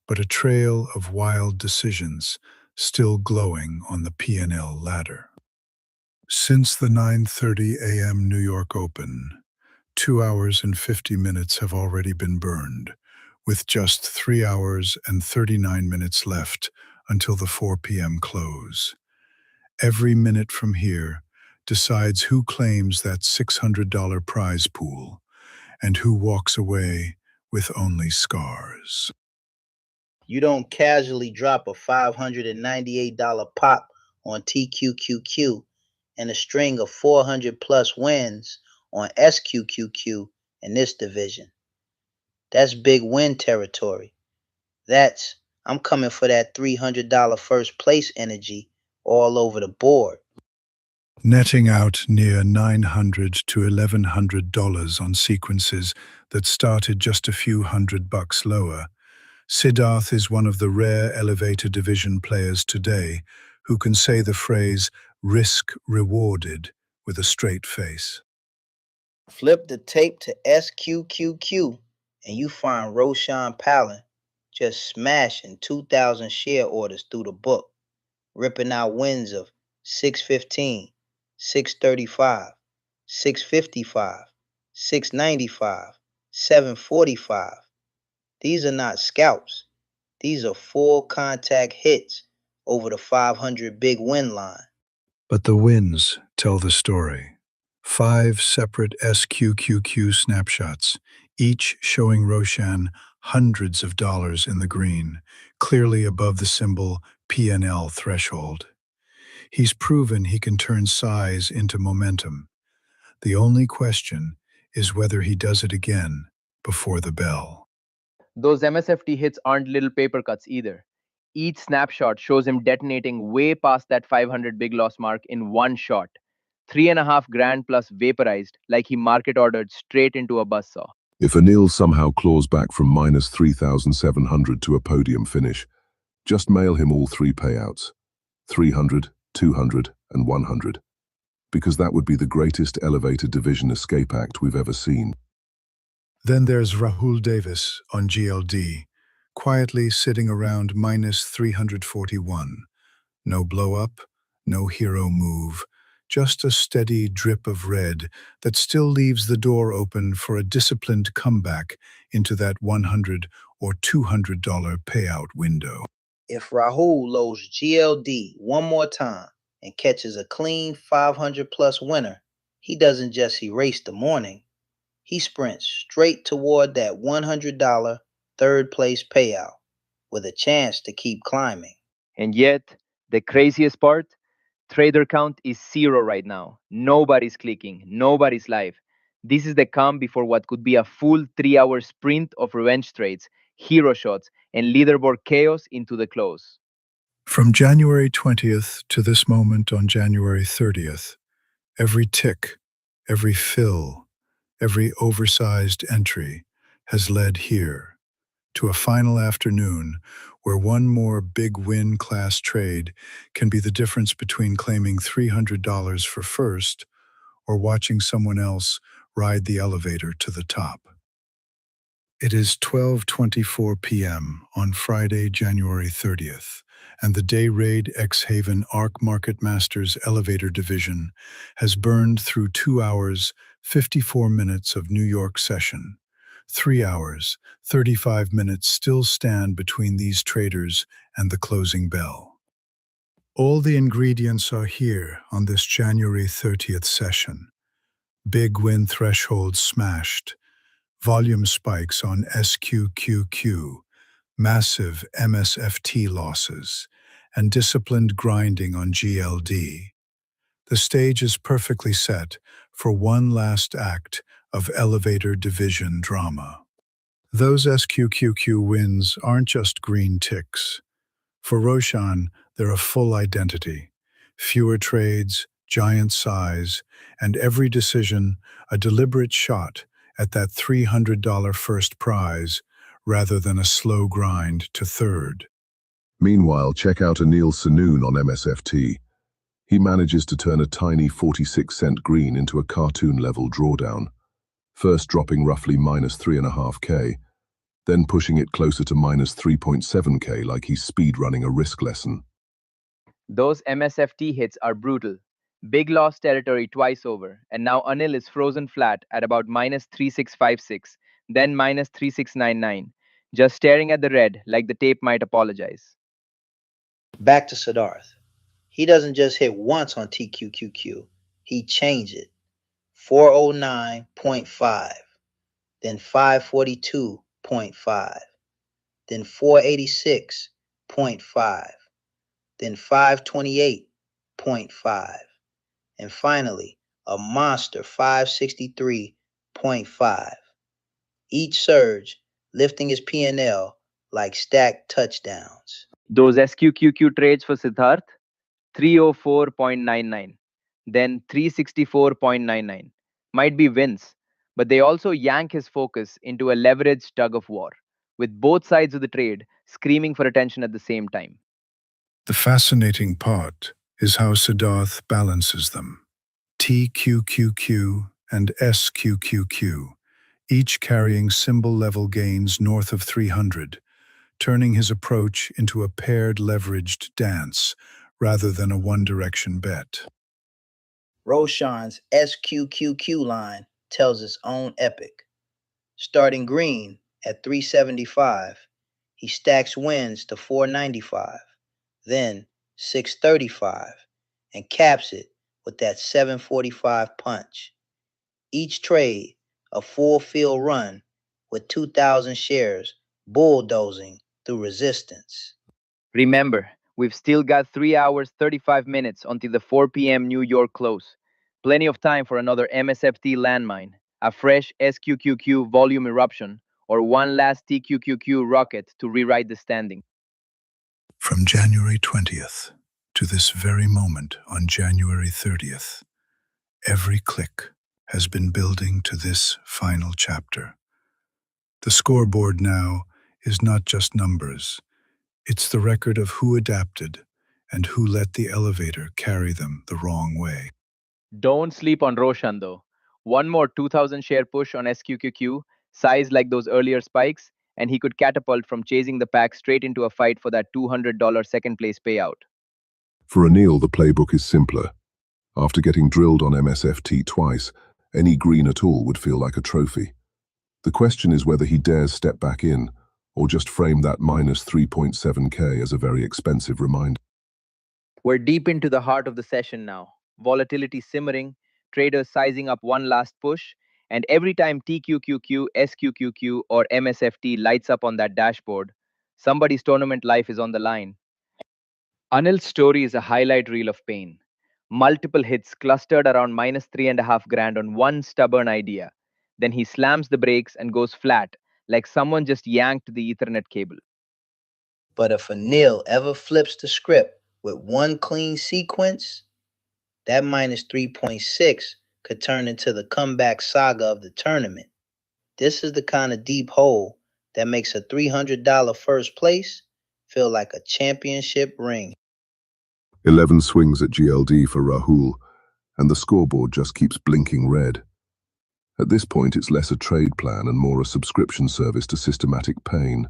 but a trail of wild decisions still glowing on the P&L ladder. Since the 9:30 a.m. New York Open, 2 hours and 50 minutes have already been burned, with just 3 hours and 39 minutes left until the 4 p.m. close. Every minute from here decides who claims that $600 prize pool and who walks away with only scars. You don't casually drop a $598 pop on TQQQ and a string of 400 plus wins on SQQQ in this division. That's big win territory. I'm coming for that $300 first place energy all over the board. Netting out near $900 to $1,100 on sequences that started just a few $100 lower, Siddharth is one of the rare elevator division players today who can say the phrase risk rewarded with a straight face. Flip the tape to SQQQ and you find Roshan Palin just smashing 2,000 share orders through the book, ripping out wins of 615, 635, 655, 695, 745. These are not scalps. These are full contact hits over the 500 big win line. But the wins tell the story. 5 separate SQQQ snapshots, each showing Roshan hundreds of dollars in the green, clearly above the symbol P&L threshold. He's proven he can turn size into momentum. The only question is whether he does it again before the bell. Those MSFT hits aren't little paper cuts either. Each snapshot shows him detonating way past that 500 big loss mark in one shot. 3.5 grand plus vaporized like he market ordered straight into a buzzsaw. If Anil somehow claws back from minus 3,700 to a podium finish, just mail him all three payouts, 300, 200, and 100, because that would be the greatest elevated division escape act we've ever seen. Then there's Rahul Davis on GLD, quietly sitting around minus 341. No blow-up, no hero move, just a steady drip of red that still leaves the door open for a disciplined comeback into that $100 or $200 payout window. If Rahul loads GLD one more time and catches a clean 500 plus winner, he doesn't just erase the morning. He sprints straight toward that $100 third place payout with a chance to keep climbing. And yet, the craziest part, trader count is 0 right now. Nobody's clicking, nobody's live. This is the calm before what could be a full 3-hour sprint of revenge trades, hero shots, and leaderboard chaos into the close. From January 20th to this moment on January 30th, every tick, every fill, every oversized entry has led here to a final afternoon where one more big win class trade can be the difference between claiming $300 for first or watching someone else ride the elevator to the top. It is 12:24 p.m. on Friday, January 30th, and the Dayrade X-Haven ARC Market Masters Elevator Division has burned through 2 hours, 54 minutes of New York session. 3 hours, 35 minutes still stand between these traders and the closing bell. All the ingredients are here on this January 30th session. Big win thresholds smashed, volume spikes on SQQQ, massive MSFT losses, and disciplined grinding on GLD. The stage is perfectly set for one last act of elevator division drama. Those SQQQ wins aren't just green ticks. For Roshan, they're a full identity. Fewer trades, giant size, and every decision a deliberate shot at that $300 first prize rather than a slow grind to third. Meanwhile, check out Anil Sanoon on MSFT. He manages to turn a tiny 46-cent green into a cartoon-level drawdown, first dropping roughly minus 3.5K, then pushing it closer to minus 3.7K like he's speed-running a risk lesson. Those MSFT hits are brutal. Big loss territory twice over, and now Anil is frozen flat at about minus 3656, then minus 3699, just staring at the red like the tape might apologize. Back to Siddharth. He doesn't just hit once on TQQQ, he changed it. 409.5, then 542.5, then 486.5, then 528.5, and finally a monster 563.5. Each surge lifting his P&L like stacked touchdowns. Those SQQQ trades for Siddharth, 304.99, then 364.99, might be wins, but they also yank his focus into a leveraged tug of war, with both sides of the trade screaming for attention at the same time. The fascinating part is how Siddharth balances them. TQQQ and SQQQ, each carrying symbol-level gains north of 300, turning his approach into a paired leveraged dance rather than a one-direction bet. Roshan's SQQQ line tells its own epic. Starting green at 375, he stacks wins to 495, then 635, and caps it with that 745 punch. Each trade a full field run with 2,000 shares bulldozing through resistance. Remember, we've still got 3 hours 35 minutes until the 4 p.m. New York close. Plenty of time for another MSFT landmine, a fresh SQQQ volume eruption, or one last TQQQ rocket to rewrite the standing. From January 20th to this very moment on January 30th, every click has been building to this final chapter. The scoreboard now is not just numbers. It's the record of who adapted and who let the elevator carry them the wrong way. Don't sleep on Roshan though. One more 2000 share push on SQQQ, sized like those earlier spikes, and he could catapult from chasing the pack straight into a fight for that $200 second place payout. For Anil, the playbook is simpler. After getting drilled on MSFT twice, any green at all would feel like a trophy. The question is whether he dares step back in, or just frame that minus 3.7k as a very expensive reminder. We're deep into the heart of the session now. Volatility simmering, traders sizing up one last push, and every time TQQQ, SQQQ, or MSFT lights up on that dashboard, somebody's tournament life is on the line. Anil's story is a highlight reel of pain. Multiple hits clustered around minus 3.5 grand on one stubborn idea. Then he slams the brakes and goes flat, like someone just yanked the Ethernet cable. But if Anil ever flips the script with one clean sequence, that minus 3.6 could turn into the comeback saga of the tournament. This is the kind of deep hole that makes a $300 first place feel like a championship ring. 11 swings at GLD for Rahul, and the scoreboard just keeps blinking red. At this point, it's less a trade plan and more a subscription service to systematic pain.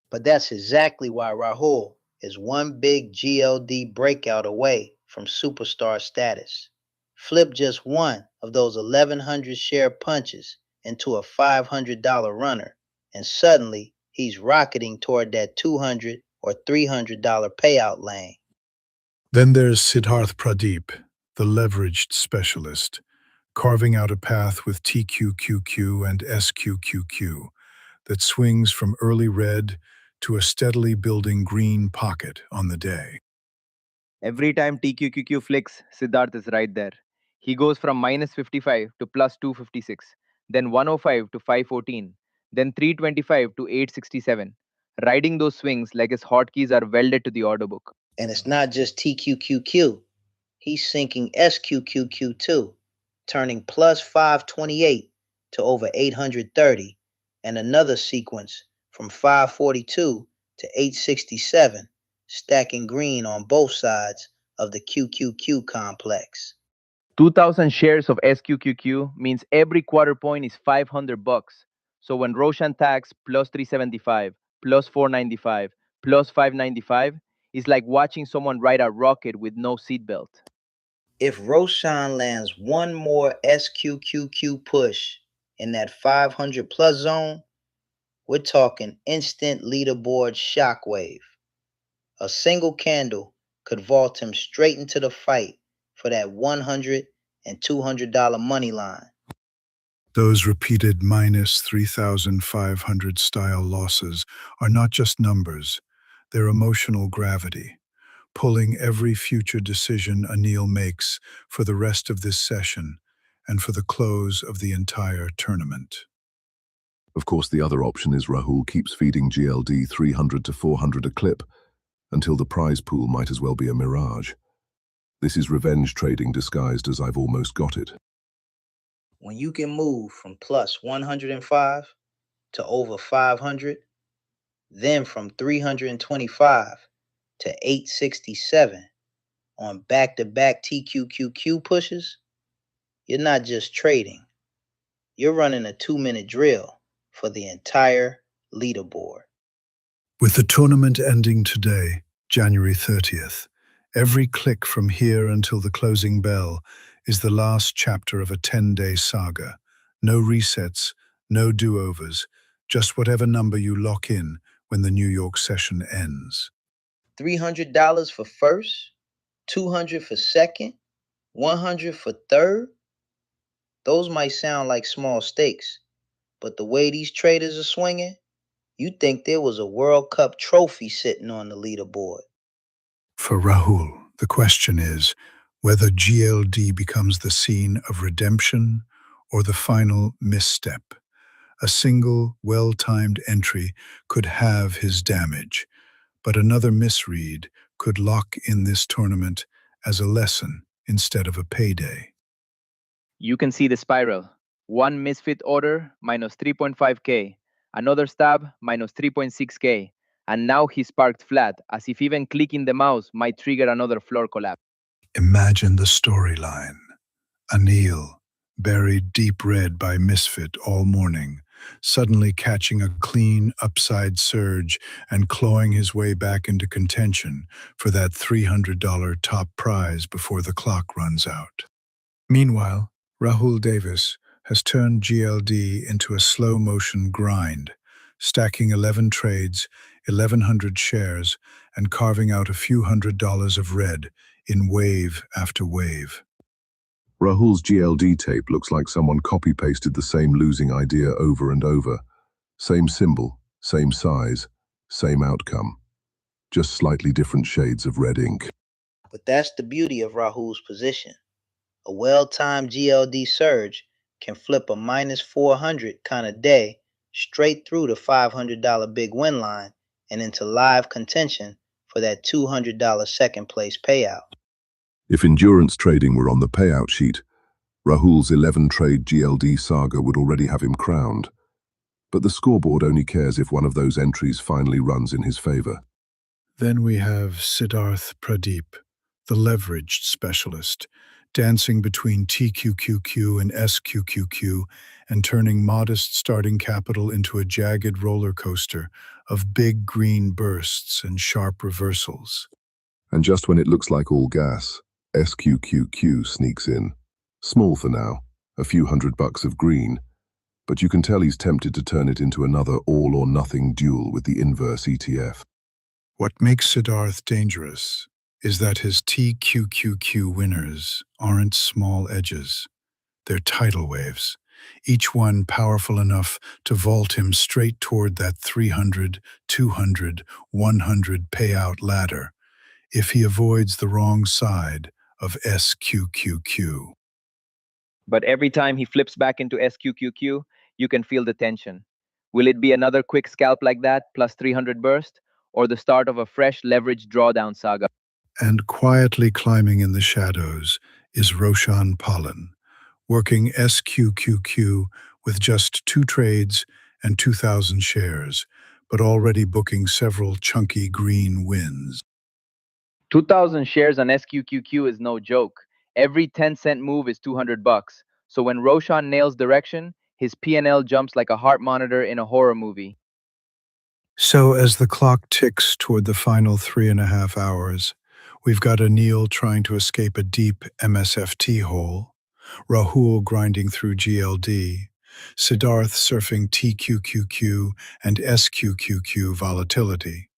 But that's exactly why Rahul is one big GLD breakout away from superstar status. Flip just one of those 1,100 share punches into a $500 runner, and suddenly he's rocketing toward that $200 or $300 payout lane. Then there's Siddharth Pradeep, the leveraged specialist, carving out a path with TQQQ and SQQQ that swings from early red to a steadily building green pocket on the day. Every time TQQQ flicks, Siddharth is right there. He goes from minus 55 to plus 256, then 105 to 514, then 325 to 867, riding those swings like his hotkeys are welded to the order book. And it's not just TQQQ. He's sinking SQQQ too, turning plus 528 to over 830, and another sequence from 542 to 867, stacking green on both sides of the QQQ complex. 2,000 shares of SQQQ means every quarter point is $500. So when Roshan tags plus 375, plus 495, plus 595, it's like watching someone ride a rocket with no seatbelt. If Roshan lands one more SQQQ push in that 500 plus zone, we're talking instant leaderboard shockwave. A single candle could vault him straight into the fight for that $100 and $200 money line. Those repeated minus 3,500 style losses are not just numbers, they're emotional gravity, pulling every future decision Anil makes for the rest of this session and for the close of the entire tournament. Of course, the other option is Rahul keeps feeding GLD 300 to 400 a clip until the prize pool might as well be a mirage. This is revenge trading disguised as I've almost got it. When you can move from plus 105 to over 500, then from 325 to 867 on back-to-back TQQQ pushes, you're not just trading. You're running a 2-minute drill for the entire leaderboard. With the tournament ending today, January 30th, every click from here until the closing bell is the last chapter of a 10-day saga. No resets, no do-overs, just whatever number you lock in when the New York session ends. $300 for first, $200 for second, $100 for third. Those might sound like small stakes, but the way these traders are swinging, you'd think there was a World Cup trophy sitting on the leaderboard. For Rahul, the question is whether GLD becomes the scene of redemption or the final misstep, A single, well-timed entry could halve his damage, but another misread could lock in this tournament as a lesson instead of a payday. You can see the spiral. One misfit order minus 3.5k, another stab minus 3.6k, and now he sparked flat, as if even clicking the mouse might trigger another floor collapse. Imagine the storyline. Anil, buried deep red by misfit all morning, suddenly catching a clean upside surge and clawing his way back into contention for that $300 top prize before the clock runs out. Meanwhile, Rahul Davis has turned GLD into a slow-motion grind, stacking 11 trades, 1,100 shares, and carving out a few $100s of red in wave after wave. Rahul's GLD tape looks like someone copy-pasted the same losing idea over and over. Same symbol, same size, same outcome. Just slightly different shades of red ink. But that's the beauty of Rahul's position. A well-timed GLD surge can flip a minus 400 kind of day straight through the $500 big win line and into live contention for that $200 second place payout. If endurance trading were on the payout sheet, Rahul's 11-trade GLD saga would already have him crowned. But the scoreboard only cares if one of those entries finally runs in his favor. Then we have Siddharth Pradeep, the leveraged specialist, dancing between TQQQ and SQQQ and turning modest starting capital into a jagged roller coaster of big green bursts and sharp reversals. And just when it looks like all gas, SQQQ sneaks in. Small for now, a few $100 of green, but you can tell he's tempted to turn it into another all-or-nothing duel with the inverse ETF. What makes Siddharth dangerous is that his TQQQ winners aren't small edges. They're tidal waves, each one powerful enough to vault him straight toward that 300, 200, 100 payout ladder if he avoids the wrong side of SQQQ. But every time he flips back into SQQQ, you can feel the tension. Will it be another quick scalp like that, plus 300 burst, or the start of a fresh leveraged drawdown saga? And quietly climbing in the shadows is Roshan Pollan, working SQQQ with just 2 trades and 2,000 shares, but already booking several chunky green wins. 2,000 shares on SQQQ is no joke. Every 10-cent move is $200. So when Roshan nails direction, his P&L jumps like a heart monitor in a horror movie. So as the clock ticks toward the final 3.5 hours, we've got Anil trying to escape a deep MSFT hole, Rahul grinding through GLD, Siddharth surfing TQQQ and SQQQ volatility,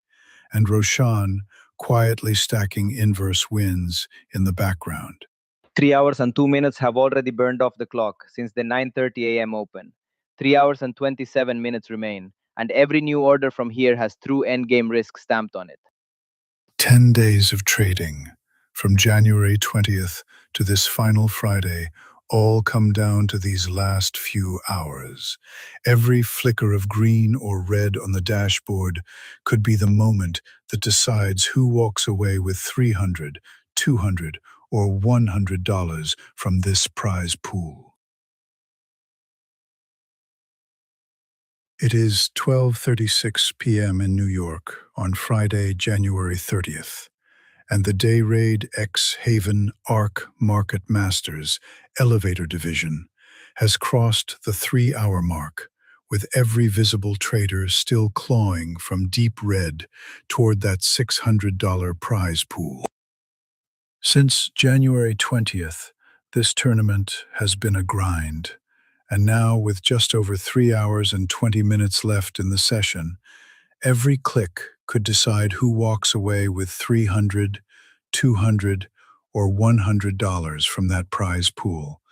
and Roshan quietly stacking inverse wins in the background. 3 hours and 2 minutes have already burned off the clock since the 9:30 a.m. open. 3 hours and 27 minutes remain, and every new order from here has true endgame risk stamped on it. 10 days of trading, from January 20th to this final Friday, all come down to these last few hours. Every flicker of green or red on the dashboard could be the moment that decides who walks away with $300, $200, or $100 from this prize pool. It is 12:36 p.m. in New York on Friday, January 30th, and the Dayrade X Haven ARC Market Masters Elevator Division has crossed the 3-hour mark, with every visible trader still clawing from deep red toward that $600 prize pool. Since January 20th, this tournament has been a grind, and now with just over 3 hours and 20 minutes left in the session, every click could decide who walks away with $300, $200, or $100 from that prize pool,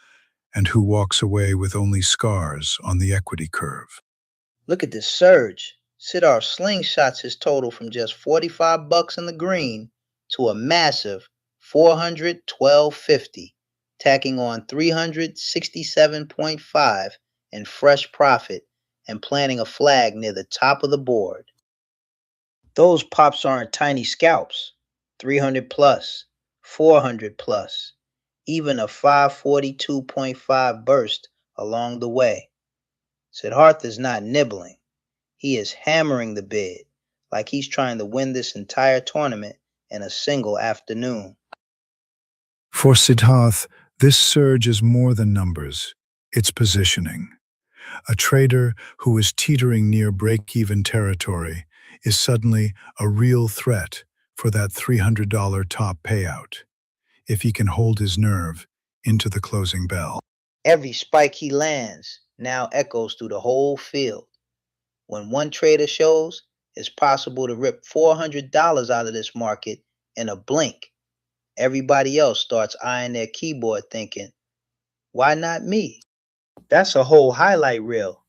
and who walks away with only scars on the equity curve. Look at this surge. Sidar slingshots his total from just $45 in the green to a massive $412.50, tacking on $367.5 in fresh profit and planting a flag near the top of the board. Those pops aren't tiny scalps, 300 plus, 400 plus, even a 542.5 burst along the way. Siddharth is not nibbling. He is hammering the bid, like he's trying to win this entire tournament in a single afternoon. For Siddharth, this surge is more than numbers. It's positioning. A trader who is teetering near break-even territory is suddenly a real threat for that $300 top payout, if he can hold his nerve into the closing bell. Every spike he lands now echoes through the whole field. When one trader shows, it's possible to rip $400 out of this market in a blink. Everybody else starts eyeing their keyboard thinking, why not me? That's a whole highlight reel.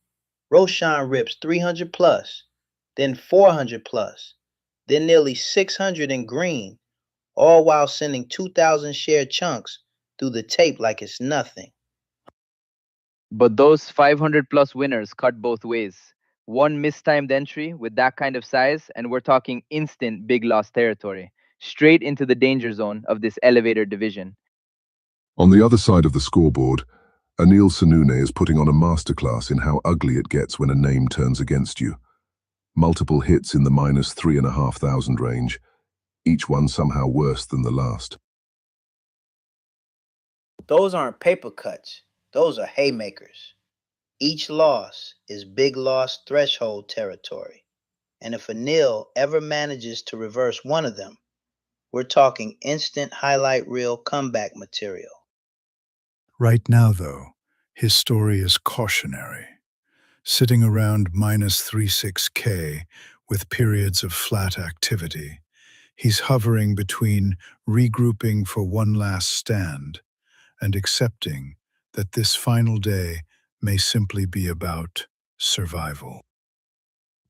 Roshan rips 300 plus, then 400 plus, then nearly 600 in green, all while sending 2,000 share chunks through the tape like it's nothing. But those 500 plus winners cut both ways. One mistimed entry with that kind of size, and we're talking instant big loss territory, straight into the danger zone of this elevator division. On the other side of the scoreboard, Anil Sunune is putting on a masterclass in how ugly it gets when a name turns against you. Multiple hits in the minus 3,500 range, each one somehow worse than the last. Those aren't paper cuts. Those are haymakers. Each loss is big loss threshold territory. And if Anil ever manages to reverse one of them, we're talking instant highlight reel comeback material. Right now, though, his story is cautionary. Sitting around minus 36K with periods of flat activity, he's hovering between regrouping for one last stand and accepting that this final day may simply be about survival.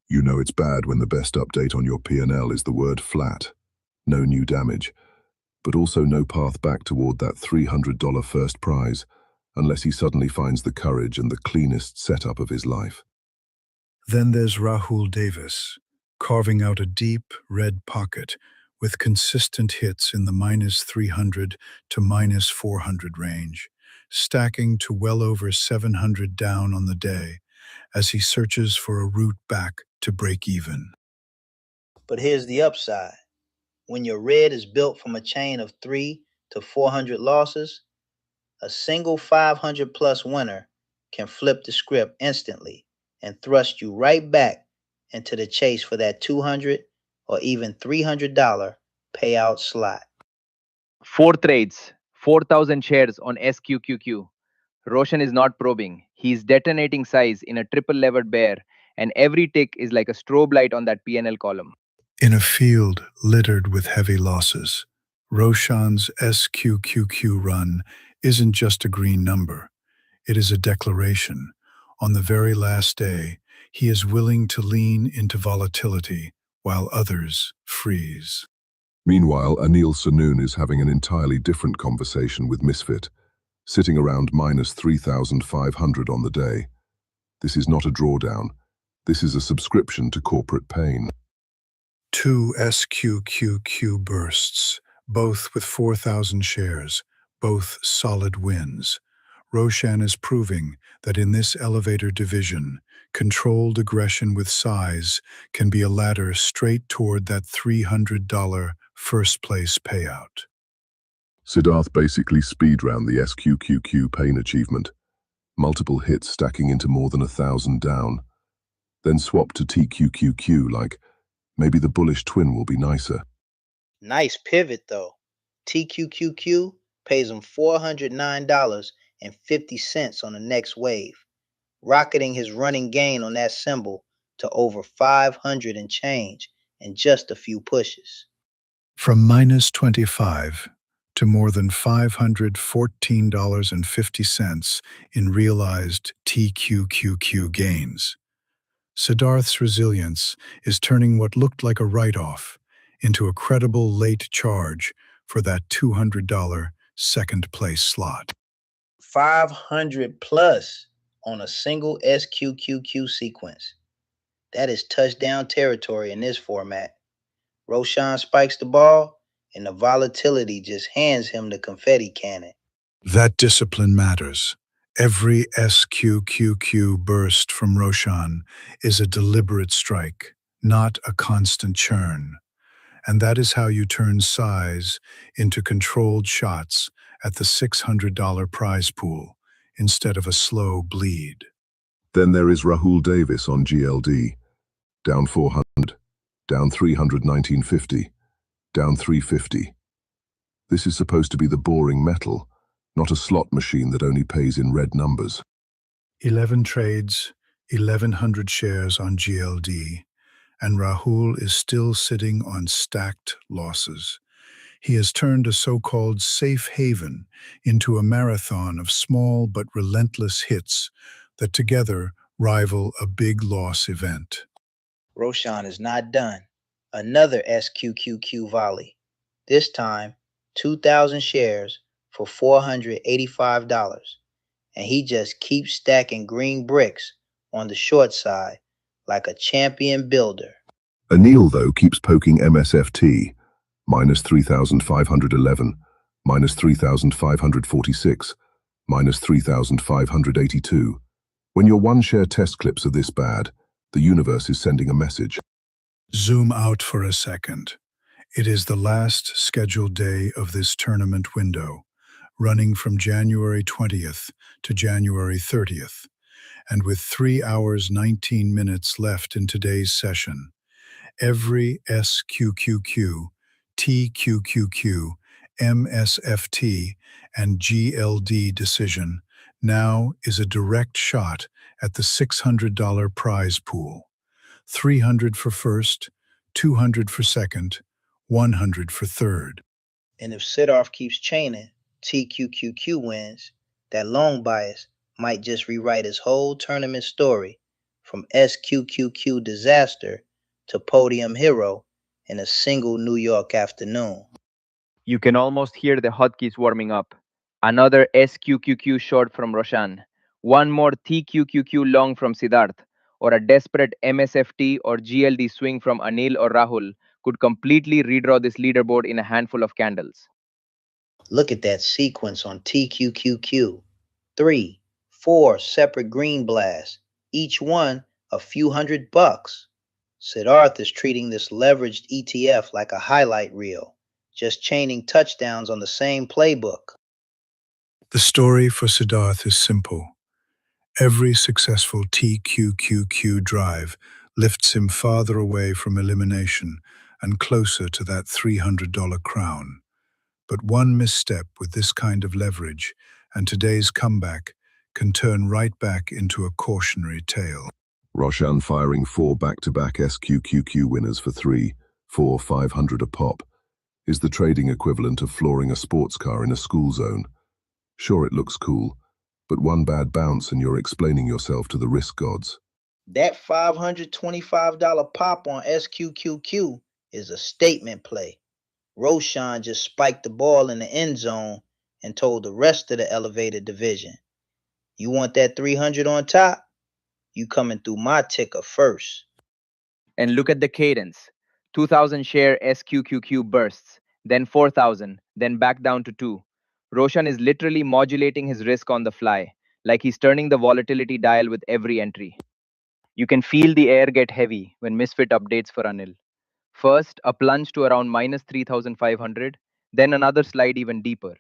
You know it's bad when the best update on your P&L is the word flat. No new damage, but also no path back toward that $300 first prize, unless he suddenly finds the courage and the cleanest setup of his life. Then there's Rahul Davis, carving out a deep red pocket with consistent hits in the minus 300 to minus 400 range, stacking to well over 700 down on the day as he searches for a route back to break even. But here's the upside. When your red is built from a chain of 300 to 400 losses, a single 500 plus winner can flip the script instantly and thrust you right back into the chase for that $200 or even $300 payout slot. 4 trades, 4,000 shares on SQQQ. Roshan is not probing. He's detonating size in a triple levered bear, and every tick is like a strobe light on that P&L column. In a field littered with heavy losses, Roshan's SQQQ run isn't just a green number. It is a declaration. On the very last day, he is willing to lean into volatility while others freeze. Meanwhile, Anil Sunune is having an entirely different conversation with Misfit, sitting around minus 3,500 on the day. This is not a drawdown. This is a subscription to corporate pain. 2 SQQQ bursts, both with 4,000 shares, both solid wins. Roshan is proving that in this elevator division, controlled aggression with size can be a ladder straight toward that $300 first-place payout. Siddharth basically speedran the SQQQ pain achievement, multiple hits stacking into more than 1,000 down, then swapped to TQQQ like, maybe the bullish twin will be nicer. Nice pivot though. TQQQ pays him $409.50 on the next wave, rocketing his running gain on that symbol to over 500 and change in just a few pushes. From minus 25 to more than $514.50 in realized TQQQ gains. Siddharth's resilience is turning what looked like a write-off into a credible late charge for that $200 second-place slot. 500 plus on a single SQQQ sequence. That is touchdown territory in this format. Roshan spikes the ball, and the volatility just hands him the confetti cannon. That discipline matters. Every SQQQ burst from Roshan is a deliberate strike, not a constant churn. And that is how you turn size into controlled shots at the $600 prize pool instead of a slow bleed. Then there is Rahul Davis on GLD. Down 400, down 300 1950, down 350. This is supposed to be the boring metal, not a slot machine that only pays in red numbers. 11 trades, 1,100 shares on GLD, and Rahul is still sitting on stacked losses. He has turned a so-called safe haven into a marathon of small but relentless hits that together rival a big loss event. Roshan is not done. Another SQQQ volley. This time, 2,000 shares for $485. And he just keeps stacking green bricks on the short side like a champion builder. Anil, though, keeps poking MSFT, minus 3,511, minus 3,546, minus 3,582. When your one-share test clips are this bad, the universe is sending a message. Zoom out for a second. It is the last scheduled day of this tournament window, running from January 20th to January 30th, and with 3 hours 19 minutes left in today's session. Every SQQQ, TQQQ, MSFT, and GLD decision now is a direct shot at the $600 prize pool. 300 for first, 200 for second, 100 for third. And if Siddharth keeps chaining, TQQQ wins. That long bias might just rewrite his whole tournament story from SQQQ disaster to podium hero in a single New York afternoon. You can almost hear the hotkeys warming up. Another SQQQ short from Roshan, one more TQQQ long from Siddharth, or a desperate MSFT or GLD swing from Anil or Rahul could completely redraw this leaderboard in a handful of candles. Look at that sequence on TQQQ. 3, 4 separate green blasts, each one a few $100. Siddharth is treating this leveraged ETF like a highlight reel, just chaining touchdowns on the same playbook. The story for Siddharth is simple. Every successful TQQQ drive lifts him farther away from elimination and closer to that $300 crown. But one misstep with this kind of leverage, and today's comeback can turn right back into a cautionary tale. Roshan firing 4 back-to-back SQQQ winners for 3, 4, 500 a pop is the trading equivalent of flooring a sports car in a school zone. Sure, it looks cool, but one bad bounce and you're explaining yourself to the risk gods. That $525 pop on SQQQ is a statement play. Roshan just spiked the ball in the end zone and told the rest of the elevated division, you want that 300 on top? You coming through my ticker first. And look at the cadence. 2,000 share SQQQ bursts, then 4,000, then back down to 2. Roshan is literally modulating his risk on the fly, like he's turning the volatility dial with every entry. You can feel the air get heavy when Misfit updates for Anil. First, a plunge to around minus 3,500, then another slide even deeper.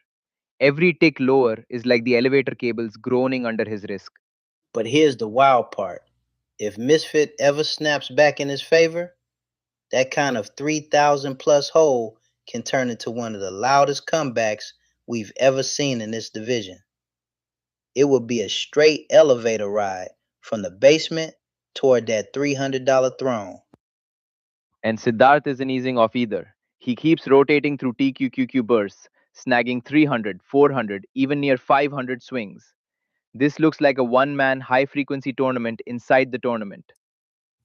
Every tick lower is like the elevator cables groaning under his risk. But here's the wild part. If Misfit ever snaps back in his favor, that kind of 3,000 plus hole can turn into one of the loudest comebacks we've ever seen in this division. It would be a straight elevator ride from the basement toward that $300 throne. And Siddharth isn't easing off either. He keeps rotating through TQQQ bursts, snagging 300, 400, even near 500 swings. This looks like a one-man high-frequency tournament inside the tournament.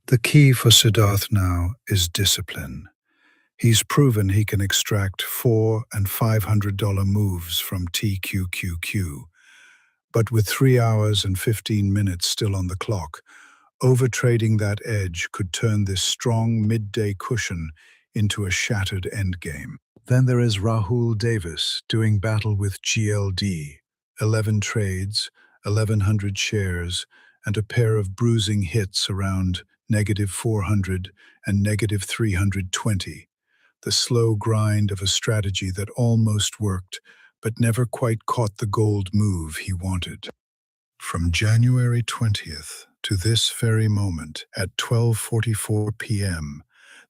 The key for Siddharth now is discipline. He's proven he can extract $400 and $500 moves from TQQQ, But with 3 hours and 15 minutes still on the clock, overtrading that edge could turn this strong midday cushion into a shattered endgame. Then there is Rahul Davis doing battle with GLD, 11 trades, 1,100 shares, and a pair of bruising hits around -400 and -320, the slow grind of a strategy that almost worked, but never quite caught the gold move he wanted. From January 20th to this very moment at 12:44 p.m.,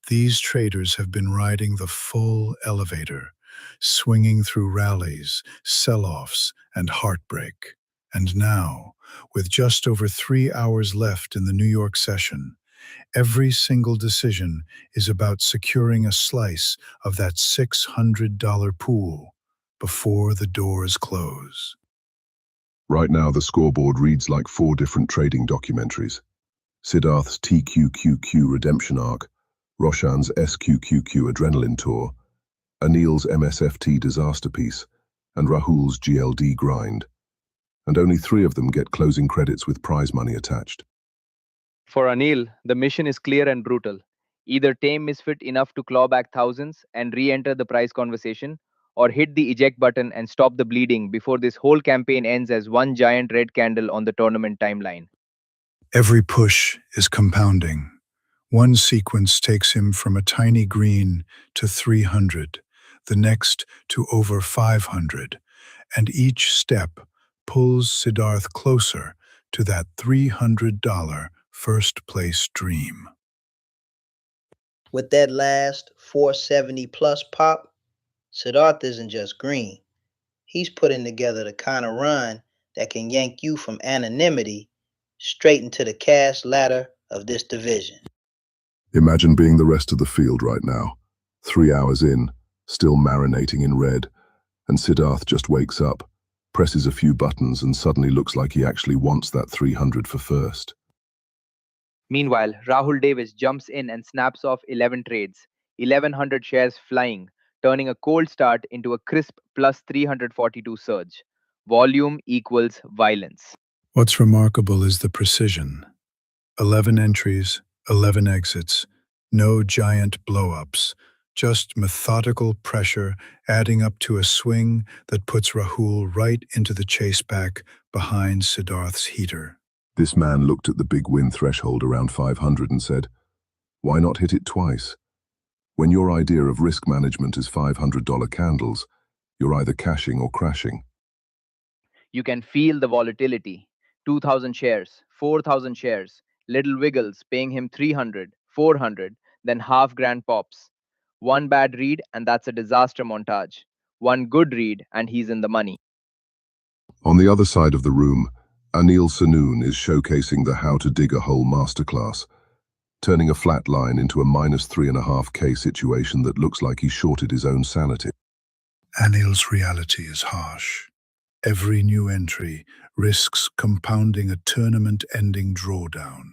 these traders have been riding the full elevator, swinging through rallies, sell-offs, and heartbreak. And now, with just over 3 hours left in the New York session, every single decision is about securing a slice of that $600 pool before the doors close. Right now, the scoreboard reads like 4 different trading documentaries. Siddharth's TQQQ redemption arc, Roshan's SQQQ adrenaline tour, Anil's MSFT disaster piece, and Rahul's GLD grind. And only 3 of them get closing credits with prize money attached. For Anil, the mission is clear and brutal. Either tame Misfit enough to claw back thousands and re-enter the prize conversation, or hit the eject button and stop the bleeding before this whole campaign ends as one giant red candle on the tournament timeline. Every push is compounding. One sequence takes him from a tiny green to 300, the next to over 500, and each step pulls Siddharth closer to that $300 first place dream. With that last 470 plus pop, Siddharth isn't just green. He's putting together the kind of run that can yank you from anonymity straight into the cash ladder of this division. Imagine being the rest of the field right now, 3 hours in, still marinating in red, and Siddharth just wakes up, presses a few buttons, and suddenly looks like he actually wants that 300 for first. Meanwhile, Rahul Davis jumps in and snaps off 11 trades, 1,100 shares flying, turning a cold start into a crisp plus 342 surge. Volume equals violence. What's remarkable is the precision. 11 entries, 11 exits, no giant blow-ups, just methodical pressure adding up to a swing that puts Rahul right into the chase back behind Siddharth's heater. This man looked at the big win threshold around 500 and said, "Why not hit it twice? When your idea of risk management is $500 candles, you're either cashing or crashing." You can feel the volatility. 2,000 shares, 4,000 shares, little wiggles paying him 300, 400, then half grand pops. One bad read and that's a disaster montage. One good read and he's in the money. On the other side of the room, Anil Sanoon is showcasing the How to Dig a Hole masterclass, turning a flat line into a -3.5K situation that looks like he shorted his own sanity. Anil's reality is harsh. Every new entry risks compounding a tournament-ending drawdown.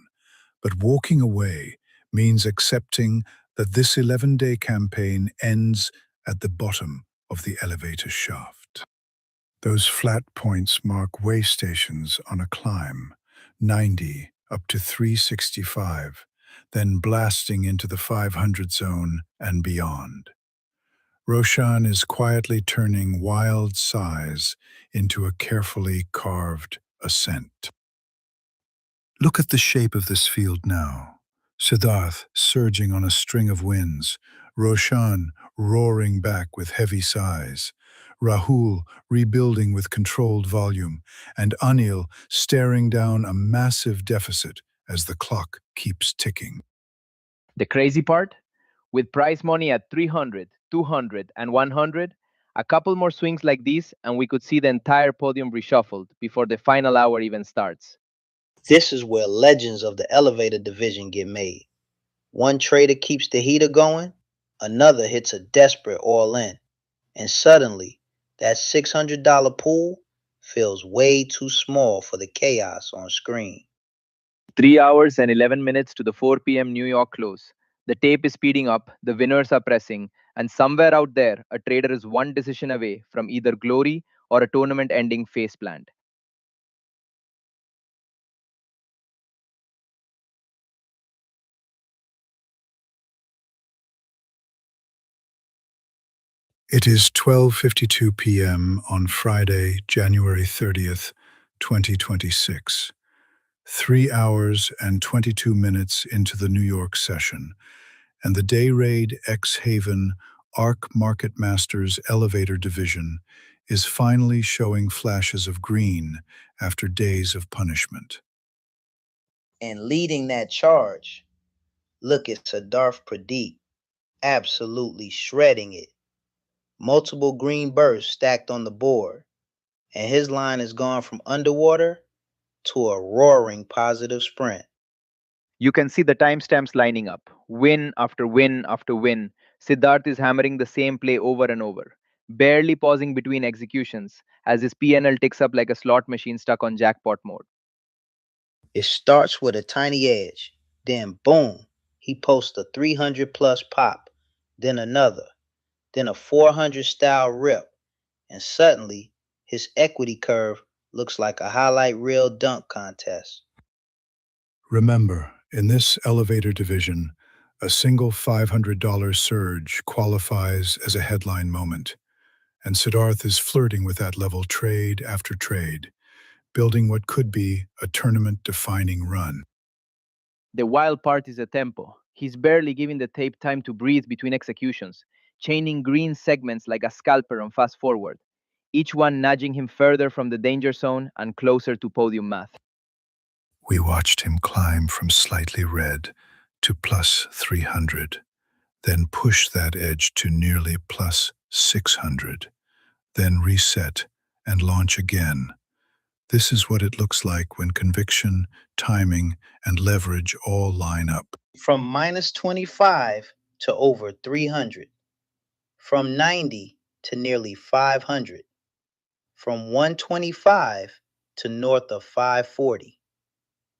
But walking away means accepting that this 11-day campaign ends at the bottom of the elevator shaft. Those flat points mark way stations on a climb, 90 up to 365, then blasting into the 500 zone and beyond. Roshan is quietly turning wild sighs into a carefully carved ascent. Look at the shape of this field now. Siddharth surging on a string of wins, Roshan roaring back with heavy sighs, Rahul rebuilding with controlled volume, and Anil staring down a massive deficit as the clock keeps ticking. The crazy part? With prize money at 300, 200, and 100, a couple more swings like these and we could see the entire podium reshuffled before the final hour even starts. This is where legends of the elevator division get made. One trader keeps the heater going, another hits a desperate all-in, and suddenly that $600 pool feels way too small for the chaos on screen. 3 hours and 11 minutes to the 4 p.m. New York close. The tape is speeding up, the winners are pressing, and somewhere out there, a trader is one decision away from either glory or a tournament-ending faceplant. It is 12:52 p.m. on Friday, January 30th, 2026. 3 hours and 22 minutes into the New York session, and the Dayrade X-Haven ARC Market Masters Elevator Division is finally showing flashes of green after days of punishment. And leading that charge, look at Siddharth Pradeep, absolutely shredding it. Multiple green bursts stacked on the board, and his line has gone from underwater to a roaring positive sprint. You can see the timestamps lining up. Win after win after win. Siddharth is hammering the same play over and over, barely pausing between executions as his PNL ticks up like a slot machine stuck on jackpot mode. It starts with a tiny edge, then boom, he posts a 300 plus pop, then another, then a 400 style rip, and suddenly his equity curve looks like a highlight reel dunk contest. Remember, in this elevator division, a single $500 surge qualifies as a headline moment, and Siddharth is flirting with that level trade after trade, building what could be a tournament-defining run. The wild part is the tempo. He's barely giving the tape time to breathe between executions, chaining green segments like a scalper on fast forward, each one nudging him further from the danger zone and closer to podium math. We watched him climb from slightly red to plus 300, then push that edge to nearly plus 600, then reset and launch again. This is what it looks like when conviction, timing, and leverage all line up. From minus 25 to over 300, from 90 to nearly 500, from 125 to north of 540.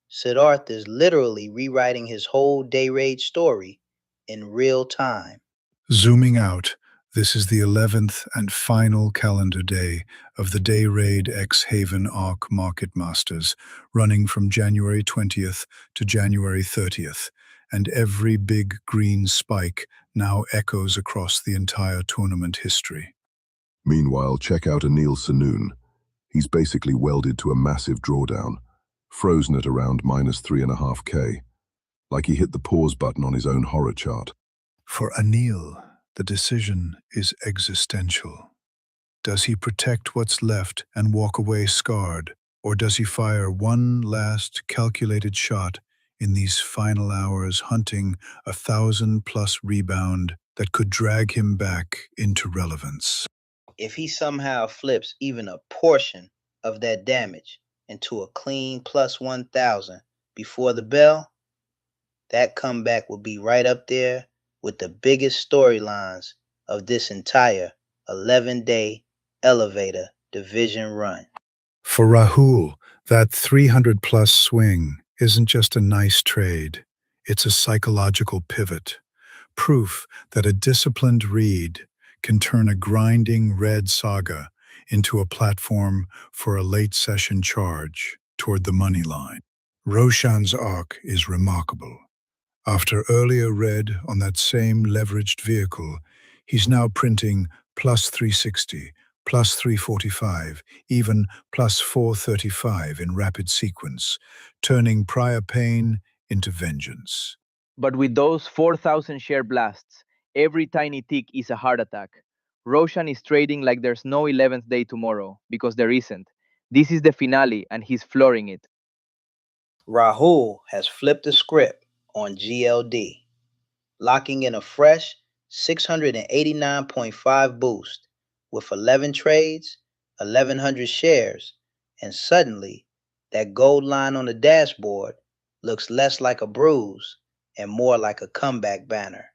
Siddharth is literally rewriting his whole Dayrade story in real time. Zooming out, this is the 11th and final calendar day of the Dayrade X-Haven ARC Market Masters, running from January 20th to January 30th, and every big green spike now echoes across the entire tournament history. Meanwhile, check out Anil Sanoon. He's basically welded to a massive drawdown, frozen at around minus 3.5K, like he hit the pause button on his own horror chart. For Anil, the decision is existential. Does he protect what's left and walk away scarred, or does he fire one last calculated shot in these final hours, hunting 1,000+ rebound that could drag him back into relevance? If he somehow flips even a portion of that damage into a clean plus 1,000 before the bell, that comeback will be right up there with the biggest storylines of this entire 11-day elevator division run. For Rahul, that 300+ swing isn't just a nice trade, it's a psychological pivot, proof that a disciplined read can turn a grinding red saga into a platform for a late session charge toward the money line. Roshan's arc is remarkable. After earlier red on that same leveraged vehicle, he's now printing plus 360, plus 345, even plus 435 in rapid sequence, turning prior pain into vengeance. But with those 4,000 share blasts, every tiny tick is a heart attack. Roshan is trading like there's no 11th day tomorrow, because there isn't. This is the finale, and he's flooring it. Rahul has flipped the script on GLD, locking in a fresh 689.5 boost with 11 trades, 1,100 shares, and suddenly that gold line on the dashboard looks less like a bruise and more like a comeback banner.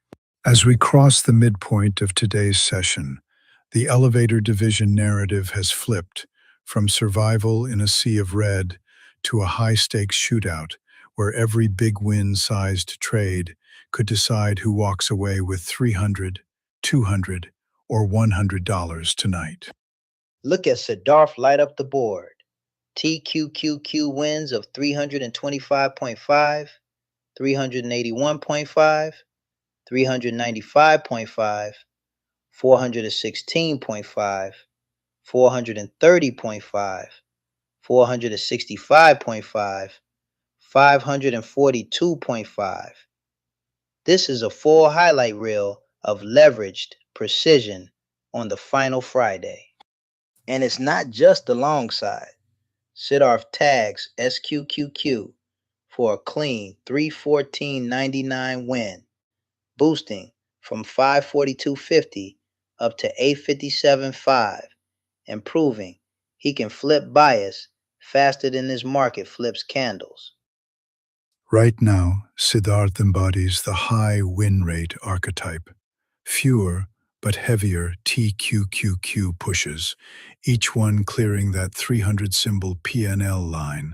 As we cross the midpoint of today's session, the elevator division narrative has flipped from survival in a sea of red to a high-stakes shootout where every big win-sized trade could decide who walks away with $300, $200, or $100 tonight. Look at Siddharth light up the board. TQQQ wins of 325.5, 381.5, 395.5, 416.5, 430.5, 465.5, 542.5. This is a full highlight reel of leveraged precision on the final Friday. And it's not just the long side. Siddharth tags SQQQ for a clean 314.99 win, boosting from 542.50 up to 857.5, and proving he can flip bias faster than this market flips candles. Right now, Siddharth embodies the high win rate archetype. Fewer but heavier TQQQ pushes, each one clearing that 300 symbol PNL line,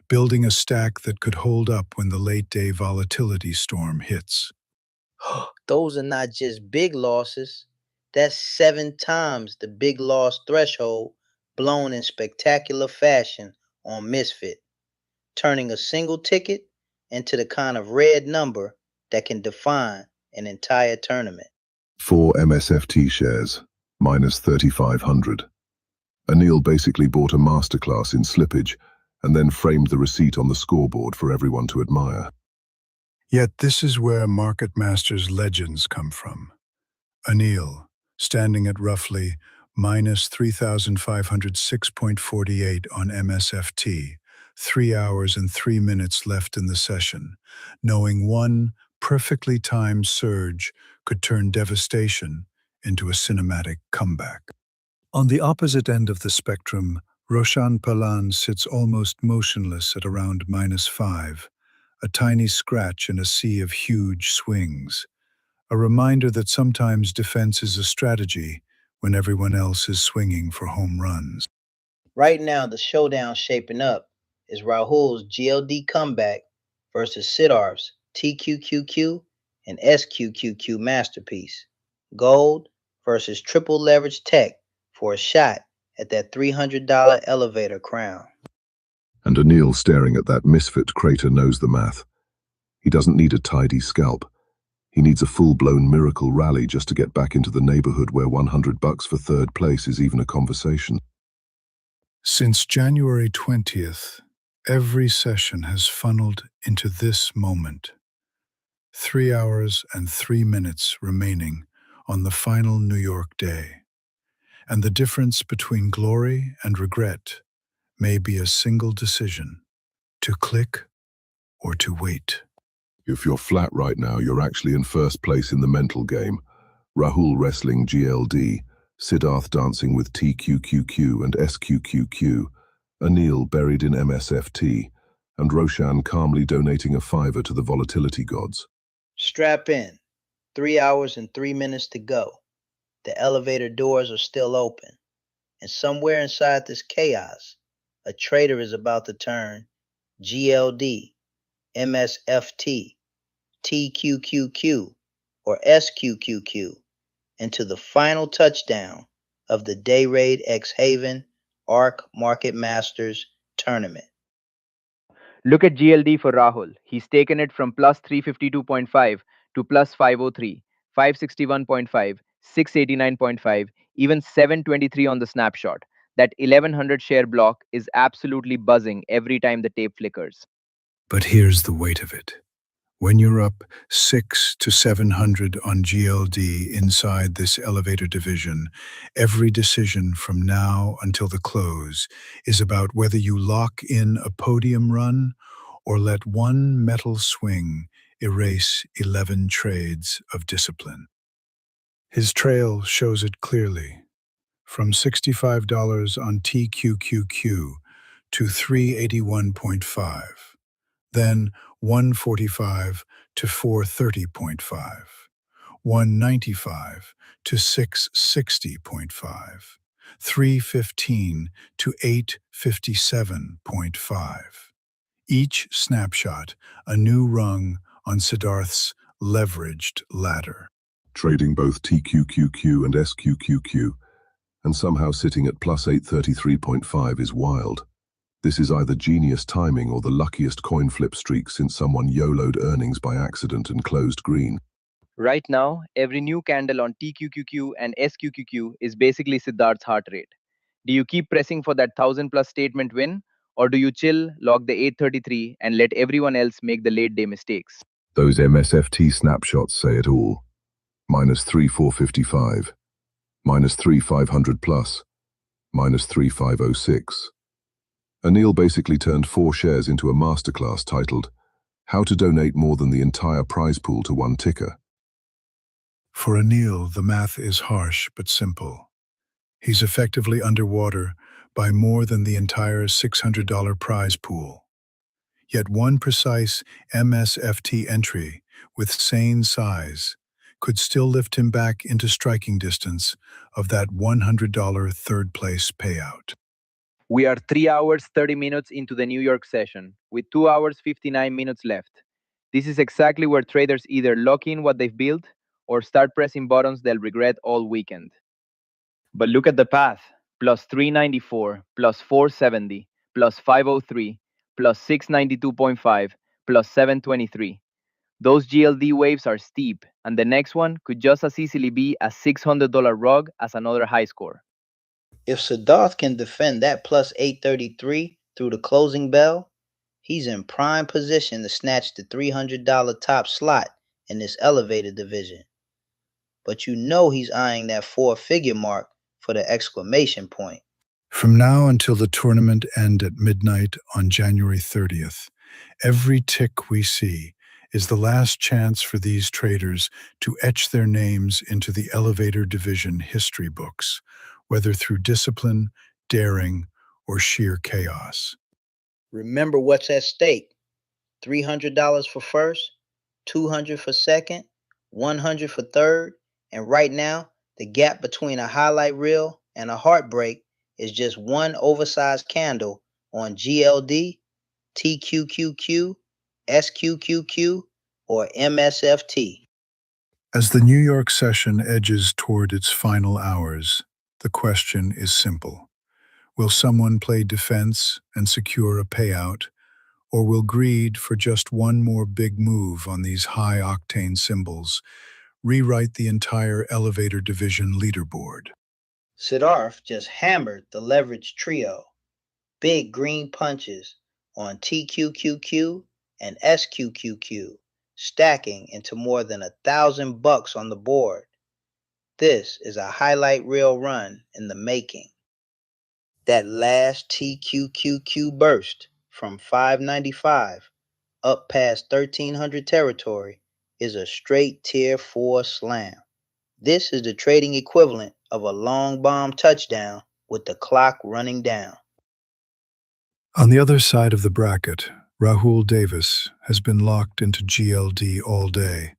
building a stack that could hold up when the late day volatility storm hits. Those are not just big losses. That's 7 times the big loss threshold blown in spectacular fashion on Misfit, turning a single ticket into the kind of red number that can define an entire tournament. 4 MSFT shares, minus 3,500. Anil basically bought a masterclass in slippage and then framed the receipt on the scoreboard for everyone to admire. Yet this is where Market Master's legends come from. Anil, standing at roughly minus 3,506.48 on MSFT, 3 hours and 3 minutes left in the session, knowing one perfectly timed surge could turn devastation into a cinematic comeback. On the opposite end of the spectrum, Roshan Palan sits almost motionless at around -5, a tiny scratch in a sea of huge swings. A reminder that sometimes defense is a strategy when everyone else is swinging for home runs. Right now, the showdown shaping up is Rahul's GLD comeback versus Siddharth's TQQQ and SQQQ masterpiece. Gold versus triple leverage tech for a shot at that $300 elevator crown. And Anil, staring at that misfit crater, knows the math. He doesn't need a tidy scalp. He needs a full-blown miracle rally just to get back into the neighborhood where $100 for third place is even a conversation. Since January 20th, every session has funneled into this moment. 3 hours and 3 minutes remaining on the final New York day. And the difference between glory and regret may be a single decision: to click or to wait. If you're flat right now, you're actually in first place in the mental game. Rahul wrestling GLD, Siddharth dancing with TQQQ and SQQQ, Anil buried in MSFT, and Roshan calmly donating a $5 to the volatility gods. Strap in. 3 hours and 3 minutes to go. The elevator doors are still open. And somewhere inside this chaos, a trader is about to turn GLD, MSFT, TQQQ, or SQQQ into the final touchdown of the Dayrade X Haven ARC Market Masters Tournament. Look at GLD for Rahul. He's taken it from plus 352.5 to plus 503, 561.5, 689.5, even 723 on the snapshot. That 1100 share block is absolutely buzzing every time the tape flickers. But here's the weight of it. When you're up 600 to 700 on GLD inside this elevator division, every decision from now until the close is about whether you lock in a podium run or let one metal swing erase 11 trades of discipline. His trail shows it clearly. From $65 on TQQQ to 381.5. Then 145 to 430.5, 195 to 660.5, 315 to 857.5. Each snapshot a new rung on Siddharth's leveraged ladder. Trading both TQQQ and SQQQ, and somehow sitting at plus 833.5 is wild. This is either genius timing or the luckiest coin flip streak since someone YOLO'd earnings by accident and closed green. Right now, every new candle on TQQQ and SQQQ is basically Siddharth's heart rate. Do you keep pressing for that 1000 plus statement win, or do you chill, log the 833, and let everyone else make the late day mistakes? Those MSFT snapshots say it all. Minus 3455, minus 3500 plus, minus 3506. Anil basically turned 4 shares into a masterclass titled, How to Donate More Than the Entire Prize Pool to One Ticker. For Anil, the math is harsh but simple. He's effectively underwater by more than the entire $600 prize pool. Yet one precise MSFT entry with sane size could still lift him back into striking distance of that $100 third-place payout. We are 3 hours 30 minutes into the New York session, with 2 hours 59 minutes left. This is exactly where traders either lock in what they've built or start pressing buttons they'll regret all weekend. But look at the path. Plus 394, plus 470, plus 503, plus 692.5, plus 723. Those GLD waves are steep, and the next one could just as easily be a $600 rug as another high score. If Siddharth can defend that plus 833 through the closing bell, he's in prime position to snatch the $300 top slot in this elevated division. But you know he's eyeing that 4-figure mark for the exclamation point. From now until the tournament end at midnight on January 30th, every tick we see is the last chance for these traders to etch their names into the elevator division history books, whether through discipline, daring, or sheer chaos. Remember what's at stake. $300 for first, $200 for second, $100 for third, and right now, the gap between a highlight reel and a heartbreak is just one oversized candle on GLD, TQQQ, SQQQ, or MSFT. As the New York session edges toward its final hours, the question is simple. Will someone play defense and secure a payout, or will greed for just one more big move on these high-octane symbols rewrite the entire elevator division leaderboard? Siddharth just hammered the leverage trio. Big green punches on TQQQ and SQQQ, stacking into more than $1,000 on the board. This is a highlight reel run in the making. That last TQQQ burst from 595 up past 1300 territory is a straight tier 4 slam. This is the trading equivalent of a long bomb touchdown with the clock running down. On the other side of the bracket, Rahul Davis has been locked into GLD all day,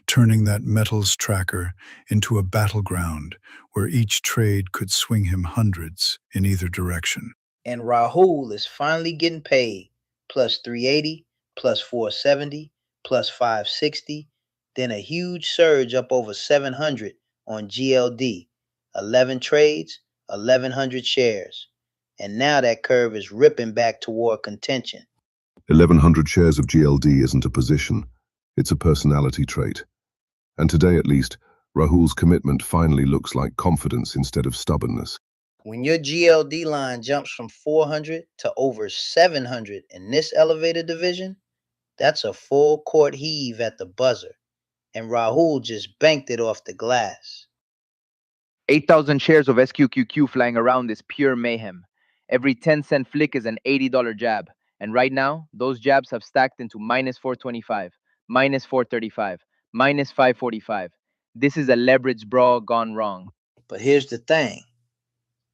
turning that metals tracker into a battleground where each trade could swing him hundreds in either direction. And Rahul is finally getting paid. Plus 380, plus 470, plus 560, then a huge surge up over 700 on GLD. 11 trades, 1,100 shares. And now that curve is ripping back toward contention. 1,100 shares of GLD isn't a position, it's a personality trait. And today at least, Rahul's commitment finally looks like confidence instead of stubbornness. When your GLD line jumps from 400 to over 700 in this elevator division, that's a full court heave at the buzzer. And Rahul just banked it off the glass. 8,000 shares of SQQQ flying around is pure mayhem. Every 10-cent flick is an $80 jab. And right now, those jabs have stacked into minus 425, minus 435, minus 545. This is a leverage brawl gone wrong. But here's the thing.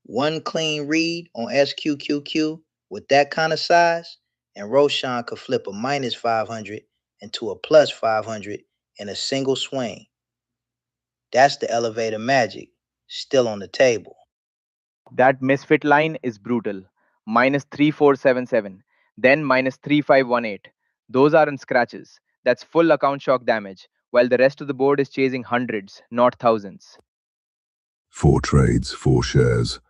One clean read on SQQQ with that kind of size, and Roshan could flip a minus 500 into a plus 500 in a single swing. That's the elevator magic, still on the table. That misfit line is brutal. Minus 3477, then minus 3518. Those aren't scratches. That's full account shock damage, while the rest of the board is chasing hundreds, not thousands. 4 trades, 4 shares,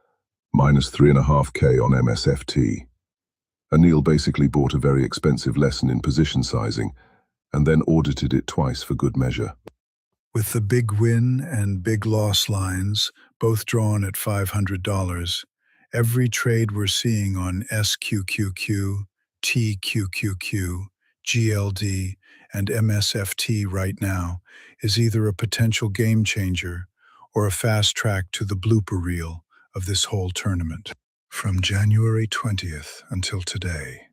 minus 3.5K on MSFT. Anil basically bought a very expensive lesson in position sizing and then audited it twice for good measure. With the big win and big loss lines, both drawn at $500, every trade we're seeing on SQQQ, TQQQ, GLD, and MSFT right now is either a potential game changer or a fast track to the blooper reel of this whole tournament. From January 20th until today,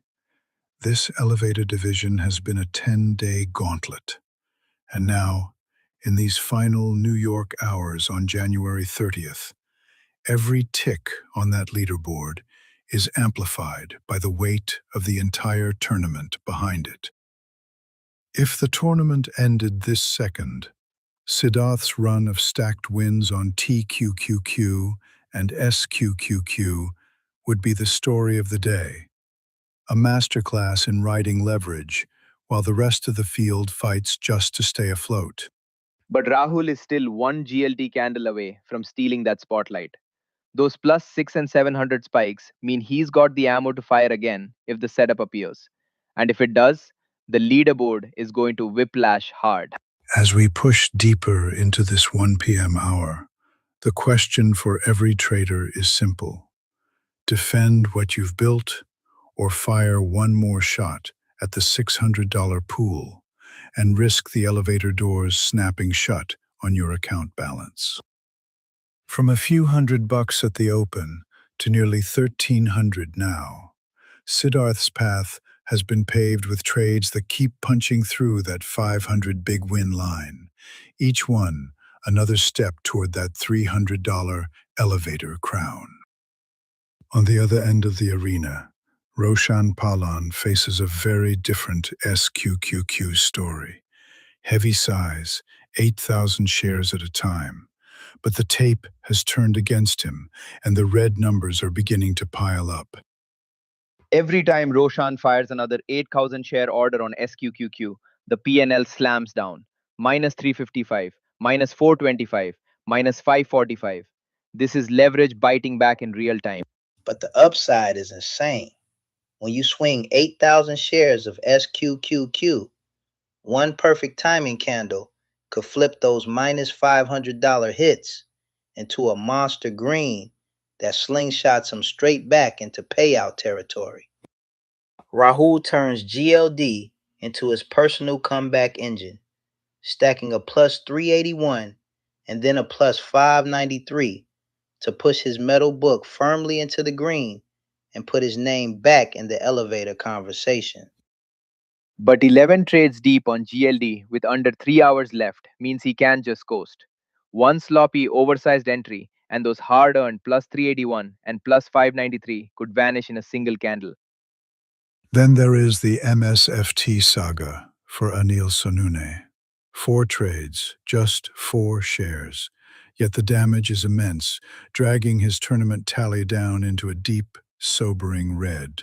this elevator division has been a 10-day gauntlet. And now, in these final New York hours on January 30th, every tick on that leaderboard is amplified by the weight of the entire tournament behind it. If the tournament ended this second, Siddharth's run of stacked wins on TQQQ and SQQQ would be the story of the day, a masterclass in riding leverage, while the rest of the field fights just to stay afloat. But Rahul is still one GLT candle away from stealing that spotlight. Those plus 6 and 700 spikes mean he's got the ammo to fire again if the setup appears. And if it does, the leaderboard is going to whiplash hard. As we push deeper into this 1 p.m. hour, the question for every trader is simple. Defend what you've built or fire one more shot at the $600 pool and risk the elevator doors snapping shut on your account balance. From a few $100 at the open to nearly $1,300 now, Siddharth's path has been paved with trades that keep punching through that 500 big win line, each one another step toward that $300 elevator crown. On the other end of the arena, Roshan Palan faces a very different SQQQ story. Heavy size, 8,000 shares at a time. But the tape has turned against him, and the red numbers are beginning to pile up. Every time Roshan fires another 8,000 share order on SQQQ, the PNL slams down. Minus 355, minus 425, minus 545. This is leverage biting back in real time. But the upside is insane. When you swing 8,000 shares of SQQQ, one perfect timing candle could flip those minus $500 hits into a monster green that slingshots him straight back into payout territory. Rahul turns GLD into his personal comeback engine, stacking a plus 381 and then a plus 593 to push his metal book firmly into the green and put his name back in the elevator conversation. But 11 trades deep on GLD with under 3 hours left means he can't just coast. One sloppy, oversized entry and those hard-earned plus 381 and plus 593 could vanish in a single candle. Then there is the MSFT saga for Anil Sonune. 4 trades, just 4 shares. Yet the damage is immense, dragging his tournament tally down into a deep, sobering red.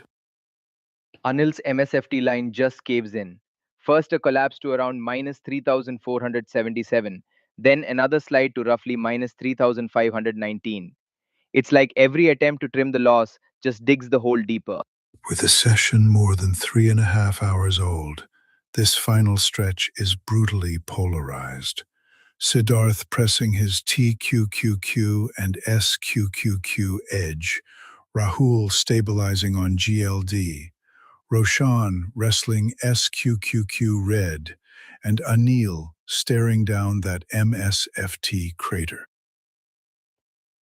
Anil's MSFT line just caves in. First a collapse to around minus 3,477, then another slide to roughly minus 3,519. It's like every attempt to trim the loss just digs the hole deeper. With the session more than 3.5 hours old, this final stretch is brutally polarized. Siddharth pressing his TQQQ and SQQQ edge, Rahul stabilizing on GLD, Roshan wrestling SQQQ red, and Anil staring down that MSFT crater.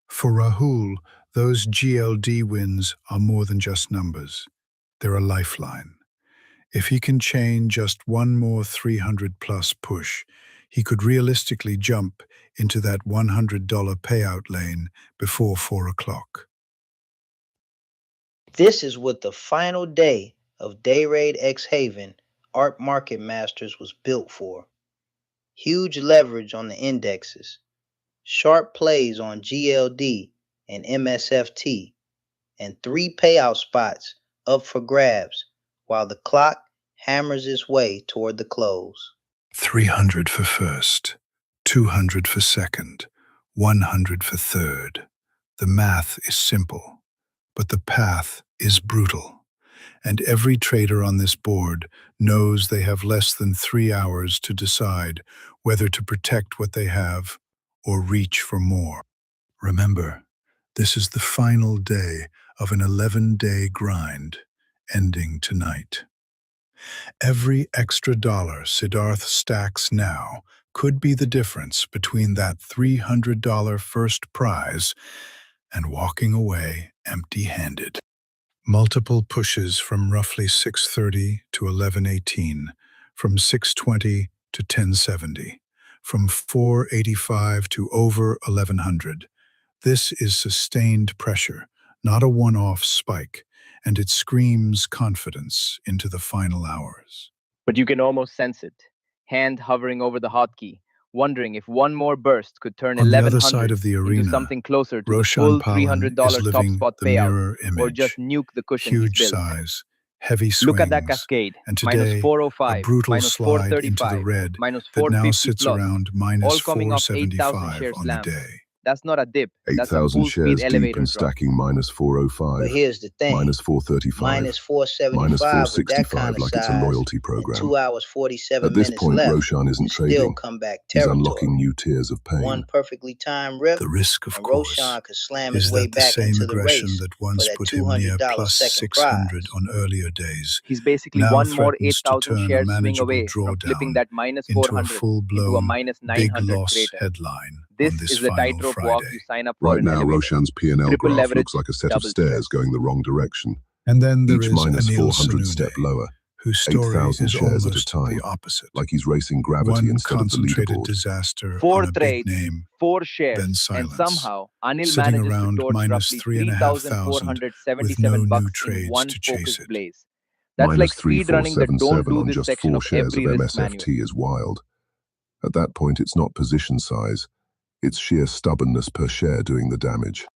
For Rahul, those GLD wins are more than just numbers. They're a lifeline. If he can chain just one more 300-plus push, he could realistically jump into that $100 payout lane before 4 o'clock. This is what the final day of Dayrade X Haven Art Market Masters was built for. Huge leverage on the indexes, sharp plays on GLD and MSFT, and 3 payout spots up for grabs while the clock hammers its way toward the close. 300 for first, 200 for second, 100 for third. The math is simple, but the path is brutal. and every trader on this board knows they have less than 3 hours to decide whether to protect what they have or reach for more. Remember, this is the final day of an 11-day grind, ending tonight. Every extra dollar Siddharth stacks now could be the difference between that $300 first prize and walking away empty-handed. Multiple pushes from roughly 6:30 to 11:18, from 6:20 to 10:70, from 485 to over 1100. This is sustained pressure, not a one-off spike, and it screams confidence into the final hours. But you can almost sense it. Hand hovering over the hotkey, wondering if one more burst could turn On the 1100 other side of the into arena, something closer to the Roshan full Palan is $300 top living spot the payout, mirror or image. just nuke the cushion he's Huge built. size, heavy swings, Look at that cascade. and Minus today, 405, a brutal minus slide into the 435, red minus that now 450 sits plus, around all minus coming off 8,000 475 share on the slams. day. That's not a dip. That's a 8,000 full speed shares deep elevator and drop. stacking minus 405, But here's the thing. minus 435, Minus 475 minus with that 465 kind of like it's a size, loyalty and program. 2 hours 47 At this minutes point, left, Roshan isn't and still trading. come back He's territory. unlocking new tiers of pain. One perfectly timed rip, The risk, of and course, Roshan could slam his is way that the back same into the aggression race that for once that put him near $200 plus second 600 prize. on earlier days He's basically now one more threatens to 8,000 turn a shares swing manageable away from flipping drawdown that minus into a 400 into a full-blown minus big 900 loss crater. headline This on this is the final tightrope walk Friday. you sign up for Right in now, elevator. Roshan's P&L Triple graph leverage, looks like a set of double stairs stress. going the wrong direction. And then there Each is minus Anil 400 Sunune, step lower, whose story 8,000 is shares at a almost time, the opposite. like he's racing gravity One instead of the concentrated leaderboard. disaster 4 on a big trades, name, 4 then shares, and silence, somehow Anil sitting manages to around torch minus roughly 3,500 with no 3,477 new bucks in trades one to chase focused it. blaze. That's Minus like speed running the don't 3477 do on this just section 4 of shares of every risk manual. MSFT is wild. At that point, it's not position size. It's sheer stubbornness per share doing the damage.